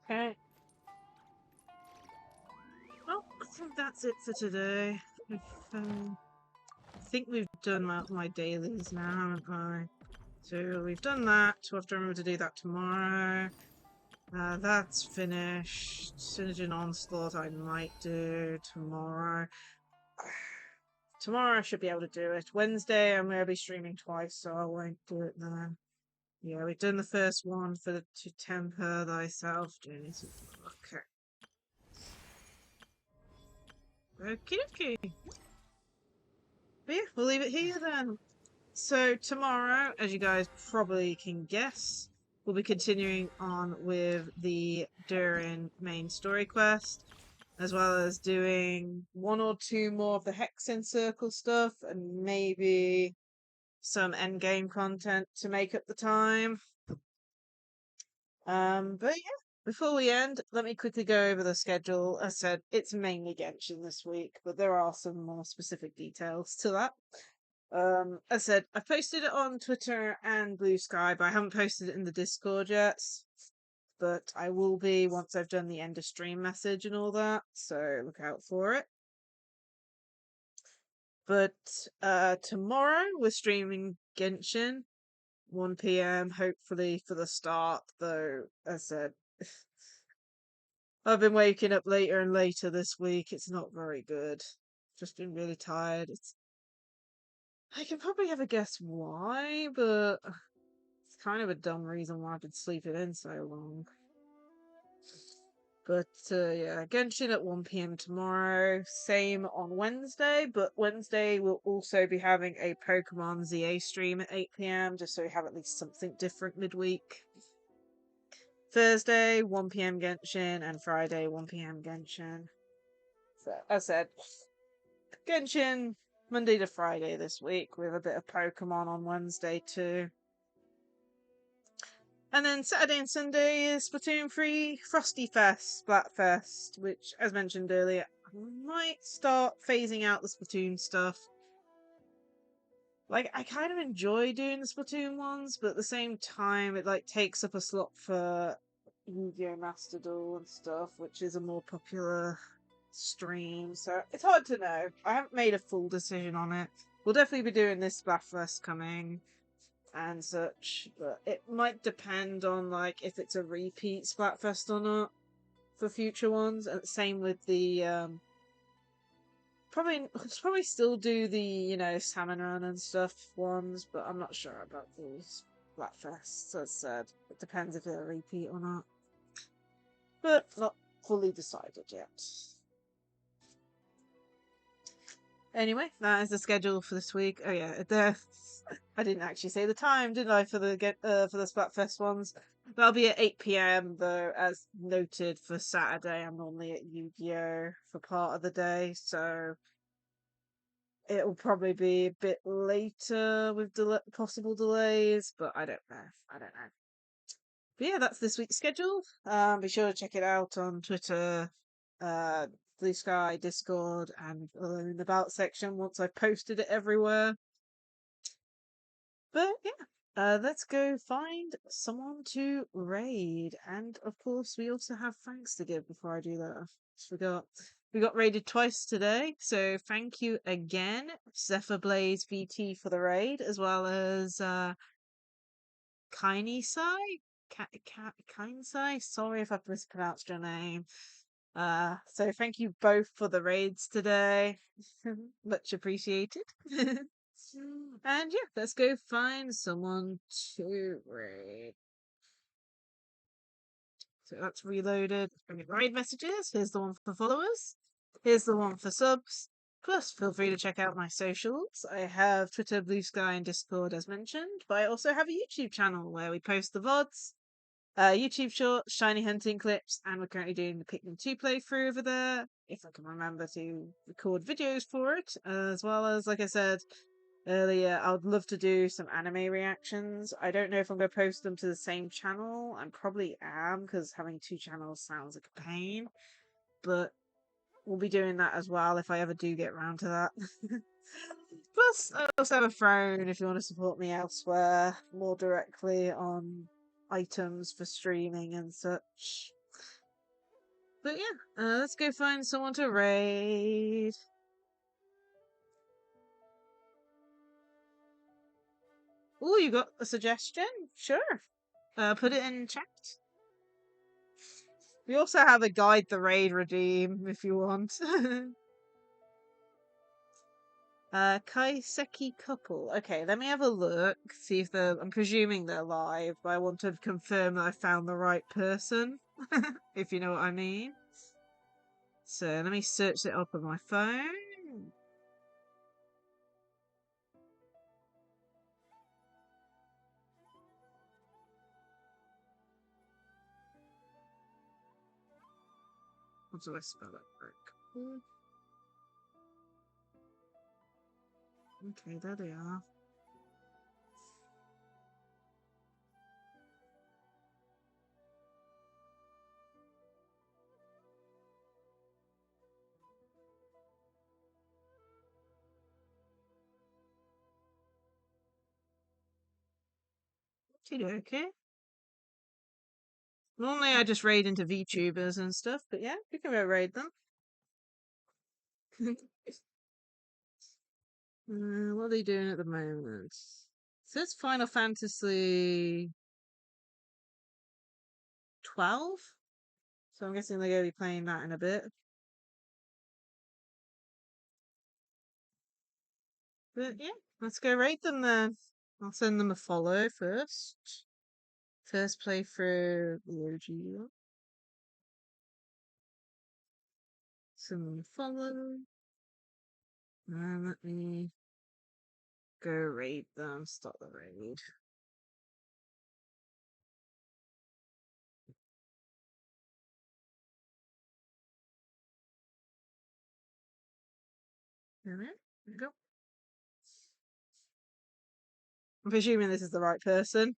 Okay. Well, I think that's it for today. I think we've done my dailies now, haven't I? So we've done that. We'll have to remember to do that tomorrow. That's finished. Synergen Onslaught I might do tomorrow. Tomorrow I should be able to do it. Wednesday I'm going to be streaming twice, so I won't do it then. Yeah, we've done the first one for To Temper Thyself. Okay. Okie dokie. But yeah, we'll leave it here then. So tomorrow, as you guys probably can guess, we'll be continuing on with the Durin main story quest, as well as doing 1 or 2 more of the Hexen Circle stuff, and maybe some endgame content to make up the time. But yeah, before we end, let me quickly go over the schedule. As I said, it's mainly Genshin this week, but there are some more specific details to that. As I said, I posted it on Twitter and Blue Sky, but I haven't posted it in the Discord yet. But I will be once I've done the end of stream message and all that, so look out for it. But tomorrow we're streaming Genshin, 1 PM, hopefully for the start, though, as I said, I've been waking up later and later this week. It's not very good. Just been really tired. I can probably have a guess why, but it's kind of a dumb reason why I've been sleeping in so long. But yeah, Genshin at 1 PM tomorrow. Same on Wednesday, but Wednesday we'll also be having a Pokemon ZA stream at 8 PM, just so we have at least something different midweek. Thursday, 1 PM Genshin, and Friday, 1 PM Genshin. So, as I said, Genshin Monday to Friday this week, with a bit of Pokemon on Wednesday too. And then Saturday and Sunday is Splatoon 3 Frosty Fest, Splatfest, which, as mentioned earlier, I might start phasing out the Splatoon stuff. Like, I kind of enjoy doing the Splatoon ones, but at the same time, it, like, takes up a slot for Yu-Gi-Oh! Master Duel and stuff, which is a more popular stream, so it's hard to know. I haven't made a full decision on it. We'll definitely be doing this Splatfest coming and such, but it might depend on like if it's a repeat Splatfest or not for future ones. And same with the probably still do the Salmon Run and stuff ones, but I'm not sure about these Splatfests. As said, it depends if they're a repeat or not, but not fully decided yet. Anyway, that is the schedule for this week. Oh yeah, I didn't actually say the time, did I, for the Splatfest ones? That'll be at 8 p.m. though, as noted for Saturday. I'm normally at Yu-Gi-Oh for part of the day, so it will probably be a bit later with possible delays, but I don't know. But yeah, that's this week's schedule. Be sure to check it out on Twitter, Blue Sky, Discord, and in the About section once I've posted it everywhere. But yeah, let's go find someone to raid. And of course, we also have thanks to give before I do that. I just forgot. We got raided twice today, so thank you again, Zephyr Blaze VT, for the raid, as well as Kainisai? Kainsai? Sorry if I've mispronounced your name. So thank you both for the raids today. Much appreciated. And yeah, let's go find someone to raid. So that's reloaded. Raid messages. Here's the one for followers. Here's the one for subs. Plus, feel free to check out my socials. I have Twitter, Blue Sky, and Discord as mentioned, but I also have a YouTube channel where we post the VODs, YouTube shorts, shiny hunting clips, and we're currently doing the Pikmin 2 playthrough over there, if I can remember to record videos for it, as well as, like I said earlier, I would love to do some anime reactions. I don't know if I'm going to post them to the same channel. I probably am, because having two channels sounds like a pain, but we'll be doing that as well if I ever do get around to that. Plus, I also have a throne if you want to support me elsewhere, more directly on items for streaming and such. But yeah, let's go find someone to raid. Oh, you got a suggestion? Sure. Put it in chat. We also have a guide the raid redeem if you want. Kaiseki couple. Okay, let me have a look. See if I'm presuming they're live, but I want to confirm that I found the right person. If you know what I mean. So let me search it up on my phone. What do I spell it? Okay, there they are. Okay. Normally I just raid into VTubers and stuff, but yeah, we can go raid them. What are they doing at the moment? So it's Final Fantasy 12? So I'm guessing they're going to be playing that in a bit. But yeah, let's go raid them then. I'll send them a follow first. First playthrough the OG. Send them a follow. And let me go raid them. Start the raid. There we go. I'm presuming this is the right person.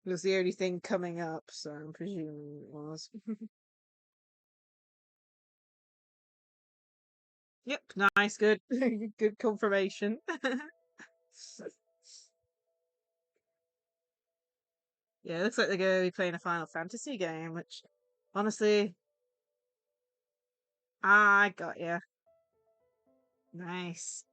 It was the only thing coming up, so I'm presuming it was. Yep, nice, good. Good confirmation. Yeah, it looks like they're going to be playing a Final Fantasy game, which Honestly, I got you. Nice.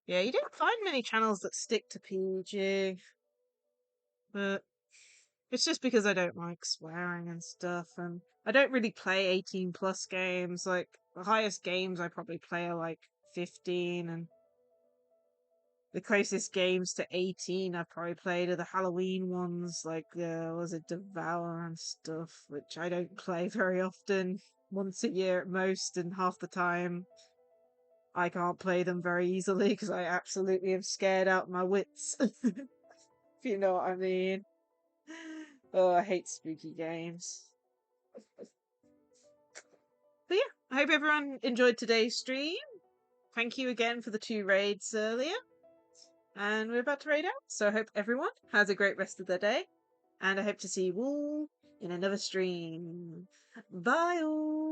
Yeah, you don't find many channels that stick to PG, but it's just because I don't like swearing and stuff, and I don't really play 18 plus games. Like, the highest games I probably play are like 15, and the closest games to 18 I've probably played are the Halloween ones, like, was it Devour and stuff, which I don't play very often, once a year at most, and half the time I can't play them very easily because I absolutely am scared out my wits. If you know what I mean. Oh, I hate spooky games. But yeah, I hope everyone enjoyed today's stream. Thank you again for the 2 raids earlier. And we're about to raid out, so I hope everyone has a great rest of their day. And I hope to see you all in another stream. Bye all!